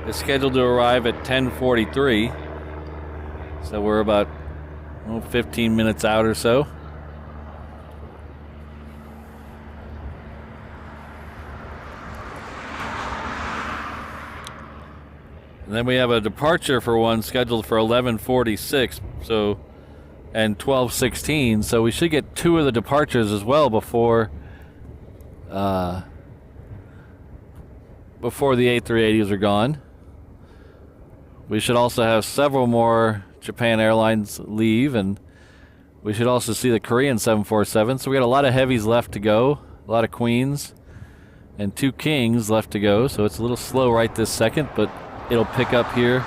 is scheduled to arrive at 10:43, so we're about 15 minutes out or so. And then we have a departure for one scheduled for 11:46, and 12:16, so we should get two of the departures as well before the A380s are gone. We should also have several more Japan Airlines leave, and we should also see the Korean 747. So we got a lot of heavies left to go, a lot of Queens, and two Kings left to go. So it's a little slow right this second, but it'll pick up here.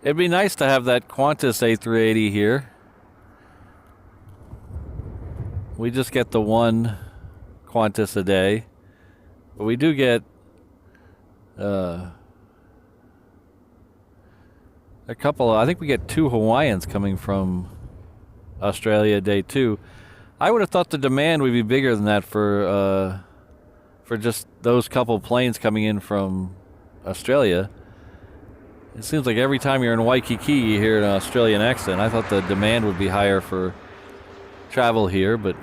It'd be nice to have that Qantas A380 here. We just get the one Qantas a day, but we do get a couple. I think we get two Hawaiians coming from Australia a day too. I would have thought the demand would be bigger than that for just those couple planes coming in from Australia. It seems like every time you're in Waikiki, you hear an Australian accent. I thought the demand would be higher for travel here, but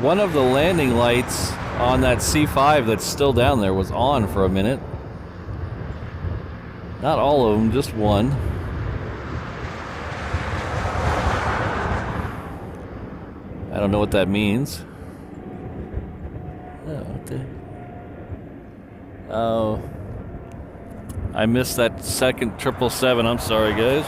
one of the landing lights on that C5 that's still down there was on for a minute. Not all of them, just one. I don't know what that means. Oh, I missed that second 777. I'm sorry, guys.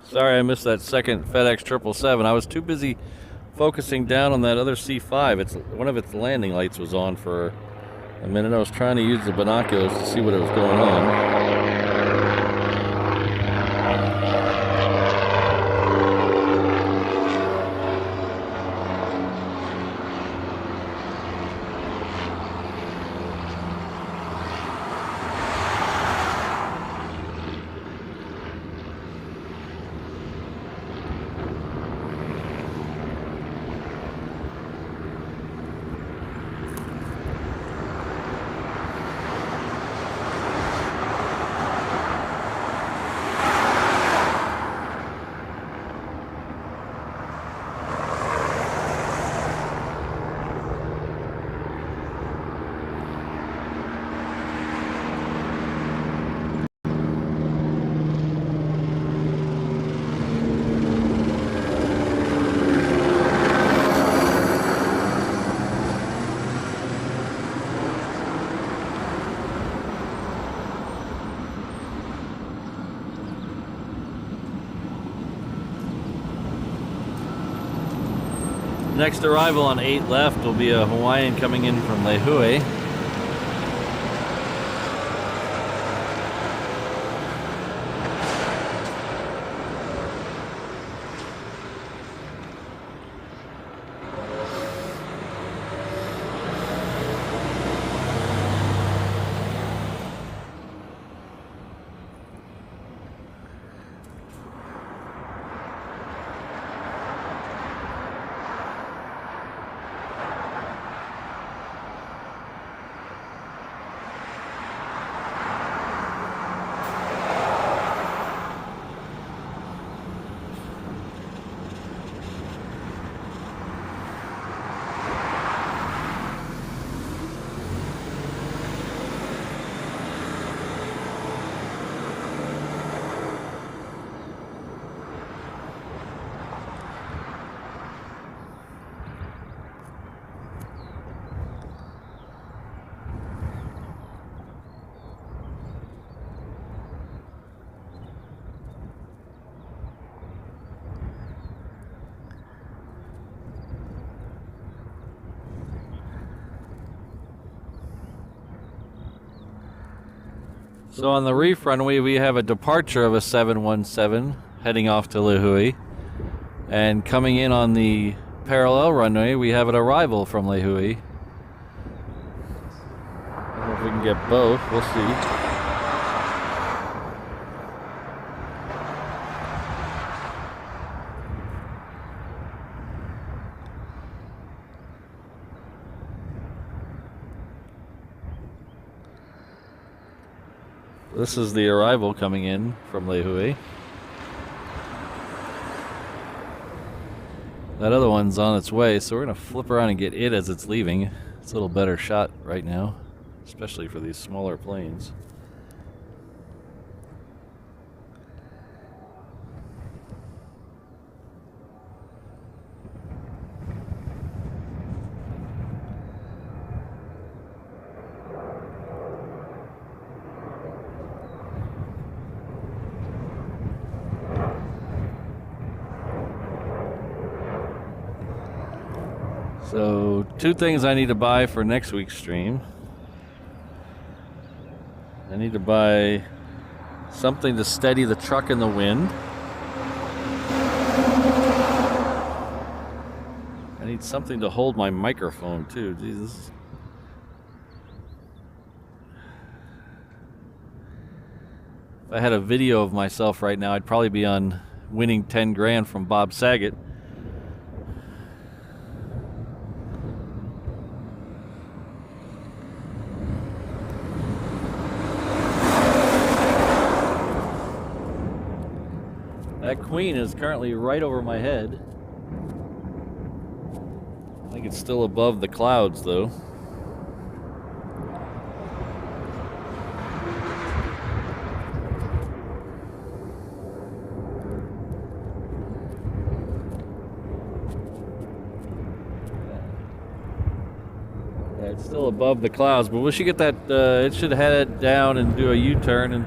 Sorry, I missed that second FedEx 777. I was too busy focusing down on that other C5. One of its landing lights was on for a minute. I was trying to use the binoculars to see what was going on. Next arrival on 8 left will be a Hawaiian coming in from Lehue. So on the reef runway, we have a departure of a 717 heading off to Lehue. And coming in on the parallel runway, we have an arrival from Lehue. I don't know if we can get both. We'll see. This is the arrival coming in from Lehue. That other one's on its way, so we're going to flip around and get it as it's leaving. It's a little better shot right now, especially for these smaller planes. So, two things I need to buy for next week's stream. I need to buy something to steady the truck in the wind. I need something to hold my microphone too. Jesus. If I had a video of myself right now, I'd probably be on winning 10 grand from Bob Saget. That Queen is currently right over my head. I think it's still above the clouds though. Yeah, it's still above the clouds, but we should get that, it should head down and do a U-turn and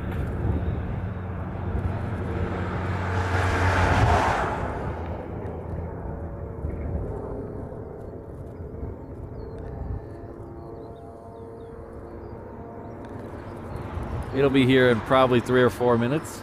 it'll be here in probably 3 or 4 minutes.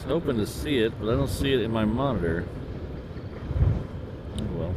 Hoping to see it, but I don't see it in my monitor. Oh well.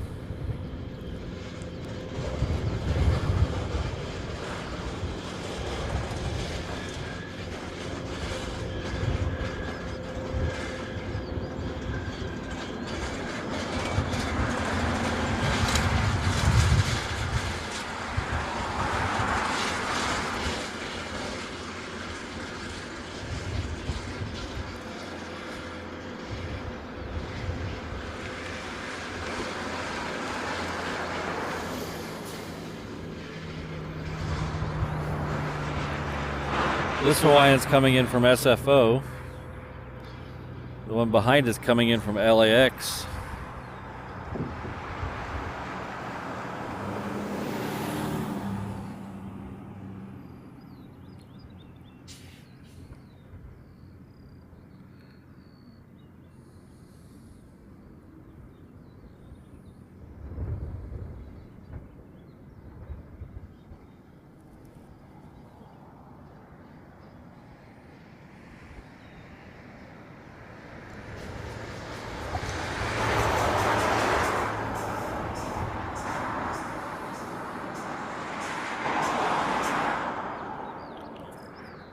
This Hawaiian's coming in from SFO. The one behind is coming in from LAX.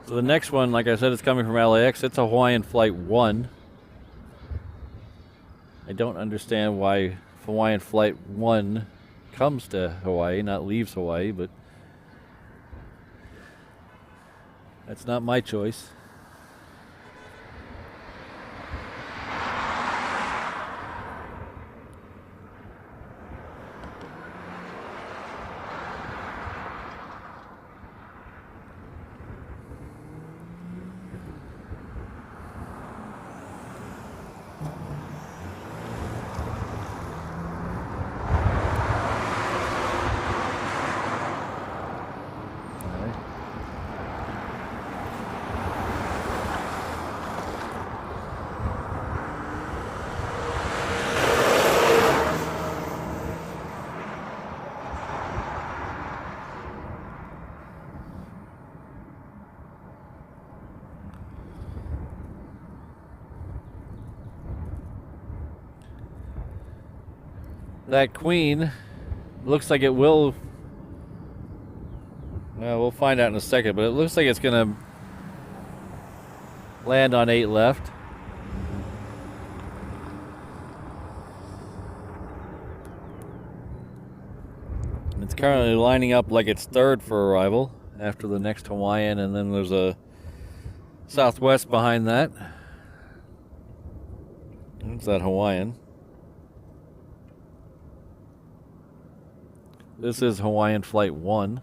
So the next one, like I said, is coming from LAX. It's a Hawaiian Flight 1. I don't understand why Hawaiian Flight 1 comes to Hawaii, not leaves Hawaii, but that's not my choice. That Queen looks like it will, well, we'll find out in a second, but it looks like it's gonna land on 8 left. It's currently lining up like it's third for arrival after the next Hawaiian, and then there's a Southwest behind that. What's that, Hawaiian? This is Hawaiian Flight 1.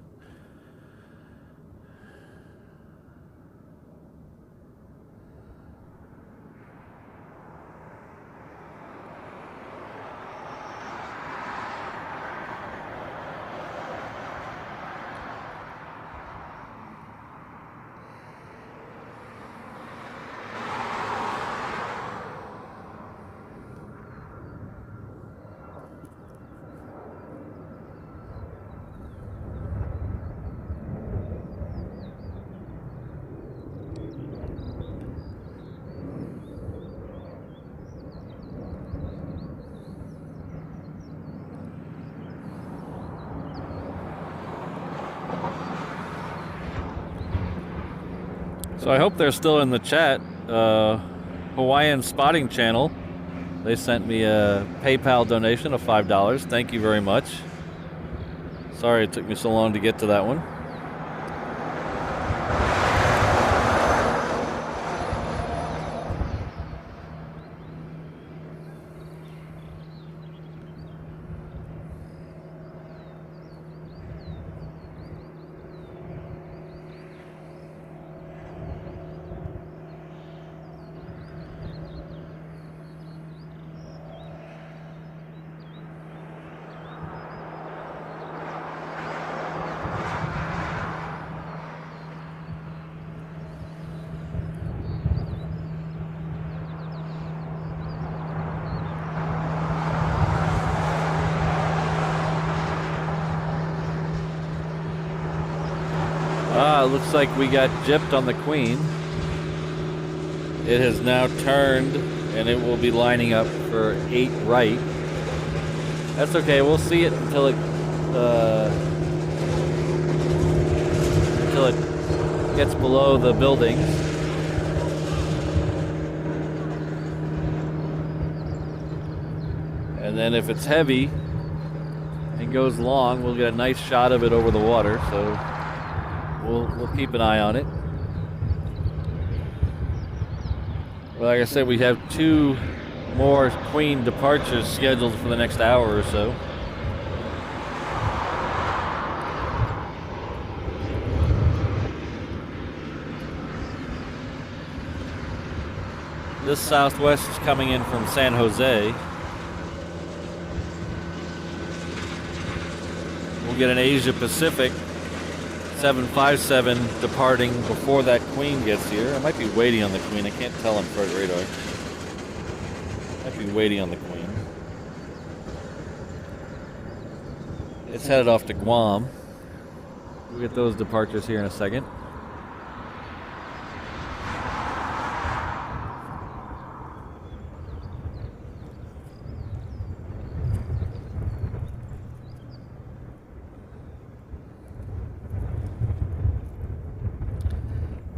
So I hope they're still in the chat. Hawaiian Spotting Channel. They sent me a PayPal donation of $5. Thank you very much. Sorry it took me so long to get to that one. Looks like we got gypped on the Queen. It has now turned and it will be lining up for 8 right. That's okay, we'll see it until it gets below the buildings. And then if it's heavy and goes long, we'll get a nice shot of it over the water. So we'll keep an eye on it. Well, like I said, we have 2 more Queen departures scheduled for the next hour or so. This Southwest is coming in from San Jose. We'll get an Asia Pacific 757 departing before that Queen gets here. I might be waiting on the Queen. I can't tell on front radar. Might be waiting on the Queen. It's headed off to Guam. We'll get those departures here in a second.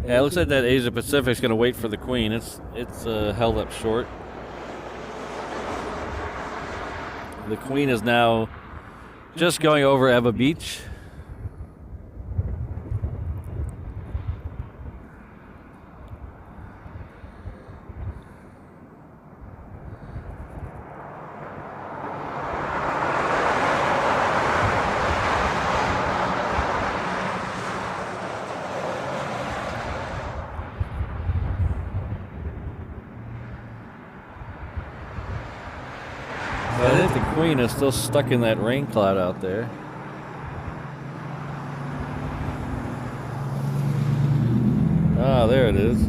Yeah, it looks like that Asia Pacific's going to wait for the Queen. It's held up short. The Queen is now just going over Eva Beach. I think the Queen is still stuck in that rain cloud out there. Ah, there it is.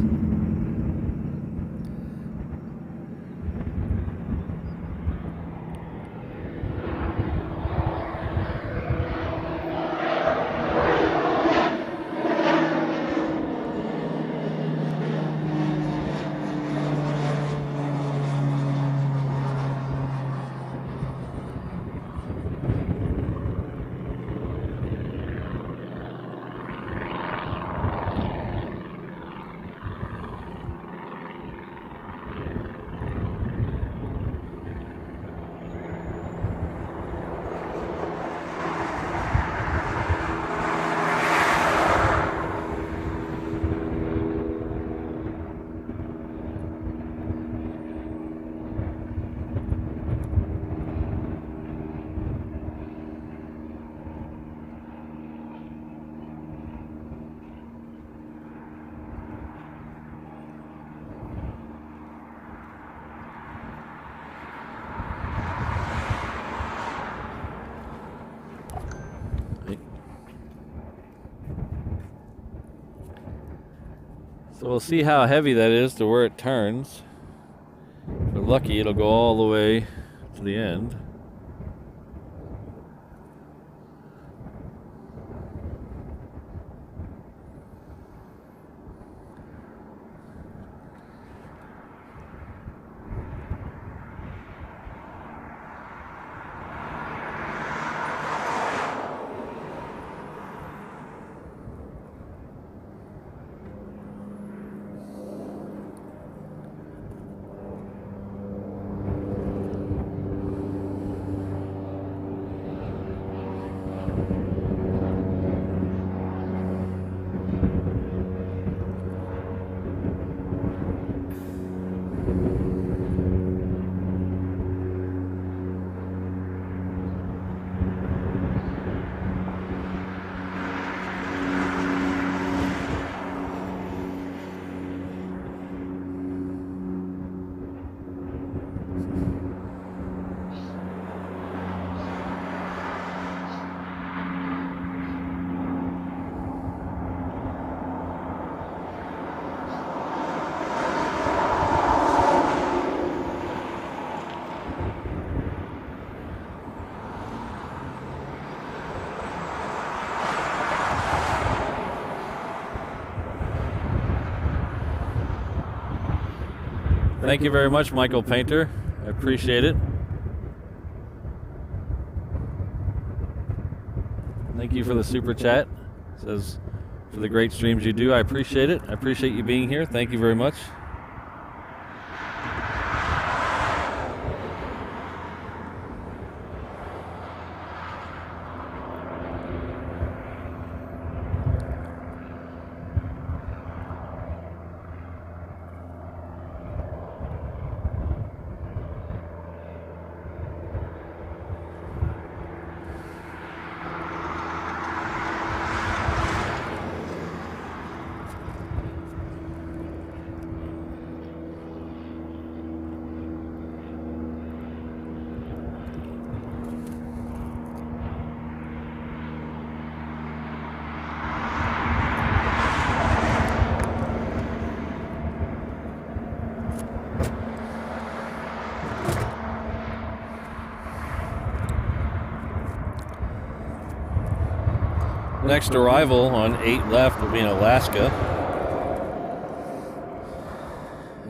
So we'll see how heavy that is to where it turns. If we're lucky, it'll go all the way to the end. Thank you very much, Michael Painter. I appreciate it. Thank you for the super chat. It says, for the great streams you do. I appreciate it. I appreciate you being here. Thank you very much. Next arrival on 8 left will be in Alaska.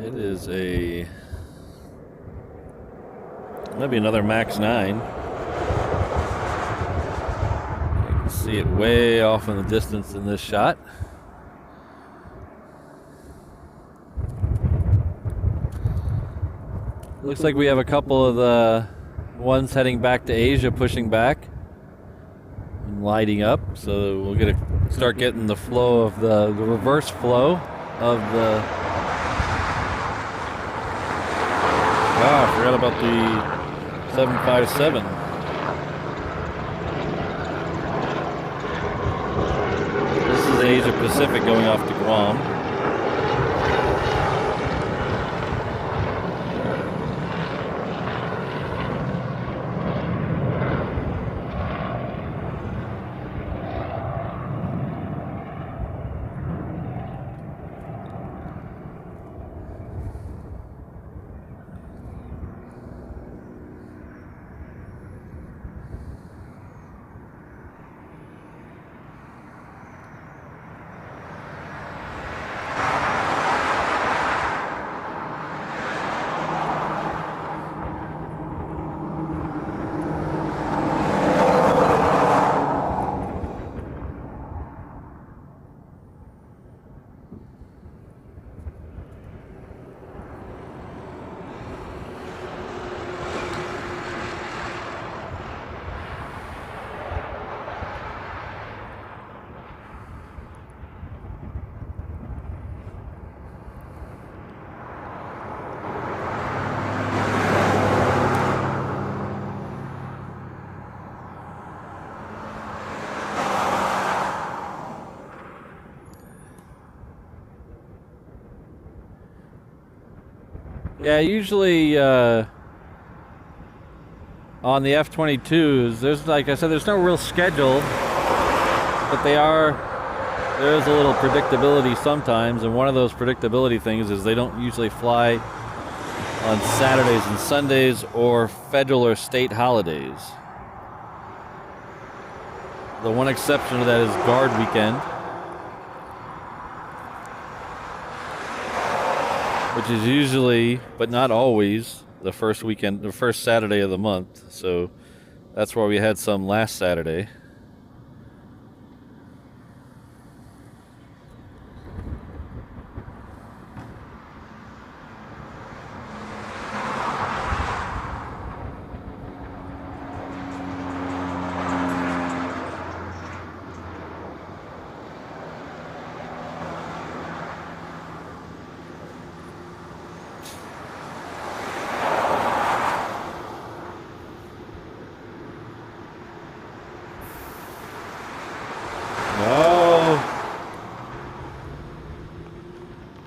It is maybe another Max 9. You can see it way off in the distance in this shot. Looks like we have a couple of the ones heading back to Asia pushing back. Lighting up, so we'll start getting the flow of the reverse flow of the. Ah, I forgot about the 757. This is Asia Pacific going off to Guam. Yeah, usually on the F-22s, there's, like I said, there's no real schedule, but they are there's a little predictability sometimes, and one of those predictability things is they don't usually fly on Saturdays and Sundays or federal or state holidays. The one exception to that is Guard Weekend, which is usually, but not always, the first Saturday of the month. So that's where we had some last Saturday.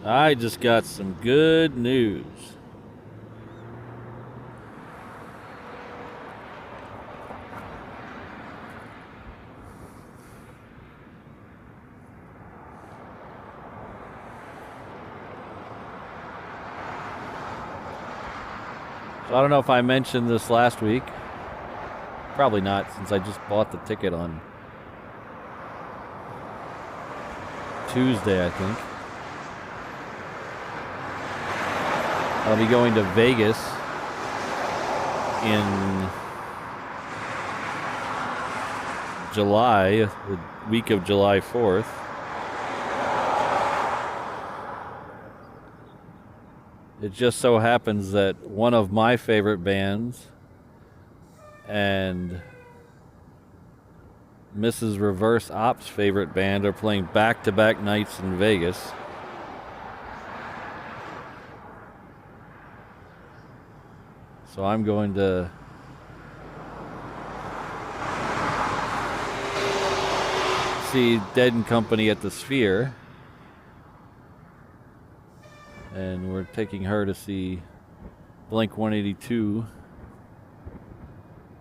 I just got some good news. So I don't know if I mentioned this last week. Probably not, since I just bought the ticket on Tuesday, I think. I'll be going to Vegas in July, the week of July 4th. It just so happens that one of my favorite bands and Mrs. Reverse Op's favorite band are playing back-to-back nights in Vegas. So I'm going to see Dead & Company at the Sphere. And we're taking her to see Blink-182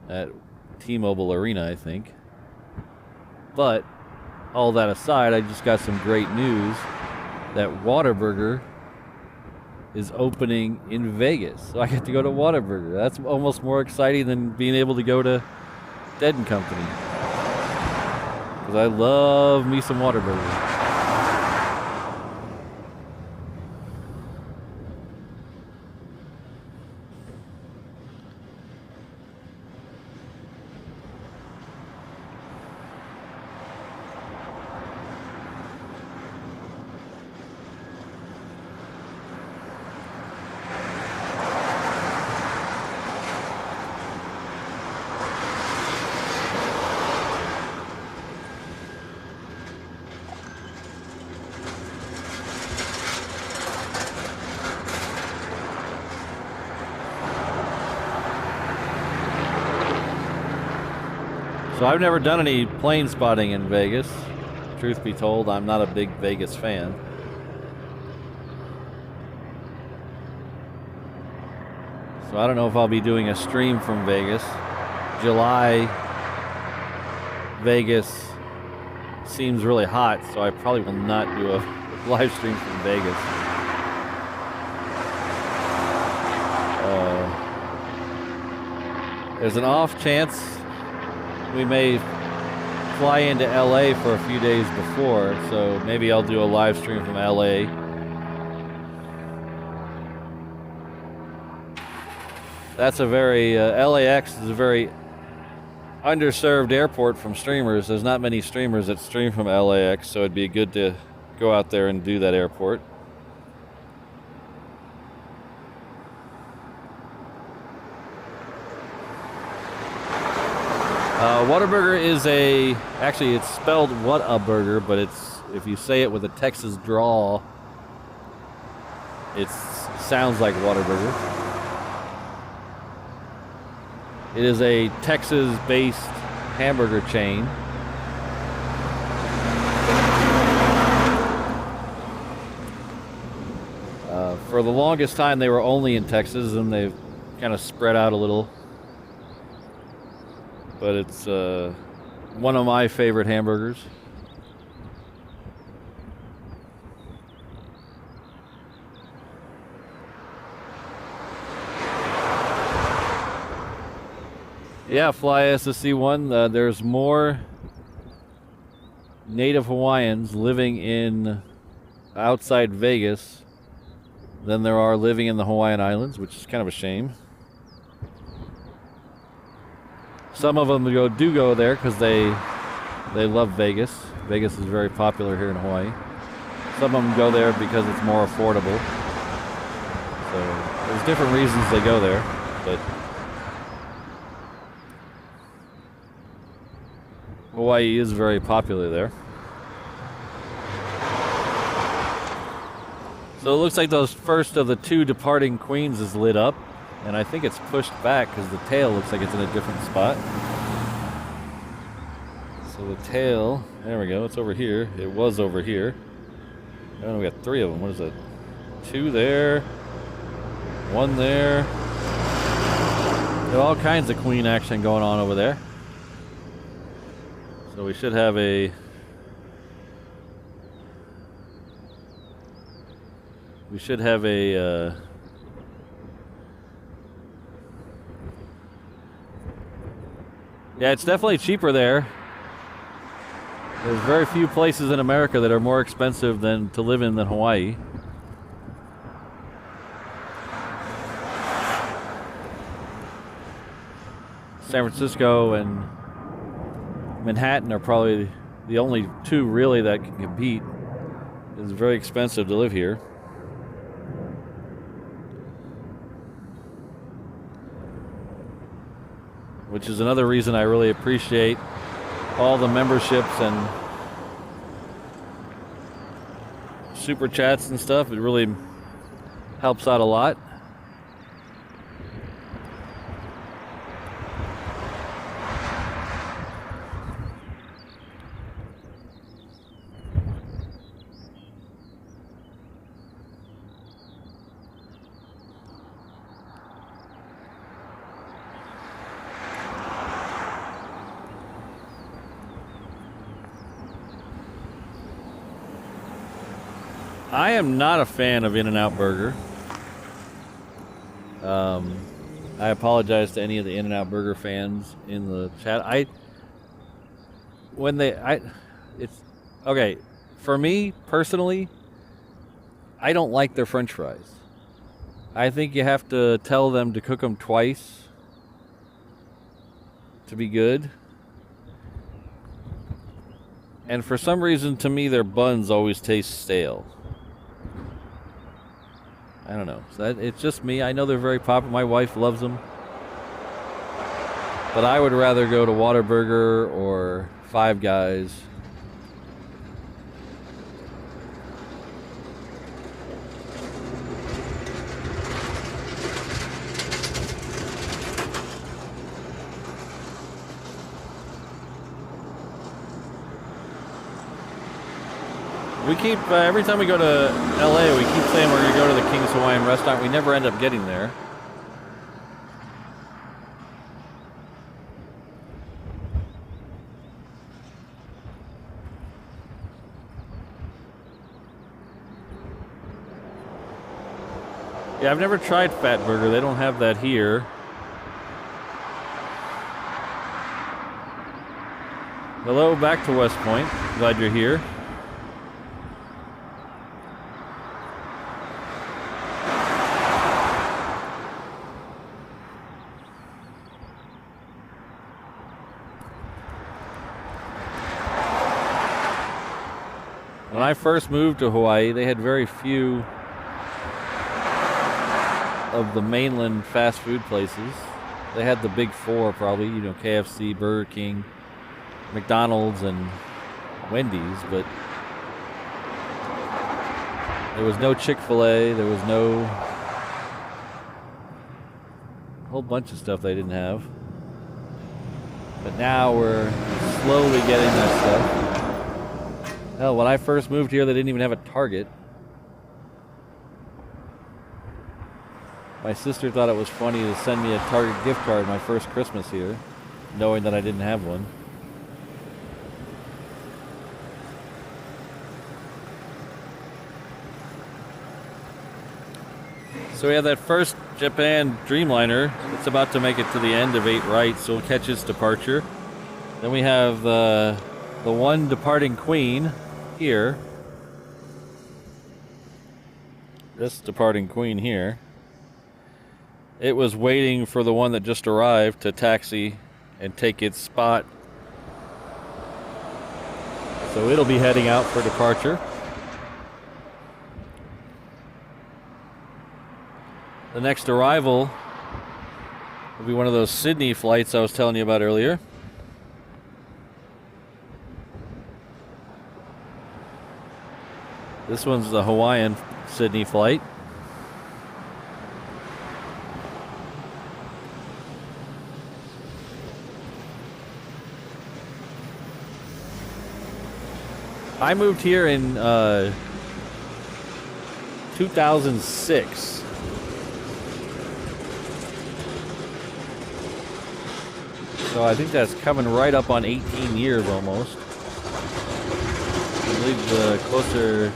at T-Mobile Arena, I think. But all that aside, I just got some great news that Whataburger is opening in Vegas. So I get to go to Whataburger. That's almost more exciting than being able to go to Dead & Company. Because I love me some Whataburger. So I've never done any plane spotting in Vegas. Truth be told, I'm not a big Vegas fan. So I don't know if I'll be doing a stream from Vegas. July, Vegas seems really hot, so I probably will not do a live stream from Vegas. There's an off chance we may fly into LA for a few days before, so maybe I'll do a live stream from LA. That's a very, LAX is a very underserved airport from streamers. There's not many streamers that stream from LAX, so it'd be good to go out there and do that airport. Whataburger is actually it's spelled What-a-Burger, but if you say it with a Texas drawl, it sounds like Whataburger. It is a Texas-based hamburger chain. For the longest time, they were only in Texas, and they've kind of spread out a little. But it's one of my favorite hamburgers. Yeah, fly SSC1. There's more native Hawaiians living in outside Vegas than there are living in the Hawaiian Islands, which is kind of a shame. Some of them do go there because they love Vegas. Vegas is very popular here in Hawaii. Some of them go there because it's more affordable. So there's different reasons they go there, but Hawaii is very popular there. So it looks like those first of the two departing queens is lit up, and I think it's pushed back because the tail looks like it's in a different spot. So the tail, there we go, it's over here. It was over here. Oh, we got three of them. What is that? Two there, one there. There's all kinds of queen action going on over there. So we should have a yeah, it's definitely cheaper there. There's very few places in America that are more expensive than to live in than Hawaii. San Francisco and Manhattan are probably the only two really that can compete. It's very expensive to live here. Which is another reason I really appreciate all the memberships and super chats and stuff. It really helps out a lot. I am not a fan of In-N-Out Burger. I apologize to any of the In-N-Out Burger fans in the chat. It's okay. For me personally, I don't like their French fries. I think you have to tell them to cook them twice to be good. And for some reason, to me, their buns always taste stale. I don't know. So it's just me. I know they're very popular. My wife loves them. But I would rather go to Whataburger or Five Guys. We keep, every time we go to LA, we keep saying we're going to go to the King's Hawaiian restaurant. We never end up getting there. Yeah, I've never tried Fat Burger. They don't have that here. Hello, back to West Point. Glad you're here. When I first moved to Hawaii, they had very few of the mainland fast food places. They had the big four probably, you know, KFC, Burger King, McDonald's, and Wendy's, but there was no Chick-fil-A, there was no whole bunch of stuff they didn't have. But now we're slowly getting that stuff. Hell, when I first moved here, they didn't even have a Target. My sister thought it was funny to send me a Target gift card my first Christmas here, knowing that I didn't have one. So we have that first Japan Dreamliner. It's about to make it to the end of 8 right, so we'll catch its departure. Then we have the one departing Queen here. This departing Queen here. It was waiting for the one that just arrived to taxi and take its spot. So it'll be heading out for departure. The next arrival will be one of those Sydney flights I was telling you about earlier. This one's the Hawaiian Sydney flight. I moved here in 2006. So I think that's coming right up on 18 years almost. I believe closer,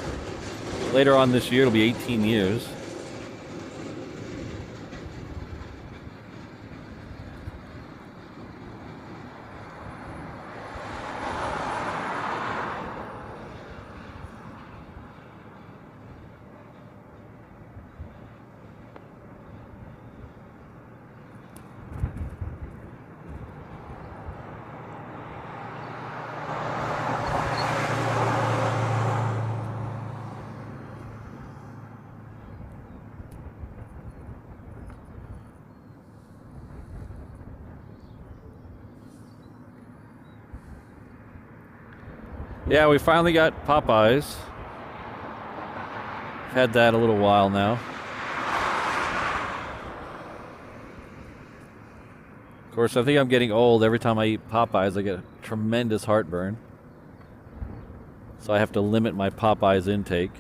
later on this year, it'll be 18 years. Yeah, we finally got Popeyes. Had that a little while now. Of course, I think I'm getting old. Every time I eat Popeyes, I get a tremendous heartburn. So I have to limit my Popeyes intake.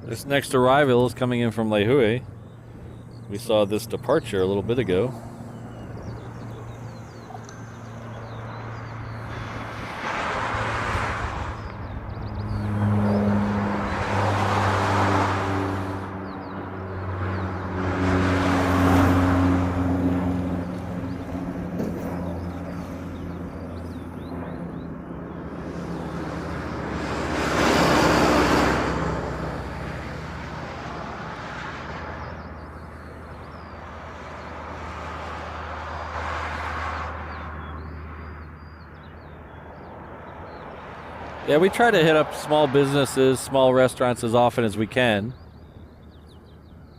This next arrival is coming in from Lehue. We saw this departure a little bit ago. Yeah, we try to hit up small businesses, small restaurants as often as we can.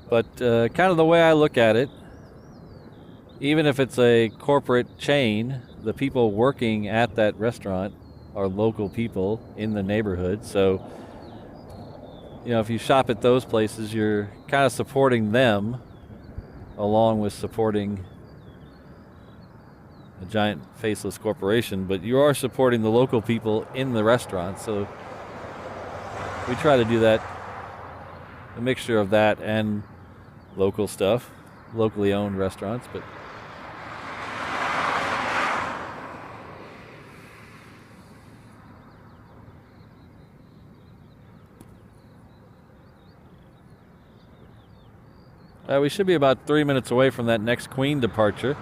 But kind of the way I look at it, even if it's a corporate chain, the people working at that restaurant are local people in the neighborhood. So, you know, if you shop at those places, you're kind of supporting them along with supporting a giant faceless corporation, but you are supporting the local people in the restaurant. So We try to do that, a mixture of that and local stuff, locally owned restaurants, but we should be about 3 minutes away from that next Queen departure.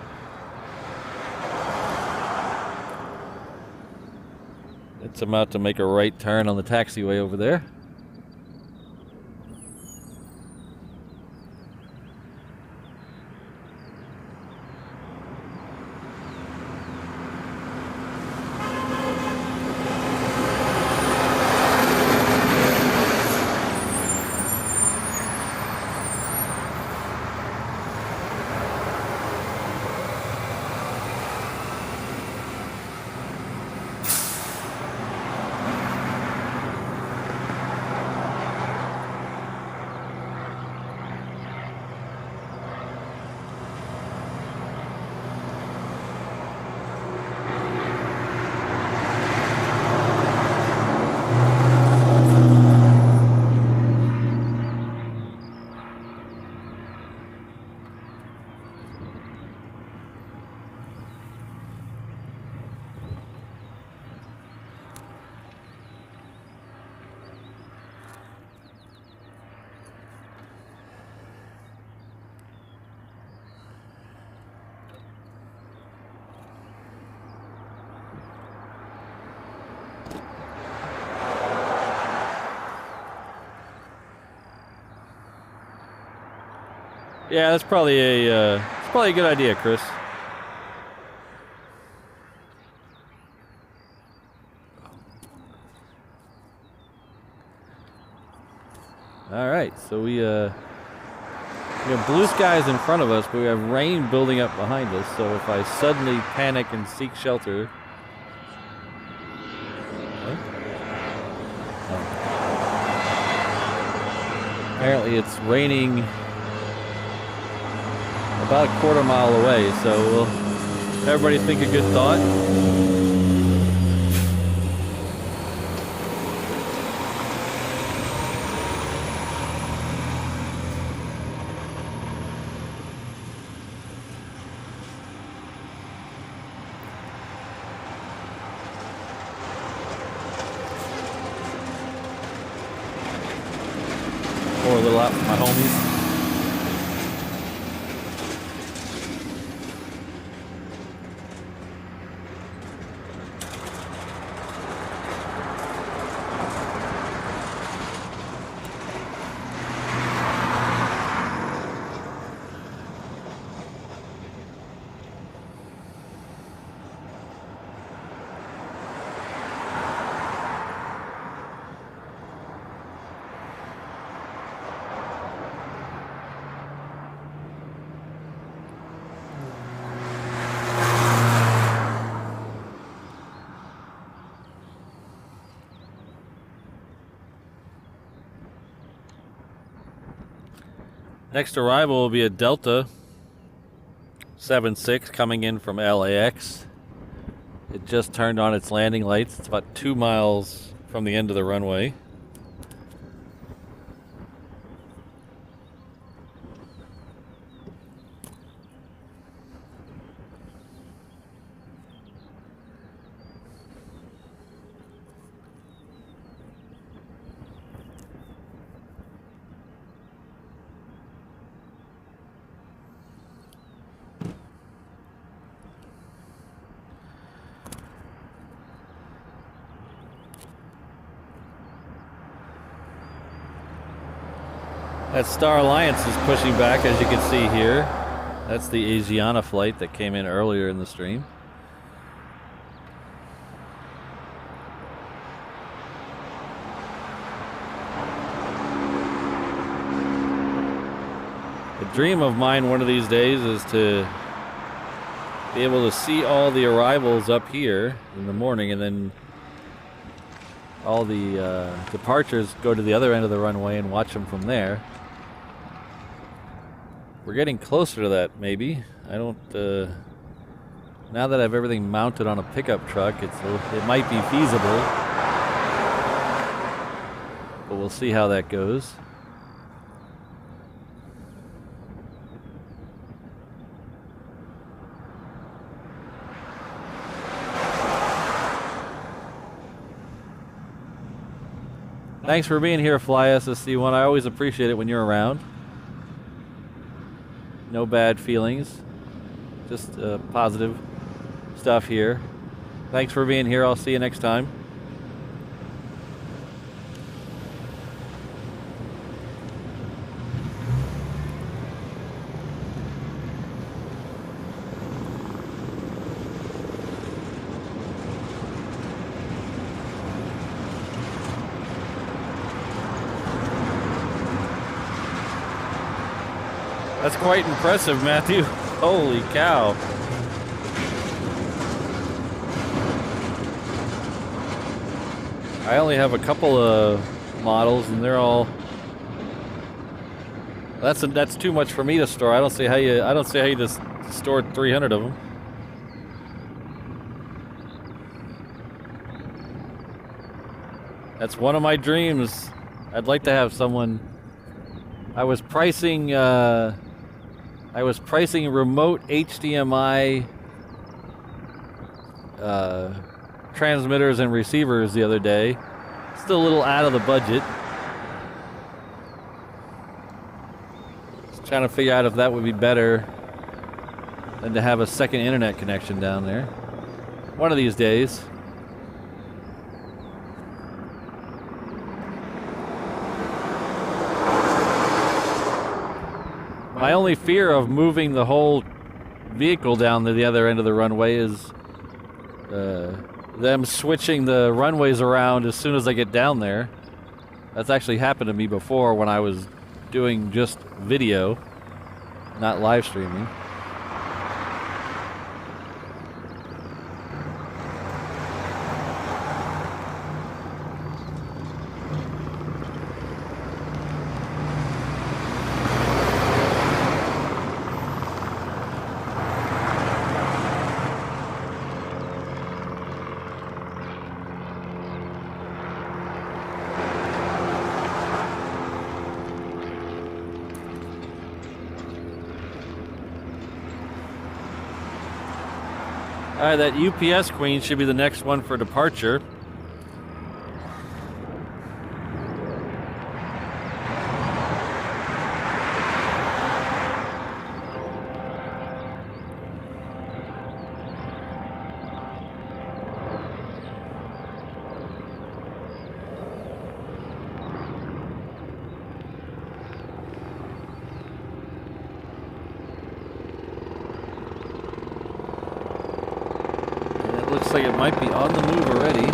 It's about to make a right turn on the taxiway over there. Yeah, that's probably a good idea, Chris. All right, so we have blue skies in front of us, but we have rain building up behind us. So if I suddenly panic and seek shelter, apparently it's raining about a quarter mile away, so will everybody think a good thought? Pour a little out for my homies. Next arrival will be a Delta 76 coming in from LAX. It just turned on its landing lights. It's about 2 miles from the end of the runway. That Star Alliance is pushing back, as you can see here. That's the Asiana flight that came in earlier in the stream. The dream of mine one of these days is to be able to see all the arrivals up here in the morning, and then all the departures go to the other end of the runway and watch them from there. We're getting closer to that, maybe. I don't. Now that I have everything mounted on a pickup truck, it might be feasible, but we'll we'll see how that goes. Thanks for being here, Fly SSC1. I always appreciate it when you're around. No bad feelings. Just positive stuff here. Thanks for being here. I'll see you next time. That's quite impressive, Matthew. Holy cow. I only have a couple of models and they're all... That's too much for me to store. I don't see how you just stored 300 of them. That's one of my dreams. I'd like to have someone... I was pricing remote HDMI transmitters and receivers the other day. Still a little out of the budget. Just trying to figure out if that would be better than to have a second internet connection down there. One of these days. My only fear of moving the whole vehicle down to the other end of the runway is them switching the runways around as soon as I get down there. That's actually happened to me before when I was doing just video, not live streaming. All right, that UPS Queen should be the next one for departure. Looks like it might be on the move already.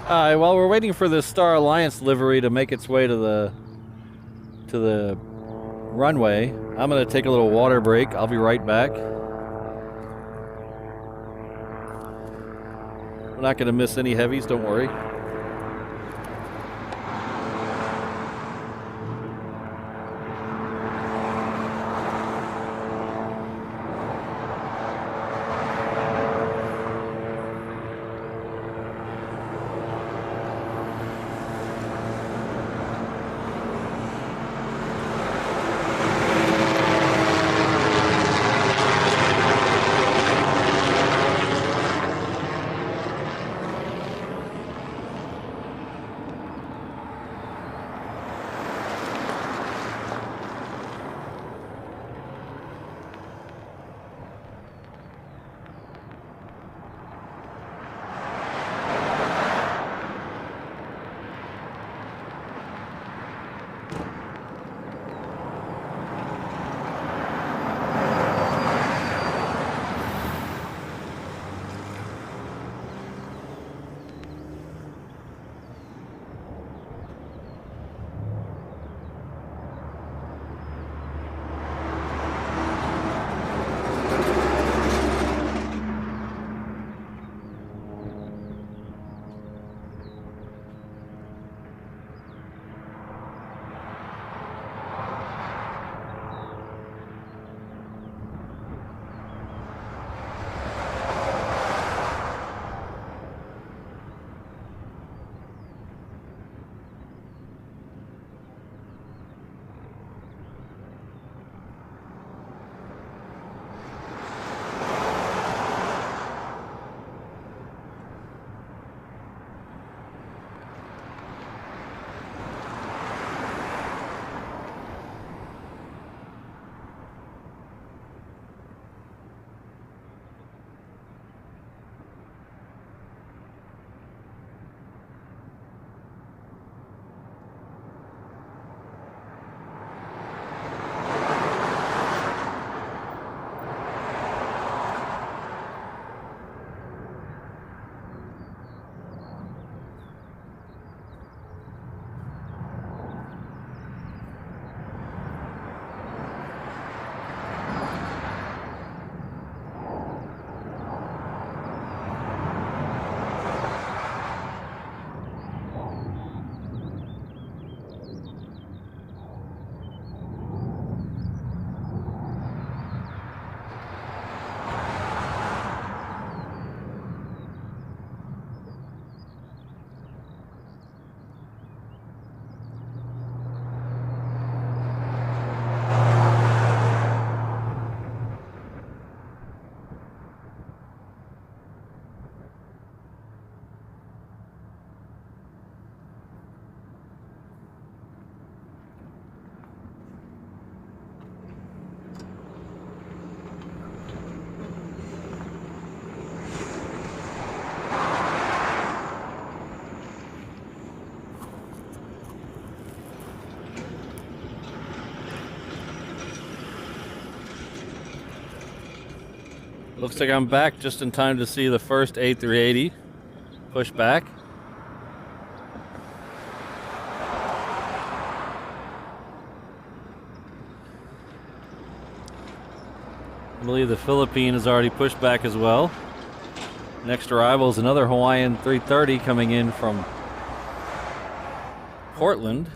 While we're waiting for the Star Alliance livery to make its way to the runway, I'm gonna take a little water break. I'll be right back. We're not gonna miss any heavies, don't worry. Looks like I'm back just in time to see the first A380 push back. I believe the Philippine has already pushed back as well. Next arrival is another Hawaiian 330 coming in from Portland.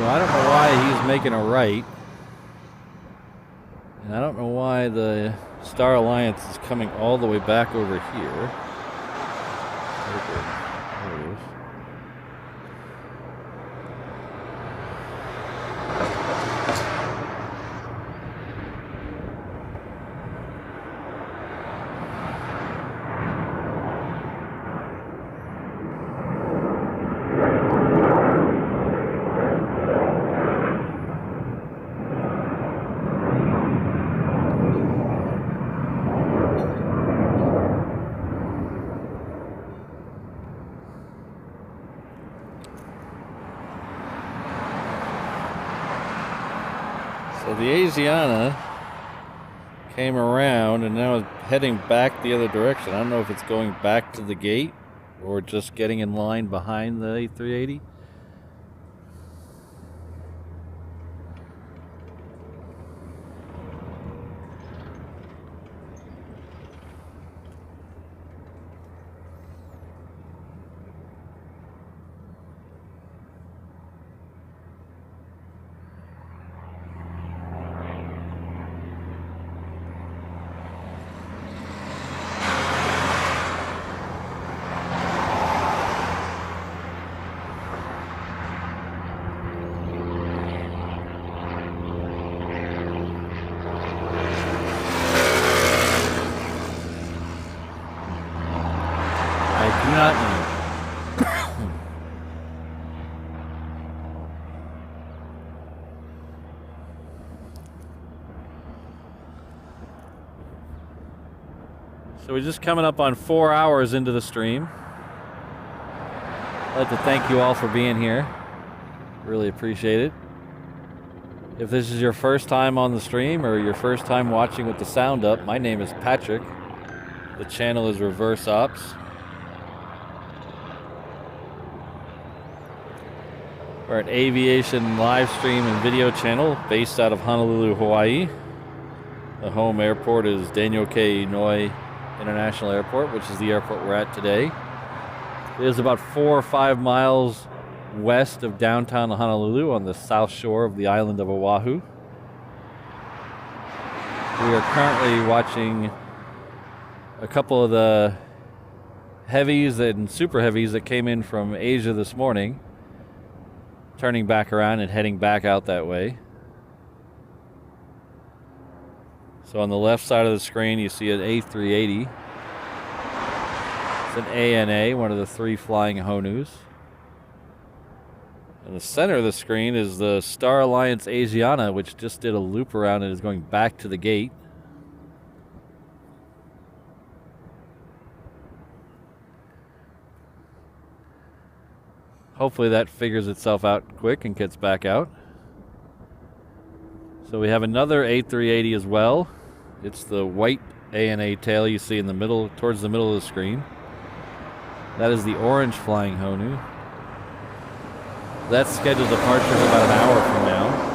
So I don't know why he's making a right. And I don't know why the Star Alliance is coming all the way back over here. Okay, there it is. So the Asiana came around and now is heading back the other direction. I don't know if it's going back to the gate or just getting in line behind the A380. Not know. So we're just coming up on 4 hours into the stream. I'd like to thank you all for being here. Really appreciate it. If this is your first time on the stream or your first time watching with the sound up, my name is Patrick. The channel is Reverse Ops. We're an aviation live stream and video channel based out of Honolulu, Hawaii. The home airport is Daniel K. Inouye International Airport, which is the airport we're at today. It is about 4 or 5 miles west of downtown Honolulu on the south shore of the island of Oahu. We are currently watching a couple of the heavies and super heavies that came in from Asia this morning, turning back around and heading back out that way. So on the left side of the screen you see an A380. It's an ANA, one of the 3 flying Honus. In the center of the screen is the Star Alliance Asiana, which just did a loop around and is going back to the gate. Hopefully that figures itself out quick and gets back out. So we have another A380 as well. It's the white ANA tail you see in the middle, towards the middle of the screen. That is the orange flying Honu. That's scheduled departure is about an hour from now.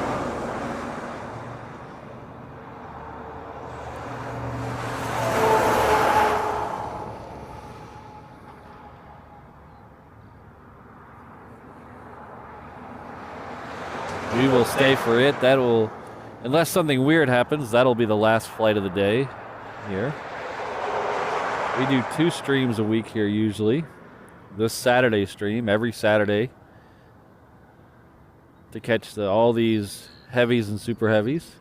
We will stay for it. That will, unless something weird happens, that'll be the last flight of the day here. We do 2 streams a week here usually. This Saturday stream, every Saturday, to catch all these heavies and super heavies.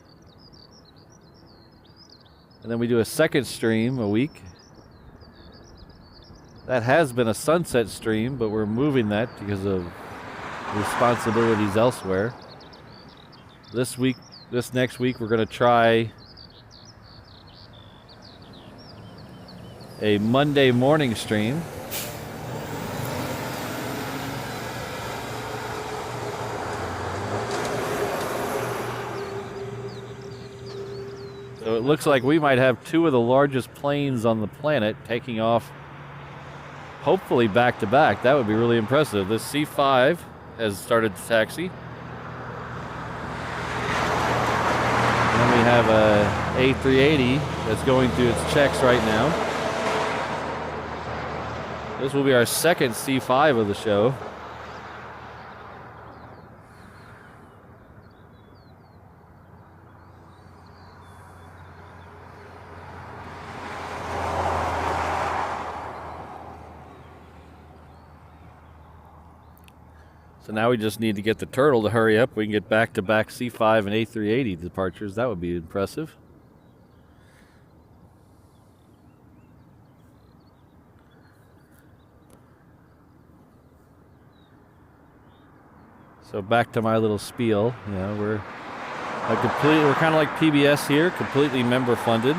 And then we do a second stream a week. That has been a sunset stream, but we're moving that because of responsibilities elsewhere. This next week, we're going to try a Monday morning stream. So it looks like we might have 2 of the largest planes on the planet taking off, hopefully back to back. That would be really impressive. This C5 has started to taxi. And then we have a A380 that's going through its checks right now. This will be our second C5 of the show. So now we just need to get the Turtle to hurry up. We can get back-to-back C5 and A380 departures. That would be impressive. So back to my little spiel. You know, we're kind of like PBS here, completely member funded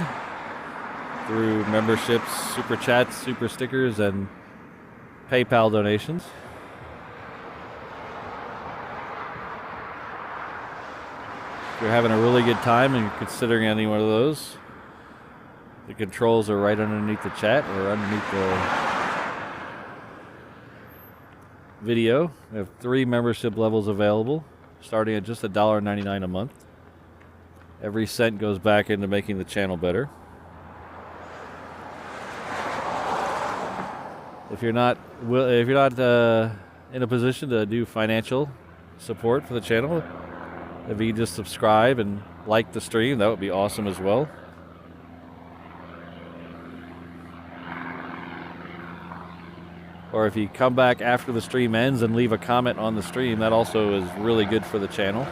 through memberships, super chats, super stickers, and PayPal donations. If you're having a really good time and you're considering any one of those, the controls are right underneath the chat or underneath the video. We have 3 membership levels available, starting at just $1.99 a month. Every cent goes back into making the channel better. If you're not in a position to do financial support for the channel, if you just subscribe and like the stream, that would be awesome as well. Or if you come back after the stream ends and leave a comment on the stream, that also is really good for the channel.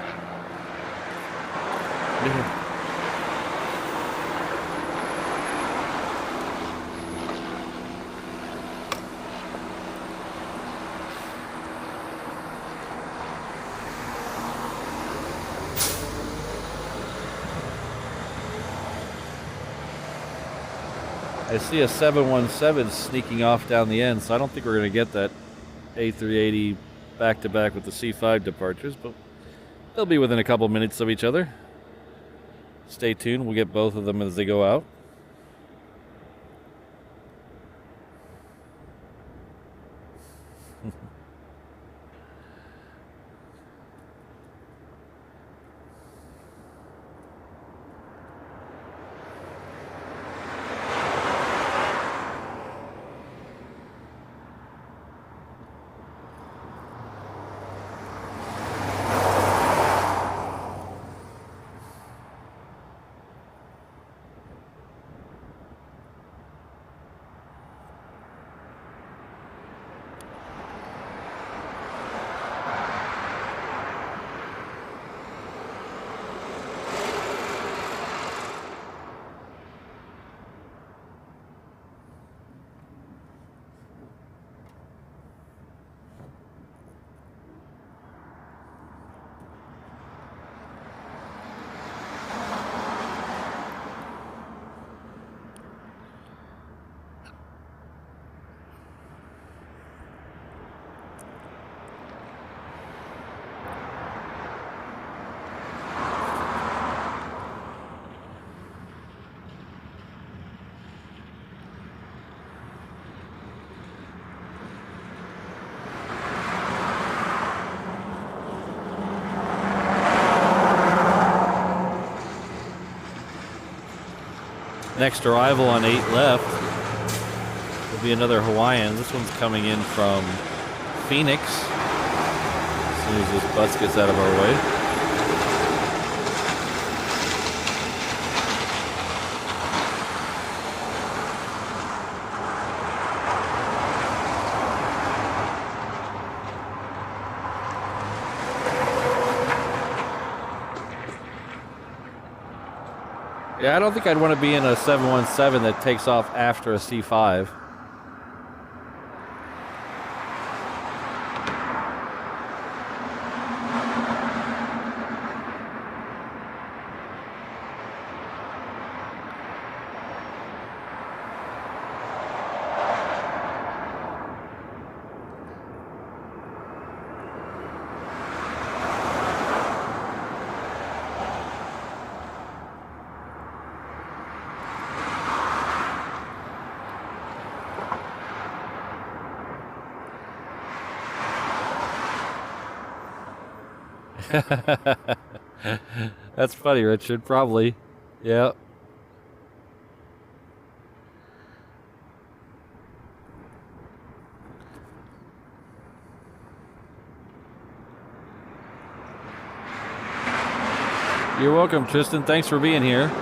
I see a 717 sneaking off down the end, so I don't think we're going to get that A380 back-to-back with the C5 departures, but they'll be within a couple minutes of each other. Stay tuned. We'll get both of them as they go out. Next arrival on 8 left will be another Hawaiian. This one's coming in from Phoenix as soon as this bus gets out of our way. Yeah, I don't think I'd want to be in a 717 that takes off after a C5. That's funny, Richard. Probably. Yeah. You're welcome, Tristan. Thanks for being here. Let's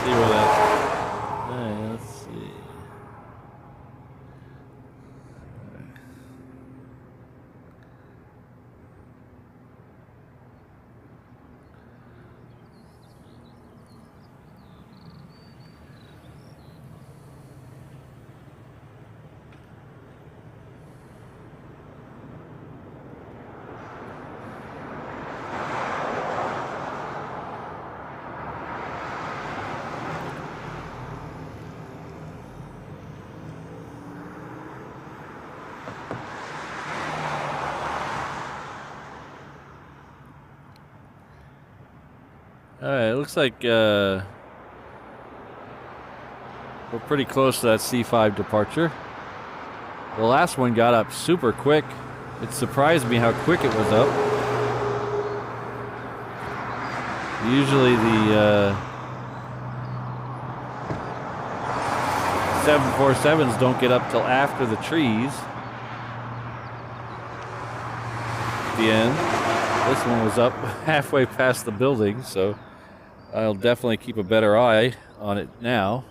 see where that. Let's see. Alright, it looks like we're pretty close to that C5 departure. The last one got up super quick. It surprised me how quick it was up. Usually the 747s don't get up till after the trees. At the end. This one was up halfway past the building, so I'll definitely keep a better eye on it now.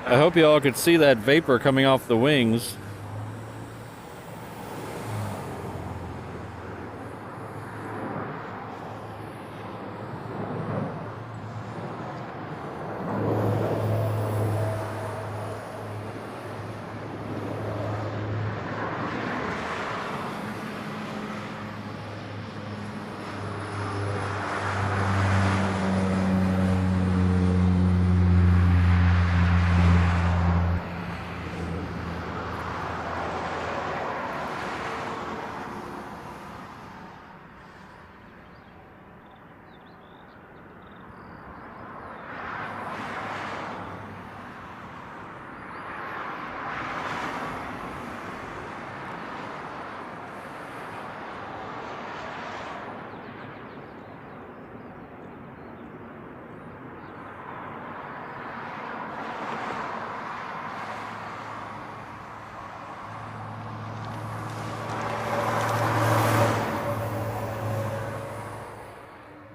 I hope you all could see that vapor coming off the wings.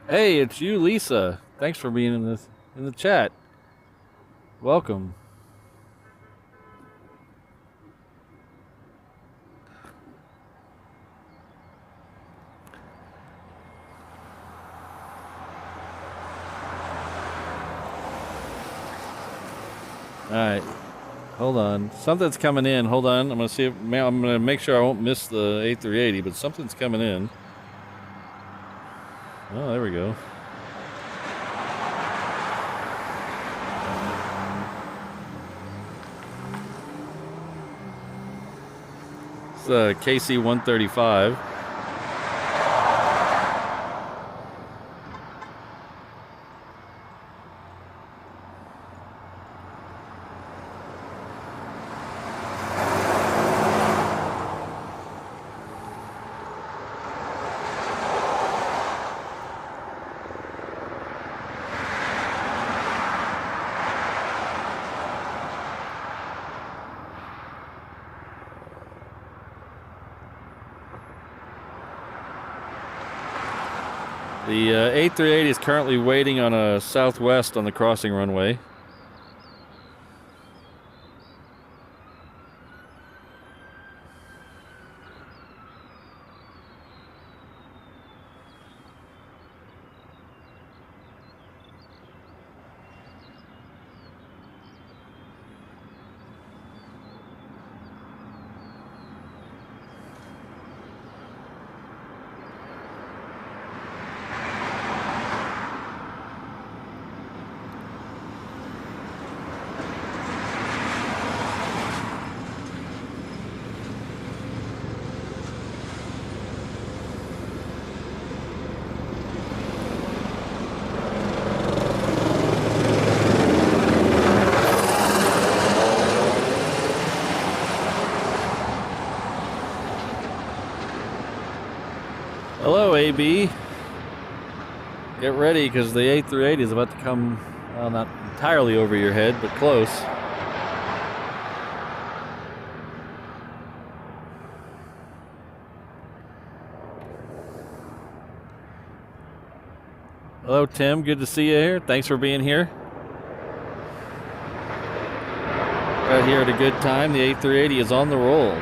Hey, it's you, Lisa. Thanks for being in the chat. Welcome. All right, hold on. Something's coming in. Hold on. I'm gonna see if I'm gonna make sure I won't miss the A380, but something's coming in. Oh, there we go. It's KC-135. The A380 is currently waiting on a southwest on the crossing runway. Hello, AB. Get ready, because the A380 is about to come, well, not entirely over your head, but close. Hello, Tim. Good to see you here. Thanks for being here. Right here at a good time. The A380 is on the roll.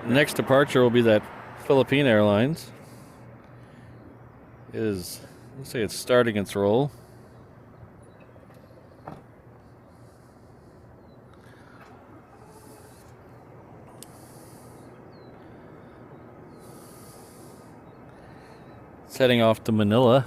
Next departure will be that Philippine Airlines. Let's say it's starting its roll. It's heading off to Manila.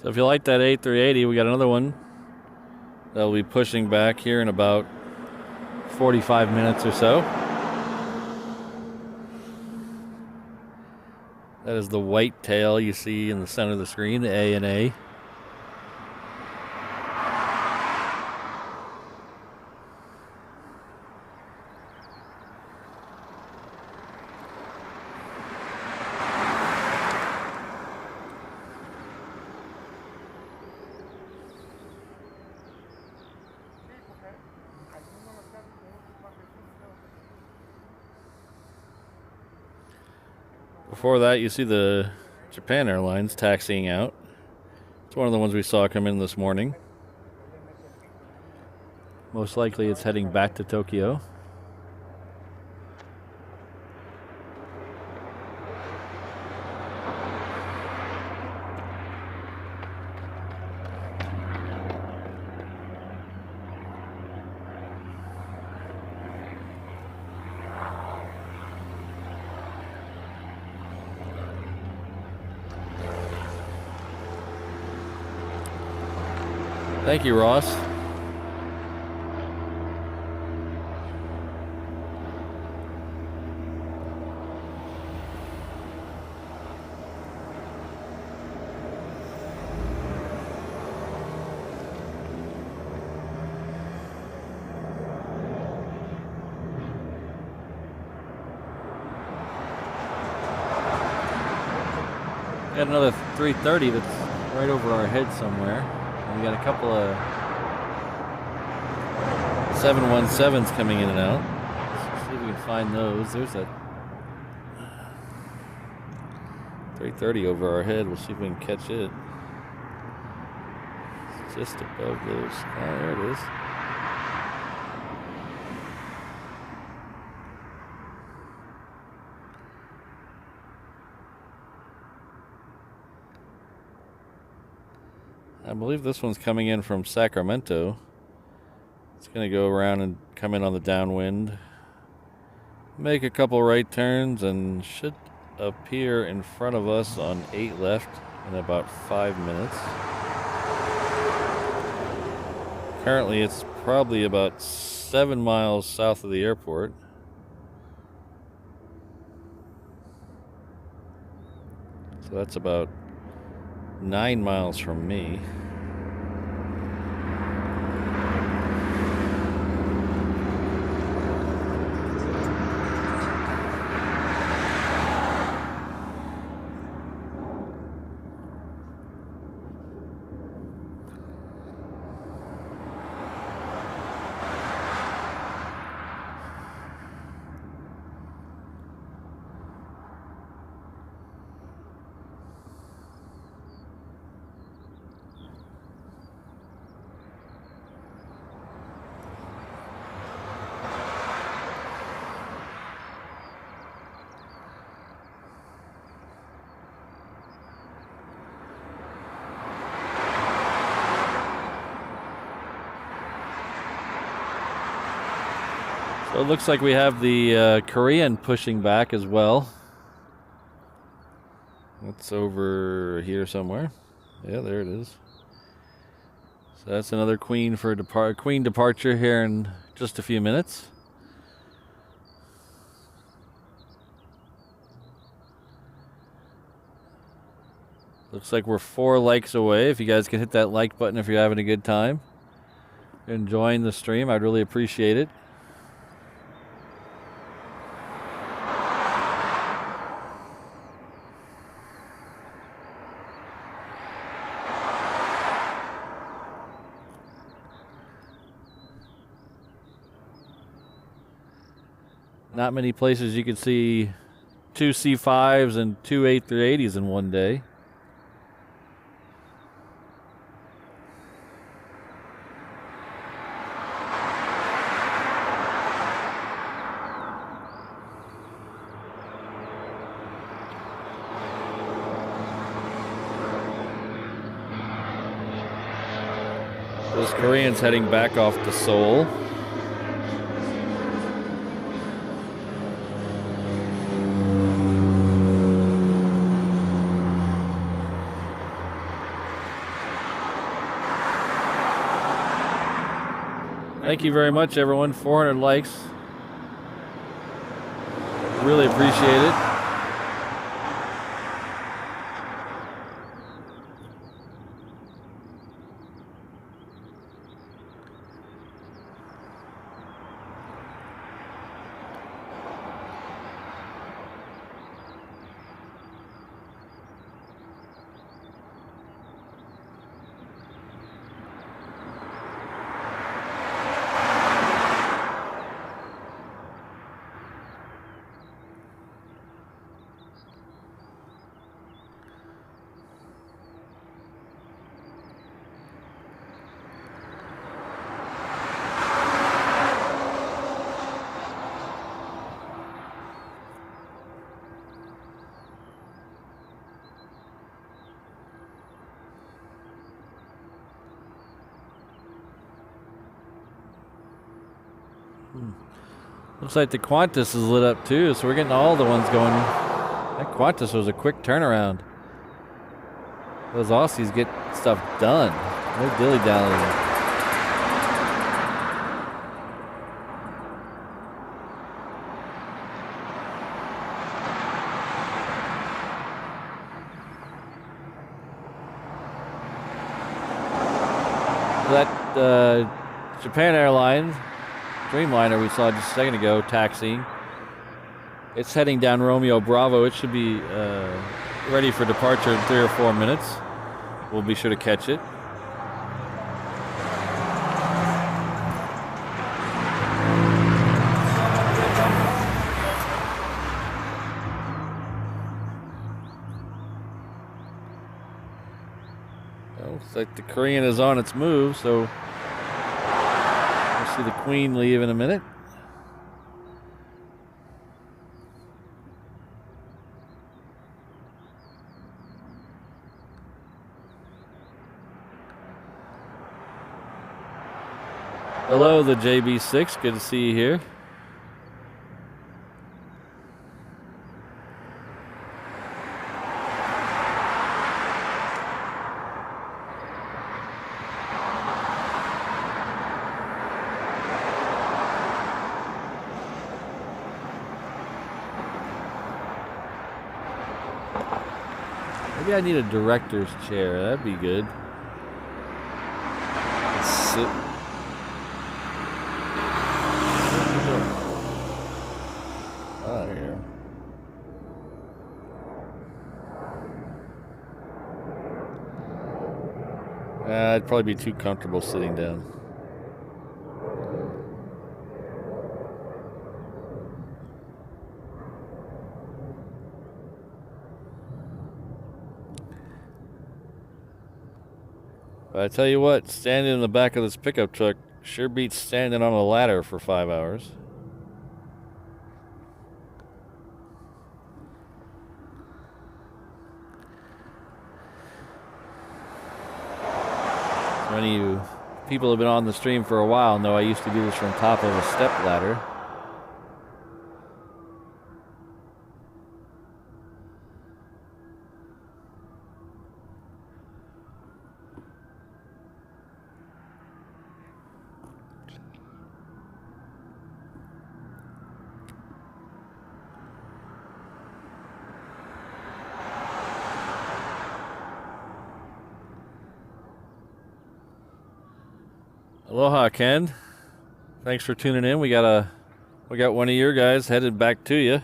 So if you like that A380, we got another one that'll be pushing back here in about 45 minutes or so. That is the white tail you see in the center of the screen, the ANA. Before that, you see the Japan Airlines taxiing out. It's one of the ones we saw come in this morning. Most likely it's heading back to Tokyo. Thank you, Ross. Got another 330 that's right over our head somewhere. And we got a couple of 717s coming in and out. Let's see if we can find those. There's that 330 over our head. We'll see if we can catch it. It's just above those. Oh, there it is. I believe this one's coming in from Sacramento. It's going to go around and come in on the downwind, make a couple right turns, and should appear in front of us on 8 left in about 5 minutes. Currently, it's probably about 7 miles south of the airport. So that's about 9 miles from me. So it looks like we have the Korean pushing back as well. It's over here somewhere. Yeah, there it is. So that's another Queen for Queen departure here in just a few minutes. Looks like we're 4 likes away. If you guys can hit that like button if you're having a good time, enjoying the stream, I'd really appreciate it. Not many places you can see 2 C5s and 2 A380s in one day. Those Koreans heading back off to Seoul. Thank you very much, everyone. 400 likes. Really appreciate it. Looks like the Qantas is lit up too, so we're getting all the ones going. That Qantas was a quick turnaround. Those Aussies get stuff done. No dilly-dallying. That Japan Airlines Dreamliner we saw just a second ago taxiing. It's heading down Romeo Bravo. It should be ready for departure in 3 or 4 minutes. We'll be sure to catch it. Looks like the Korean is on its move, so we'll see the Queen leave in a minute. Hello, the JB6. Good to see you here. Maybe I need a director's chair. That'd be good. Let's sit. Out of here. I'd probably be too comfortable sitting down. But I tell you what, standing in the back of this pickup truck sure beats standing on a ladder for 5 hours. So many of you people who have been on the stream for a while know I used to do this from top of a step ladder. Aloha, Ken. Thanks for tuning in. We got one of your guys headed back to you.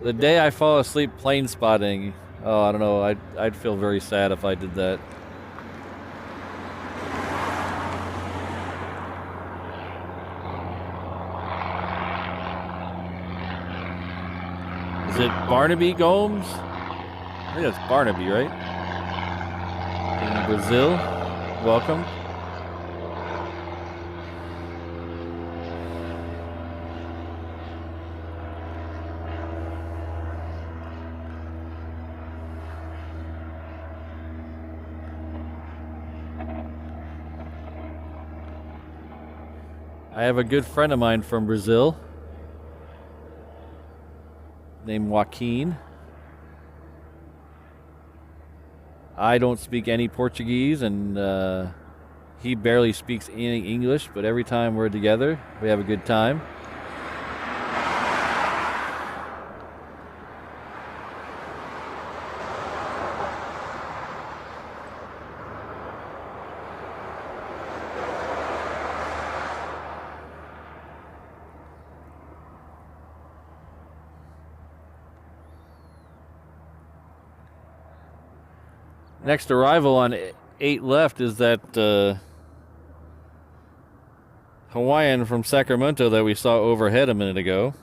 The day I fall asleep plane spotting, oh, I don't know. I'd feel very sad if I did that. Is it Barnaby Gomes? I think that's Barnaby, right? In Brazil. Welcome. I have a good friend of mine from Brazil named Joaquin. I don't speak any Portuguese, and he barely speaks any English, but every time we're together, we have a good time. Next arrival on 8 left is that Hawaiian from Sacramento that we saw overhead a minute ago.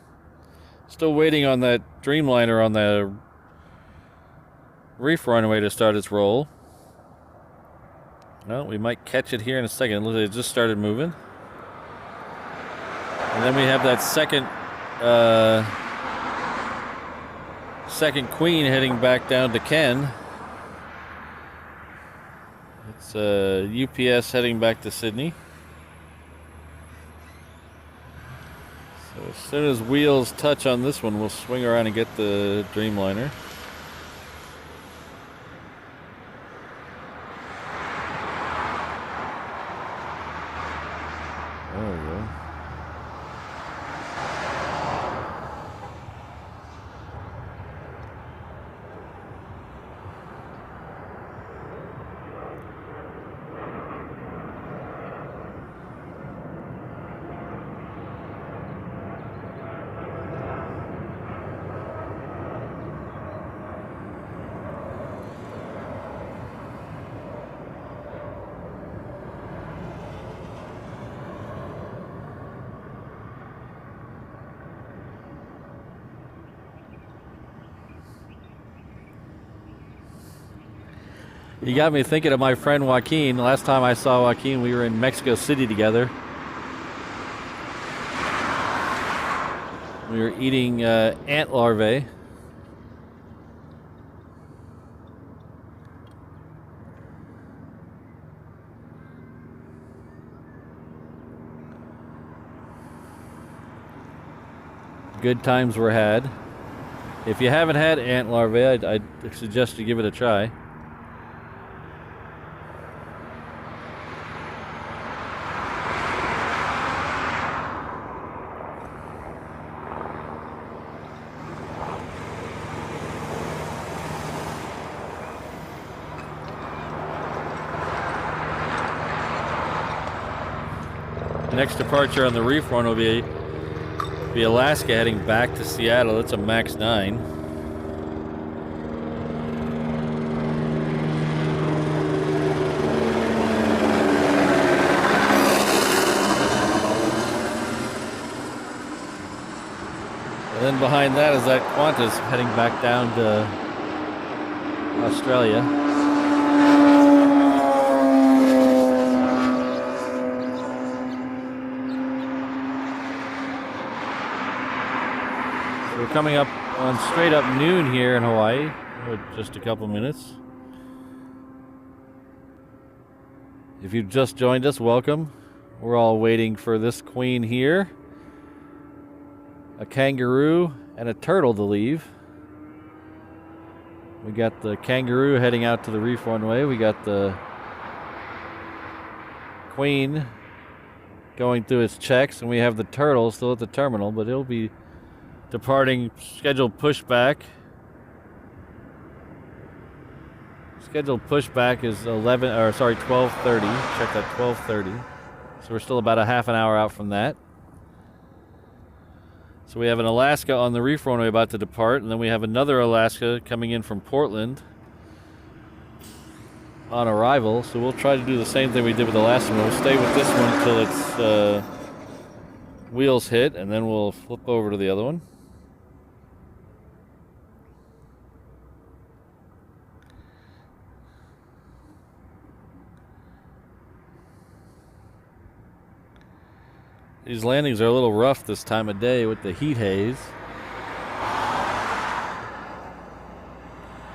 Still waiting on that Dreamliner on the reef runway to start its roll. Well, we might catch it here in a second. Look, it just started moving. And then we have that second Queen heading back down to Ken. It's UPS heading back to Sydney. So as soon as wheels touch on this one, we'll swing around and get the Dreamliner. There we go. You got me thinking of my friend Joaquin. Last time I saw Joaquin, we were in Mexico City together. We were eating ant larvae. Good times were had. If you haven't had ant larvae, I'd suggest you give it a try. Next departure on the reef run will be Alaska heading back to Seattle. It's a MAX 9. And then behind that is that Qantas heading back down to Australia. We're coming up on straight up noon here in Hawaii, with just a couple minutes. If you've just joined us, welcome. We're all waiting for this Queen here, a kangaroo and a turtle to leave. We got the kangaroo heading out to the reef runway. We got the Queen going through its checks, and we have the turtle still at the terminal, but it'll be departing scheduled pushback. Scheduled pushback is 12:30. Check that, 12:30. So we're still about a half an hour out from that. So we have an Alaska on the reef runway about to depart, and then we have another Alaska coming in from Portland on arrival. So we'll try to do the same thing we did with the last one. We'll stay with this one until its wheels hit, and then we'll flip over to the other one. These landings are a little rough this time of day with the heat haze.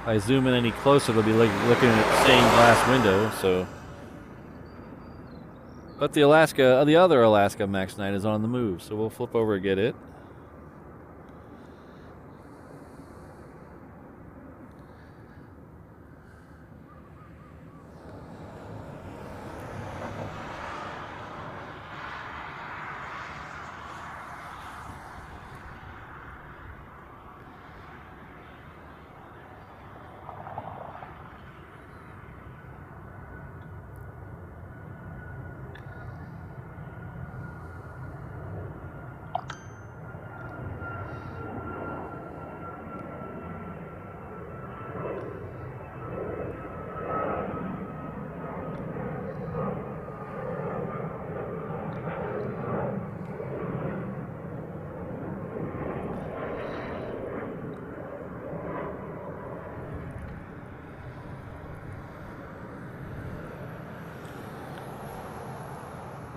If I zoom in any closer, they'll be looking at the stained glass window, so But the other Alaska MAX 9 is on the move, so we'll flip over and get it.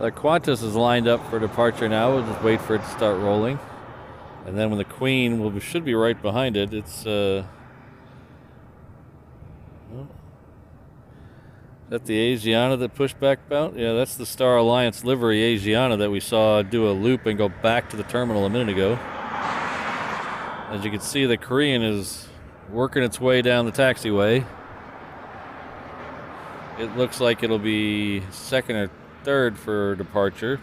The Qantas is lined up for departure now. We'll just wait for it to start rolling. And then when the Queen should be right behind it, it's... is that the Asiana that pushed back out? Yeah, that's the Star Alliance livery Asiana that we saw do a loop and go back to the terminal a minute ago. As you can see, the Korean is working its way down the taxiway. It looks like it'll be second or third for departure.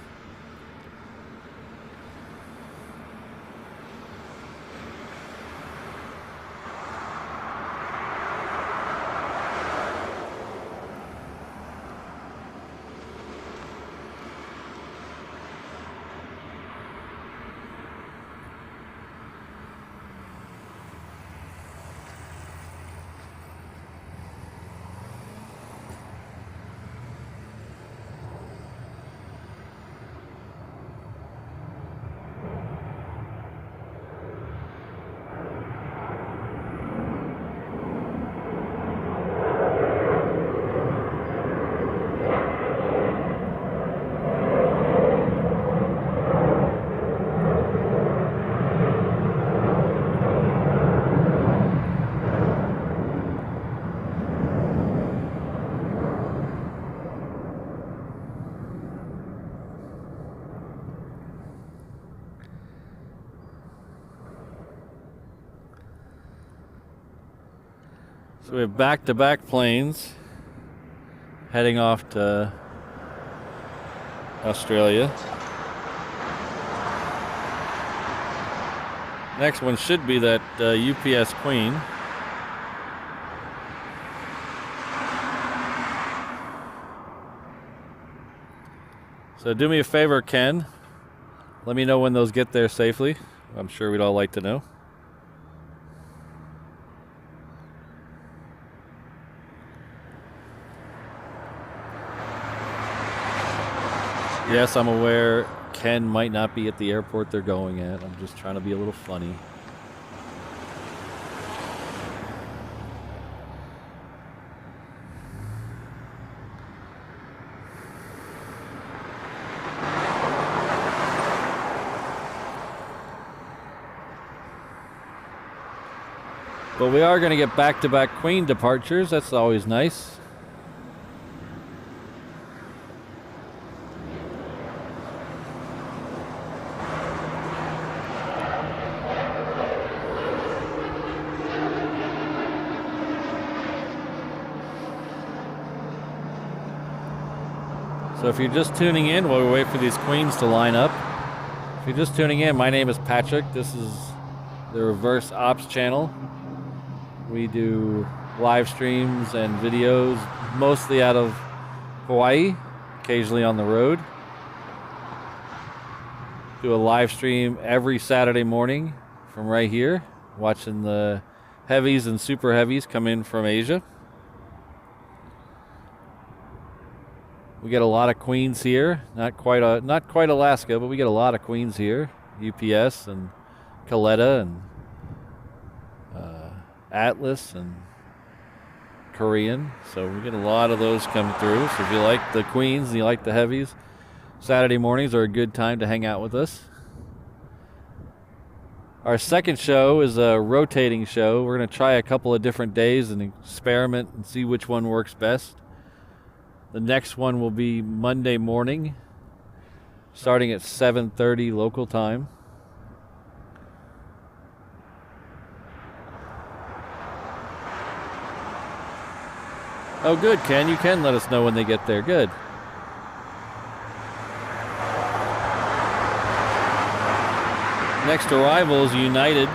So we have back-to-back planes heading off to Australia. Next one should be that UPS Queen. So do me a favor, Ken. Let me know when those get there safely. I'm sure we'd all like to know. Yes, I'm aware Ken might not be at the airport they're going at. I'm just trying to be a little funny. But we are going to get back-to-back Queen departures. That's always nice. So if you're just tuning in while we wait for these Queens to line up, if you're just tuning in, my name is Patrick. This is the Reverse Ops channel. We do live streams and videos, mostly out of Hawaii, occasionally on the road. Do a live stream every Saturday morning from right here, watching the heavies and super heavies come in from Asia. We get a lot of Queens here, not quite Alaska, but we get a lot of Queens here. UPS and Kaleta and Atlas and Korean. So we get a lot of those come through. So if you like the Queens and you like the heavies, Saturday mornings are a good time to hang out with us. Our second show is a rotating show. We're going to try a couple of different days and experiment and see which one works best. The next one will be Monday morning, starting at 7:30 local time. Oh, good, Ken. You can let us know when they get there. Good. Next arrival is United.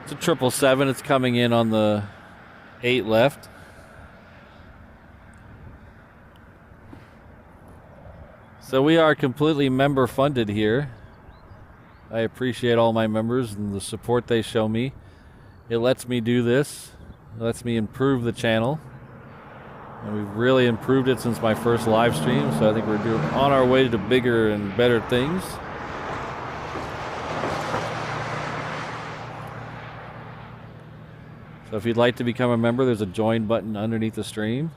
It's a 777. It's coming in on the 8 left. So we are completely member funded here. I appreciate all my members and the support they show me. It lets me do this. It lets me improve the channel. And we've really improved it since my first live stream, so I think we're on our way to bigger and better things. So if you'd like to become a member, there's a join button underneath the stream.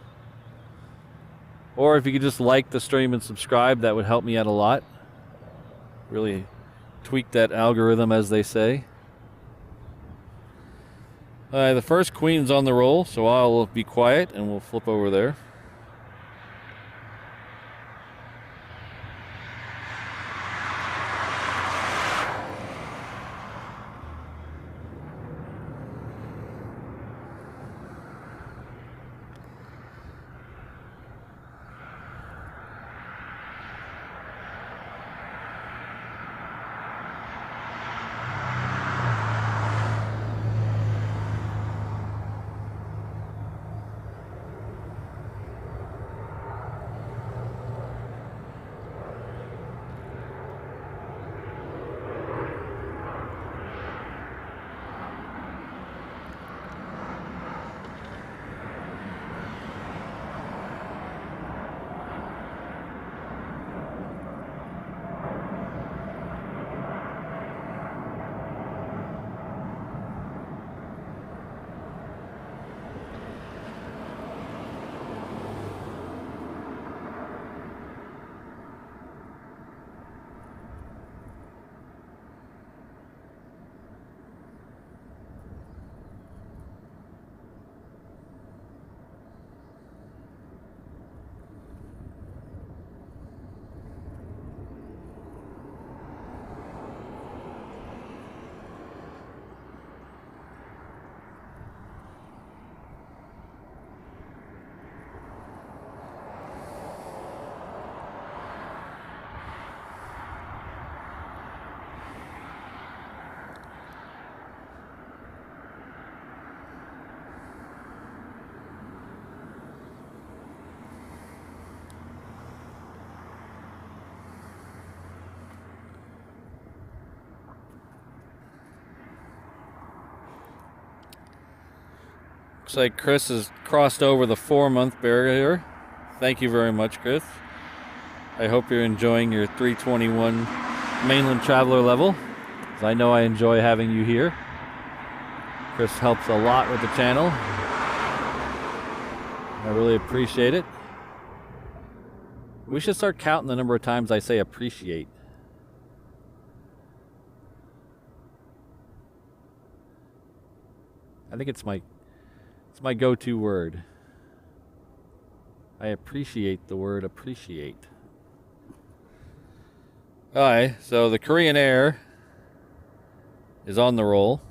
Or if you could just like the stream and subscribe, that would help me out a lot. Really tweak that algorithm, as they say. The first queen's on the roll, so I'll be quiet and we'll flip over there. Looks like Chris has crossed over the 4-month barrier. Thank you very much, Chris. I hope you're enjoying your 321 mainland traveler level, because I know I enjoy having you here. Chris helps a lot with the channel. I really appreciate it. We should start counting the number of times I say appreciate. I think it's my go-to word. I appreciate the word appreciate. Alright, so the Korean Air is on the roll.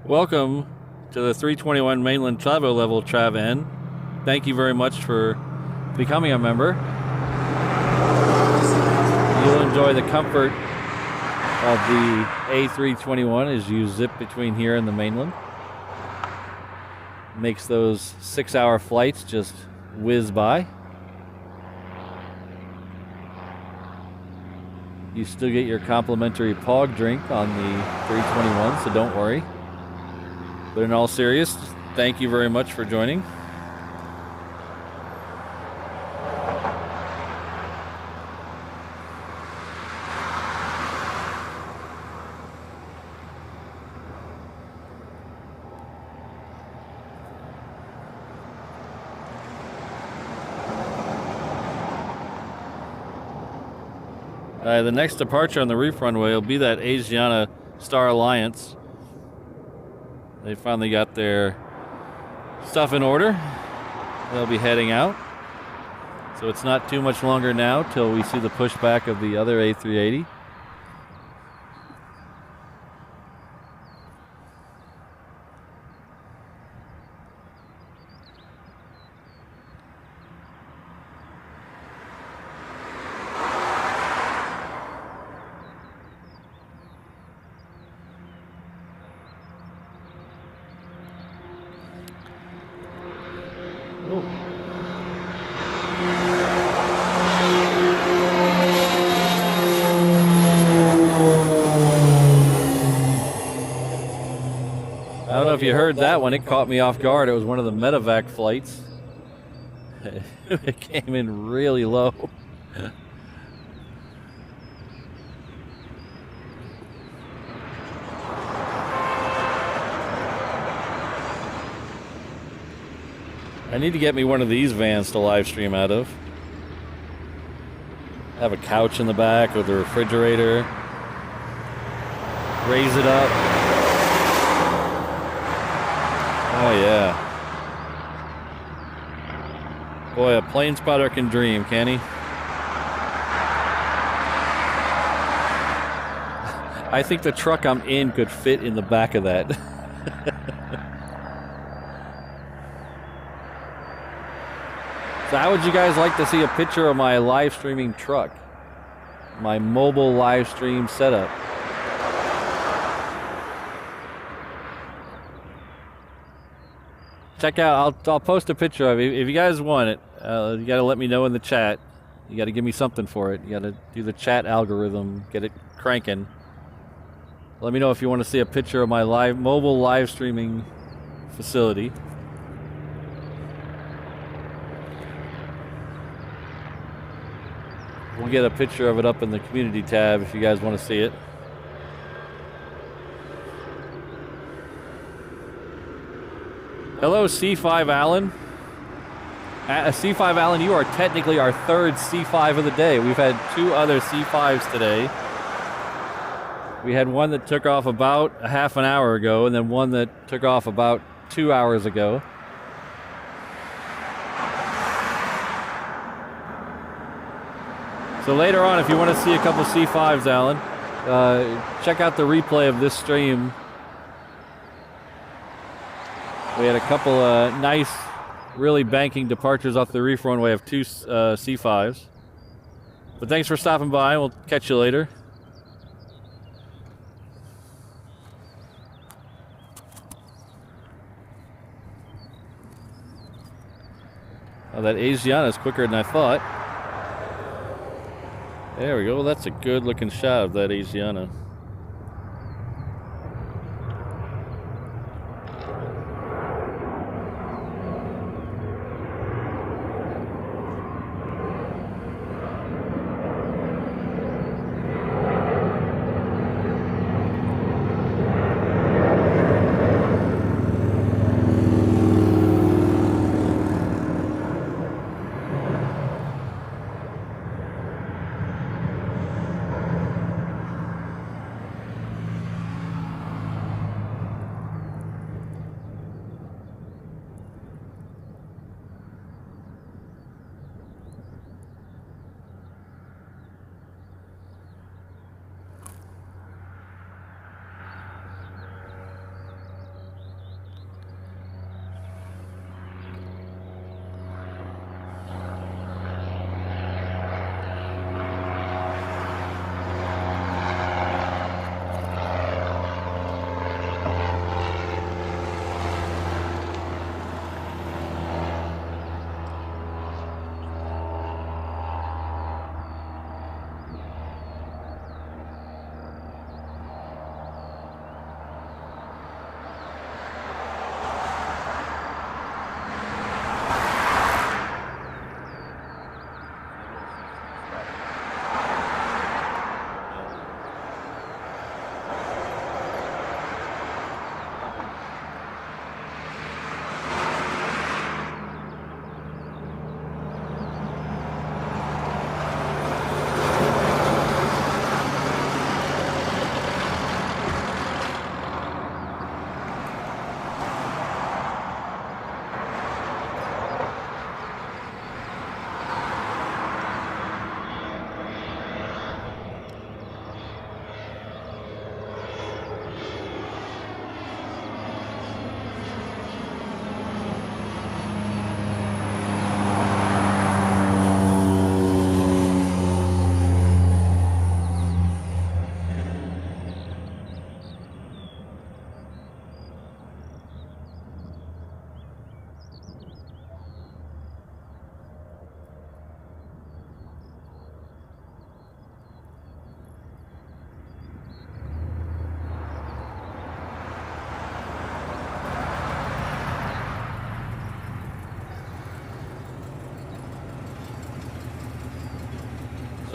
Welcome to the 321 mainland travel level Trav-N. Thank you very much for becoming a member. You'll enjoy the comfort of the A321 as you zip between here and the mainland. Makes those 6-hour flights just whiz by. You still get your complimentary POG drink on the 321, so don't worry. But in all seriousness, thank you very much for joining. The next departure on the reef runway will be that Asiana Star Alliance. They finally got their stuff in order. They'll be heading out. So it's not too much longer now till we see the pushback of the other A380. I don't know if you heard that one. It caught me off guard. It was one of the medevac flights. It came in really low. I need to get me one of these vans to live stream out of. Have a couch in the back with a refrigerator. Raise it up. Oh yeah. Boy, a plane spotter can dream, can he? I think the truck I'm in could fit in the back of that. So how would you guys like to see a picture of my live streaming truck? My mobile live stream setup. Check out, I'll post a picture of it. If you guys want it, you gotta let me know in the chat. You gotta give me something for it. You gotta do the chat algorithm, get it cranking. Let me know if you want to see a picture of my mobile live streaming facility. We'll get a picture of it up in the community tab if you guys want to see it. Hello, C5 Allen. C5 Allen, you are technically our third C5 of the day. We've had 2 other C5s today. We had one that took off about a half an hour ago, and then one that took off about 2 hours ago. So later on, if you want to see a couple C5s, Alan, check out the replay of this stream. We had a couple nice, really banking departures off the reef runway of 2 C5s. But thanks for stopping by. We'll catch you later. Oh, that Asiana is quicker than I thought. There we go. Well, that's a good looking shot of that Asiana.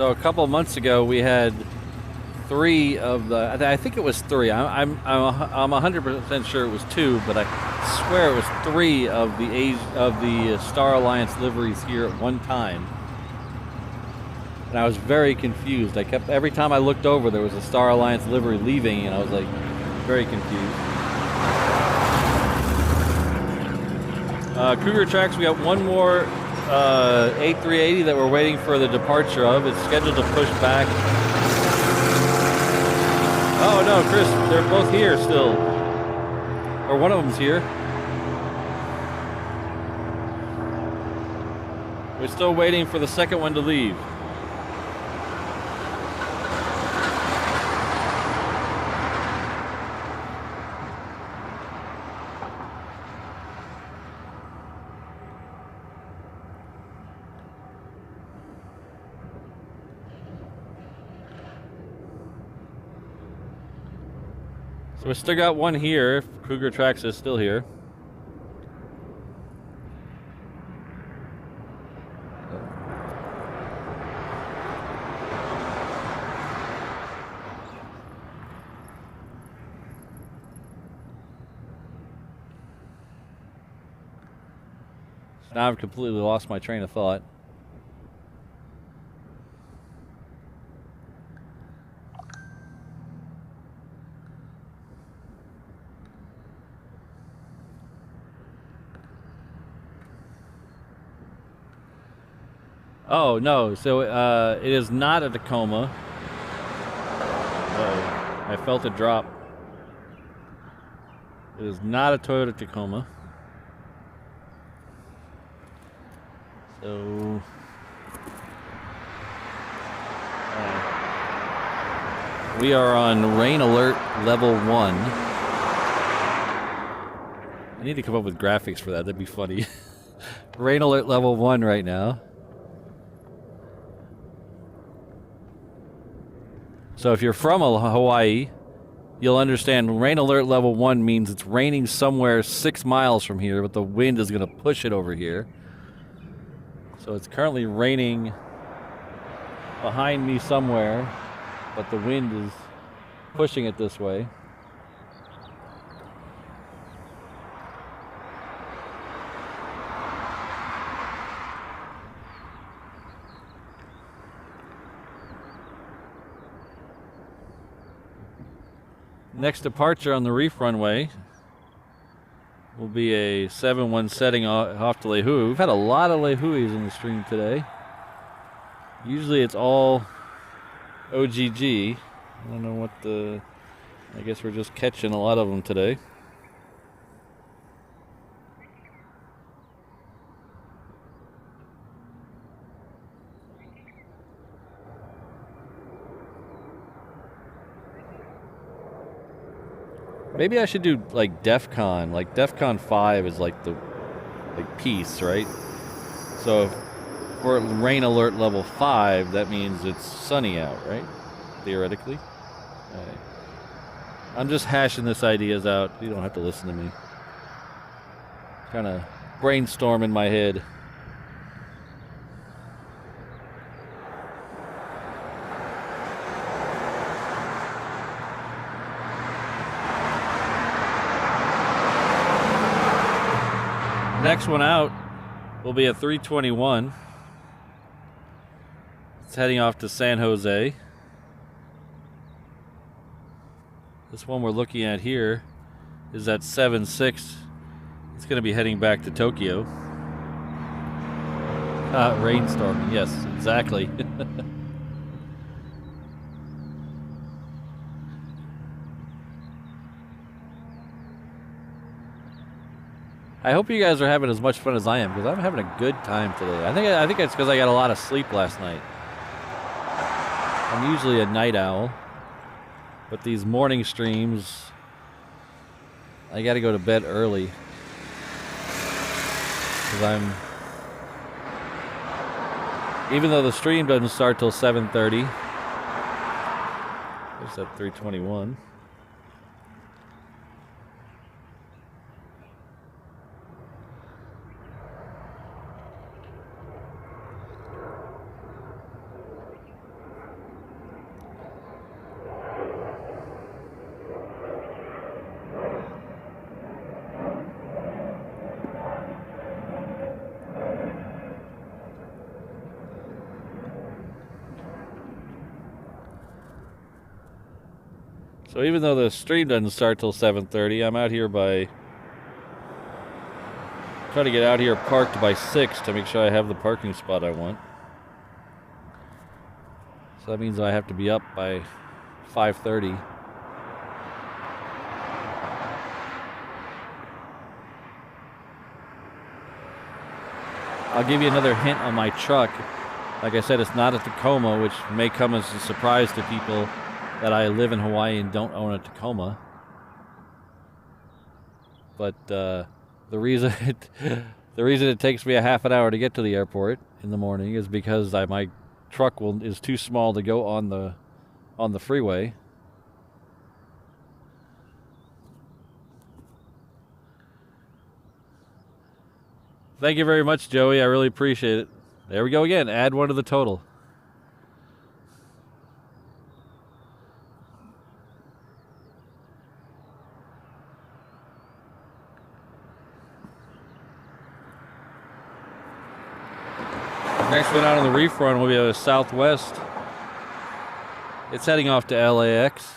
So a couple of months ago, we had 3 of the. I think it was 3. I'm 100% sure it was 2, but I swear it was 3 of the Star Alliance liveries here at one time. And I was very confused. Every time I looked over, there was a Star Alliance livery leaving, and I was like very confused. Cougar Tracks, we got one more A380 that we're waiting for the departure of. It's scheduled to push back. Oh no, Chris, they're both here still. Or one of them's here. We're still waiting for the second one to leave. So we still got one here, if Cougar Tracks is still here. So now I've completely lost my train of thought. Oh, no. So it is not a Tacoma. Uh-oh. I felt a drop. It is not a Toyota Tacoma. So... we are on rain alert level 1. I need to come up with graphics for that. That'd be funny. Rain alert level 1 right now. So if you're from Hawaii, you'll understand rain alert level 1 means it's raining somewhere 6 miles from here, but the wind is going to push it over here. So it's currently raining behind me somewhere, but the wind is pushing it this way. Next departure on the reef runway will be a 7-1 setting off to Lehui. We've had a lot of Lehuis in the stream today. Usually it's all OGG. I don't know what the... I guess we're just catching a lot of them today. Maybe I should do like DEF CON. Like DEF CON 5 is like the peace, right? So if we're at rain alert level 5, that means it's sunny out, right? Theoretically. Right. I'm just hashing this ideas out. You don't have to listen to me. Kind of brainstorm in my head. Next one out will be a 321. It's heading off to San Jose. This one we're looking at here is at 7.6. It's going to be heading back to Tokyo. Rainstorming, yes, exactly. I hope you guys are having as much fun as I am, because I'm having a good time today. I think it's because I got a lot of sleep last night. I'm usually a night owl, but these morning streams, I got to go to bed early, because even though the stream doesn't start till 7:30. It's at 3:21. So even though the stream doesn't start till 7:30, I'm out here by... Try to get out here parked by 6 to make sure I have the parking spot I want. So that means I have to be up by 5:30. I'll give you another hint on my truck. Like I said, it's not a Tacoma, which may come as a surprise to people that I live in Hawaii and don't own a Tacoma. But the reason it takes me a half an hour to get to the airport in the morning is because my truck is too small to go on the freeway. Thank you very much, Joey. I really appreciate it. There we go again. Add 1 to the total. Next one out on the reef run will be a Southwest. It's heading off to LAX.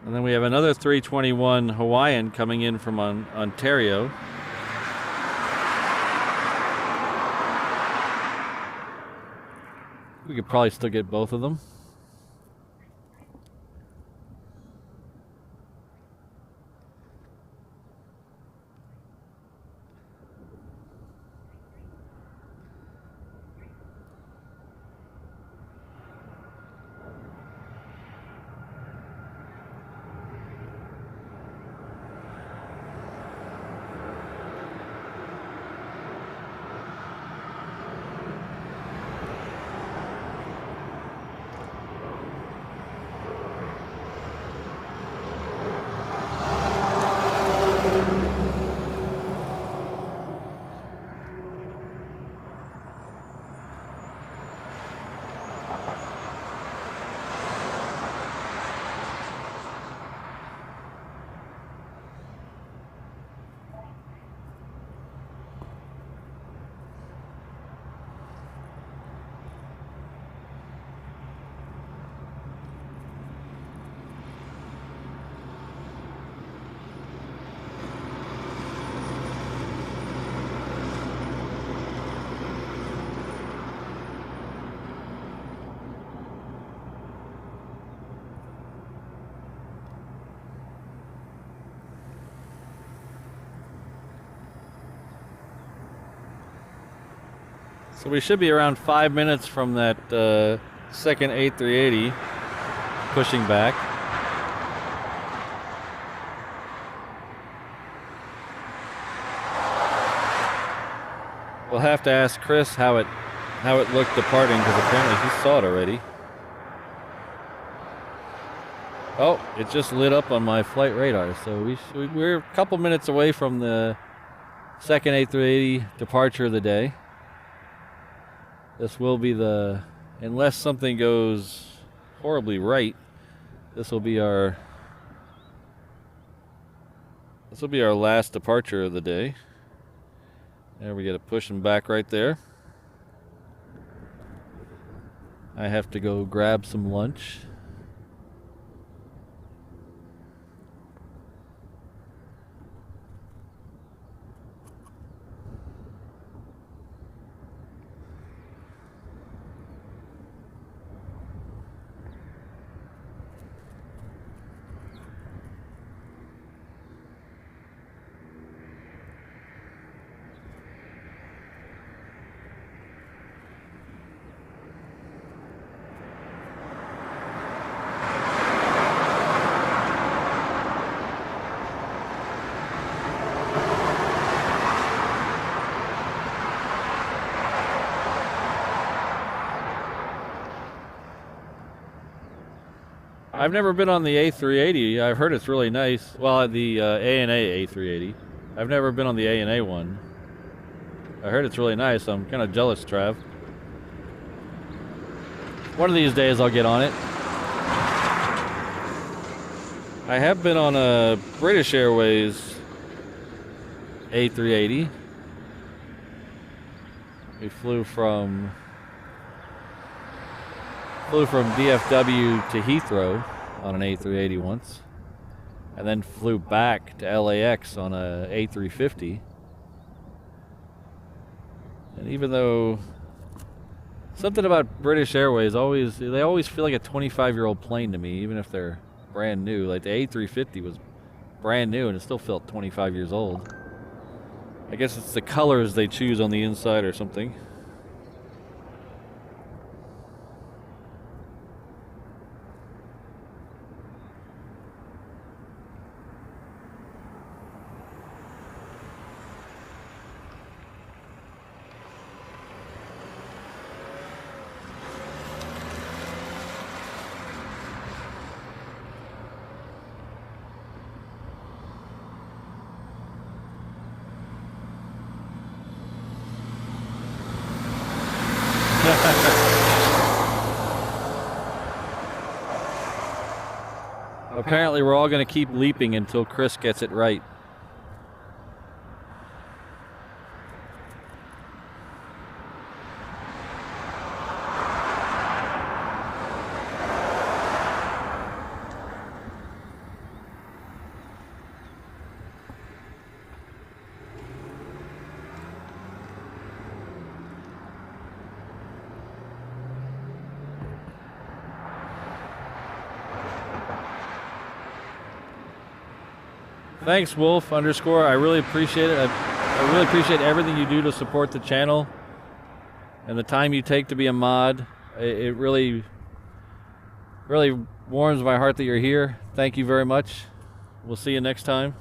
And then we have another 321 Hawaiian coming in from Ontario. We could probably still get both of them. So we should be around 5 minutes from that second A380 pushing back. We'll have to ask Chris how it looked departing, because apparently he saw it already. Oh, it just lit up on my flight radar. So we're a couple minutes away from the second A380 departure of the day. This will be unless something goes horribly right, this will be our last departure of the day. There we get it pushing back right there. I have to go grab some lunch. I've never been on the A380. I've heard it's really nice. Well, the ANA A380. I've never been on the ANA one. I heard it's really nice. I'm kind of jealous, Trav. One of these days I'll get on it. I have been on a British Airways A380. We flew from DFW to Heathrow on an A380 once, and then flew back to LAX on a A350. And even though something about British Airways they always feel like a 25-year-old plane to me, even if they're brand new. Like the A350 was brand new and it still felt 25 years old. I guess it's the colors they choose on the inside or something. Apparently we're all going to keep leaping until Chris gets it right. Thanks, Wolf _. I really appreciate it. I really appreciate everything you do to support the channel and the time you take to be a mod. It really warms my heart that you're here. Thank you very much. We'll see you next time.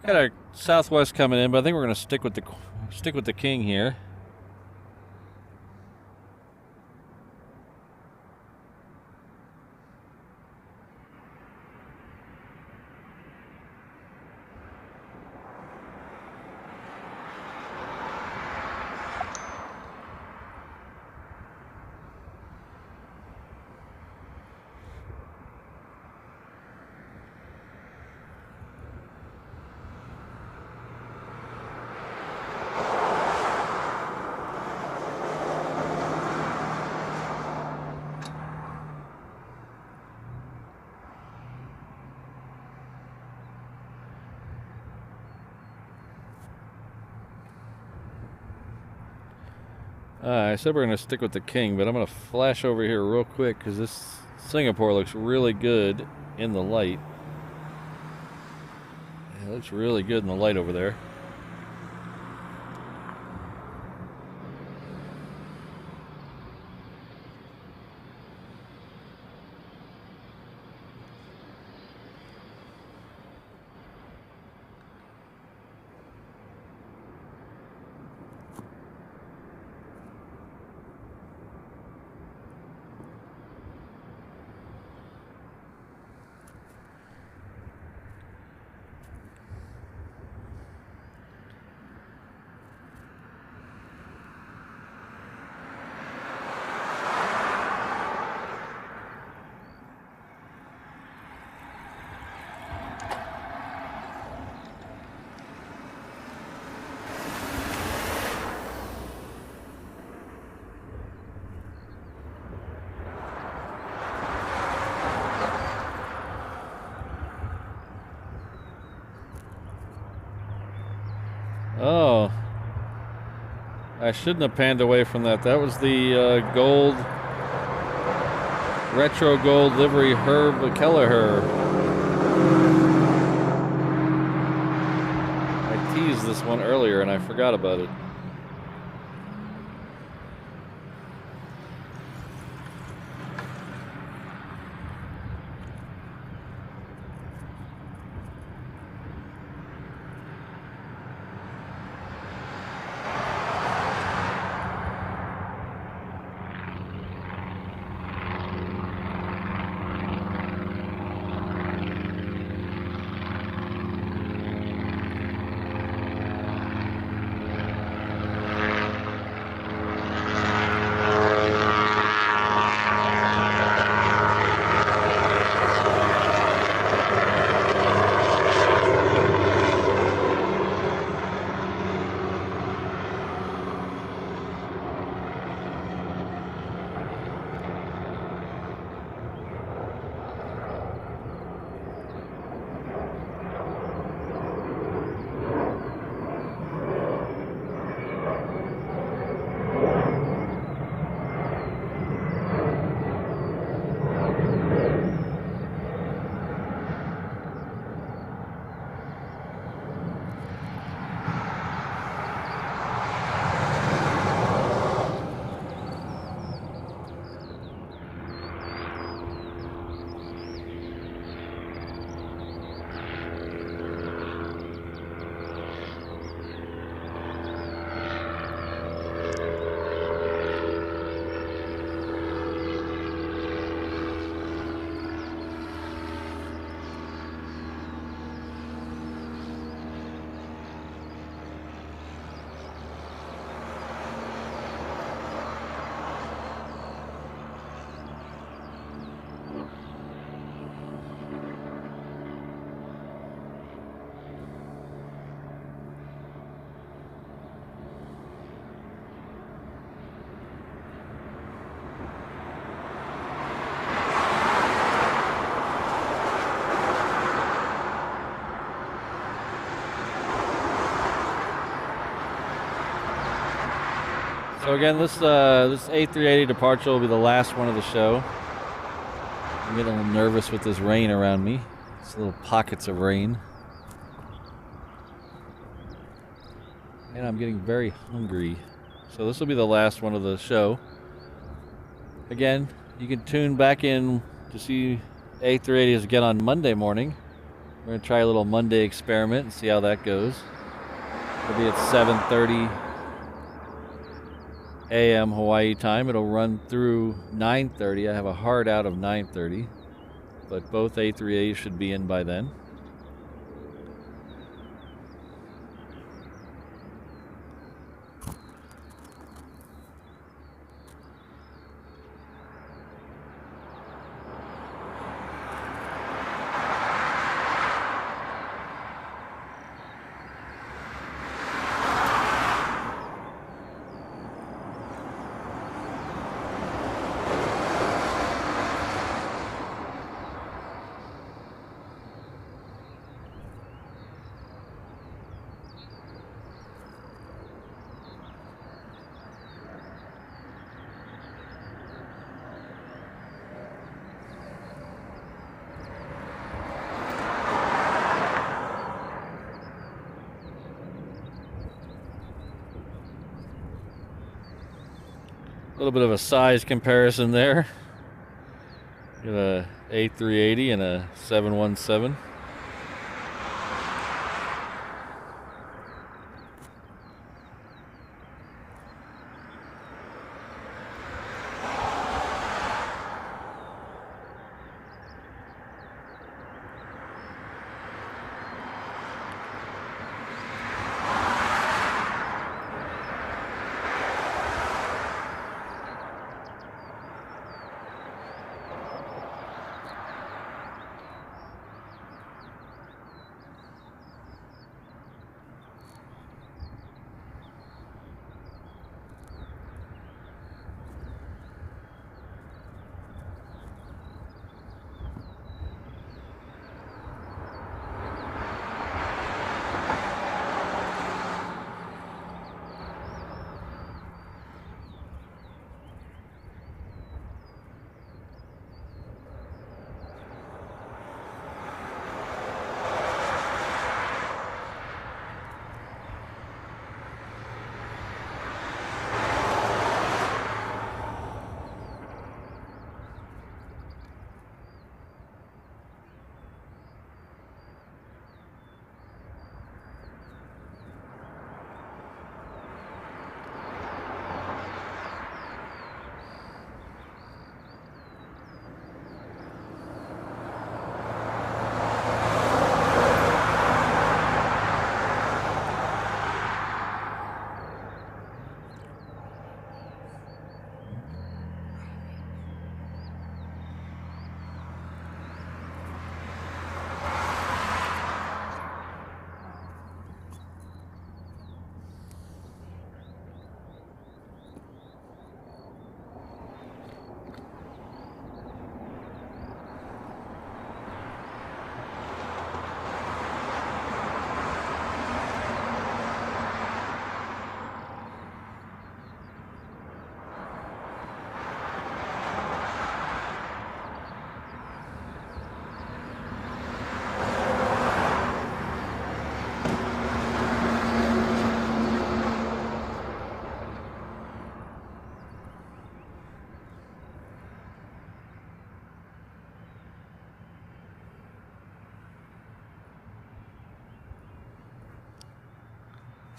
Got our Southwest coming in, but I think we're going to stick with the King here. I said we're going to stick with the King, but I'm going to flash over here real quick because this Singapore looks really good in the light. It looks really good in the light over there. shouldn't have panned away from that. That was the gold, retro gold livery Herb Kelleher. I teased this one earlier and I forgot about it. So again, this A380 departure will be the last one of the show. I'm getting a little nervous with this rain around me. It's little pockets of rain. And I'm getting very hungry. So this will be the last one of the show. Again, you can tune back in to see A380s again on Monday morning. We're going to try a little Monday experiment and see how that goes. It'll be at 7:30 a.m. Hawaii time. It'll run through 9:30. I have a hard out of 9:30, but both A380s should be in by then. A little bit of a size comparison there. Got a A380 and a 717.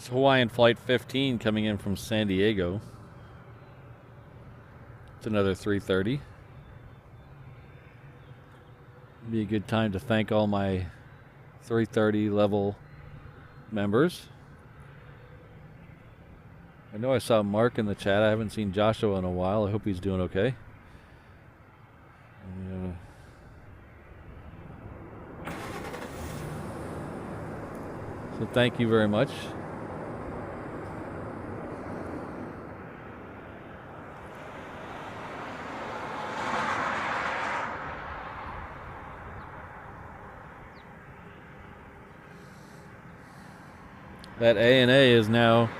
It's Hawaiian Flight 15 coming in from San Diego. It's another 330. Be a good time to thank all my 330 level members. I know I saw Mark in the chat. I haven't seen Joshua in a while. I hope he's doing okay. So thank you very much. That ANA has now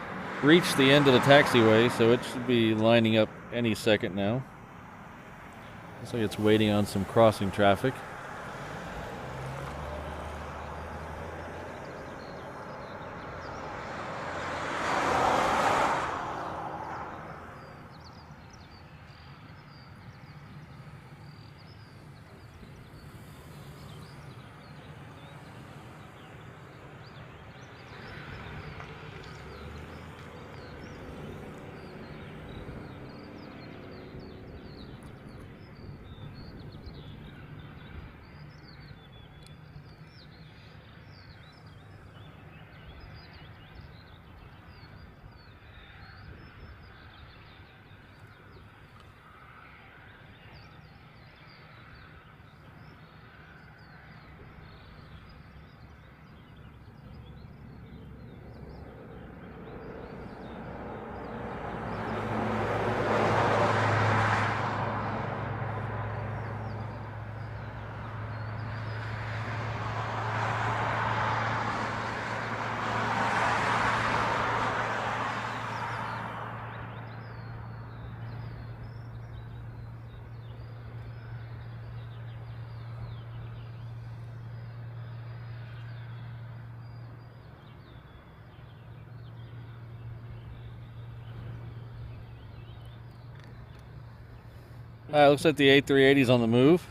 reached the end of the taxiway, so it should be lining up any second now. Looks like it's waiting on some crossing traffic. Looks like the A380 is on the move.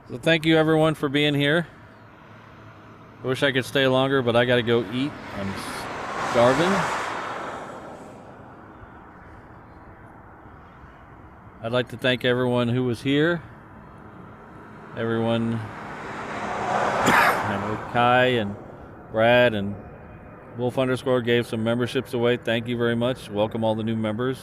So thank you everyone for being here. I wish I could stay longer, but I gotta go eat. I'm starving. I'd like to thank everyone who was here. Everyone, I know Kai and Brad and Wolf underscore gave some memberships away. Thank you very much. Welcome all the new members.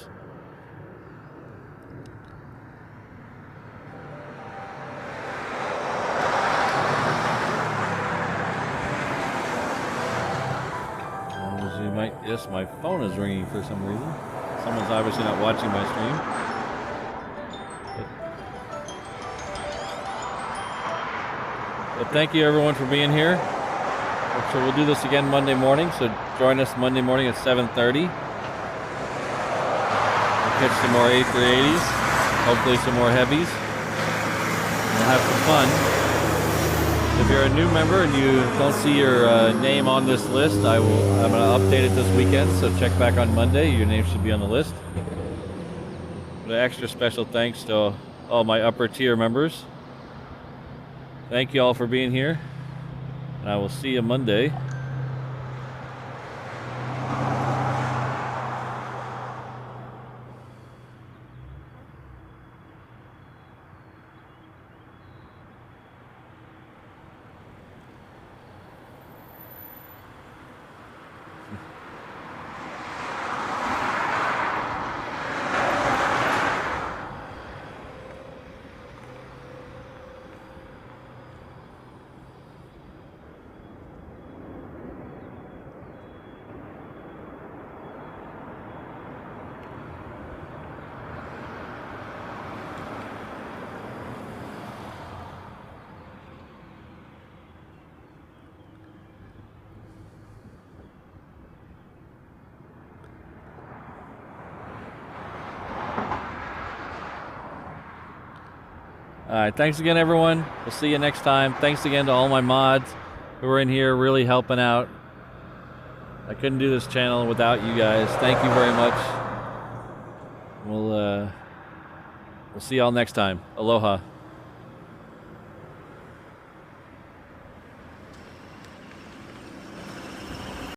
As you might, yes, my phone is ringing for some reason. Someone's obviously not watching my stream. But thank you everyone for being here. So we'll do this again Monday morning. So join us Monday morning at 7:30. We'll catch some more A380s, hopefully some more heavies. We'll have some fun. If you're a new member and you don't see your name on this list, I'm going to update it this weekend. So check back on Monday. Your name should be on the list. But an extra special thanks to all my upper tier members. Thank you all for being here. And I will see you Monday. All right, thanks again, everyone. We'll see you next time. Thanks again to all my mods who are in here really helping out. I couldn't do this channel without you guys. Thank you very much. We'll see y'all next time. Aloha.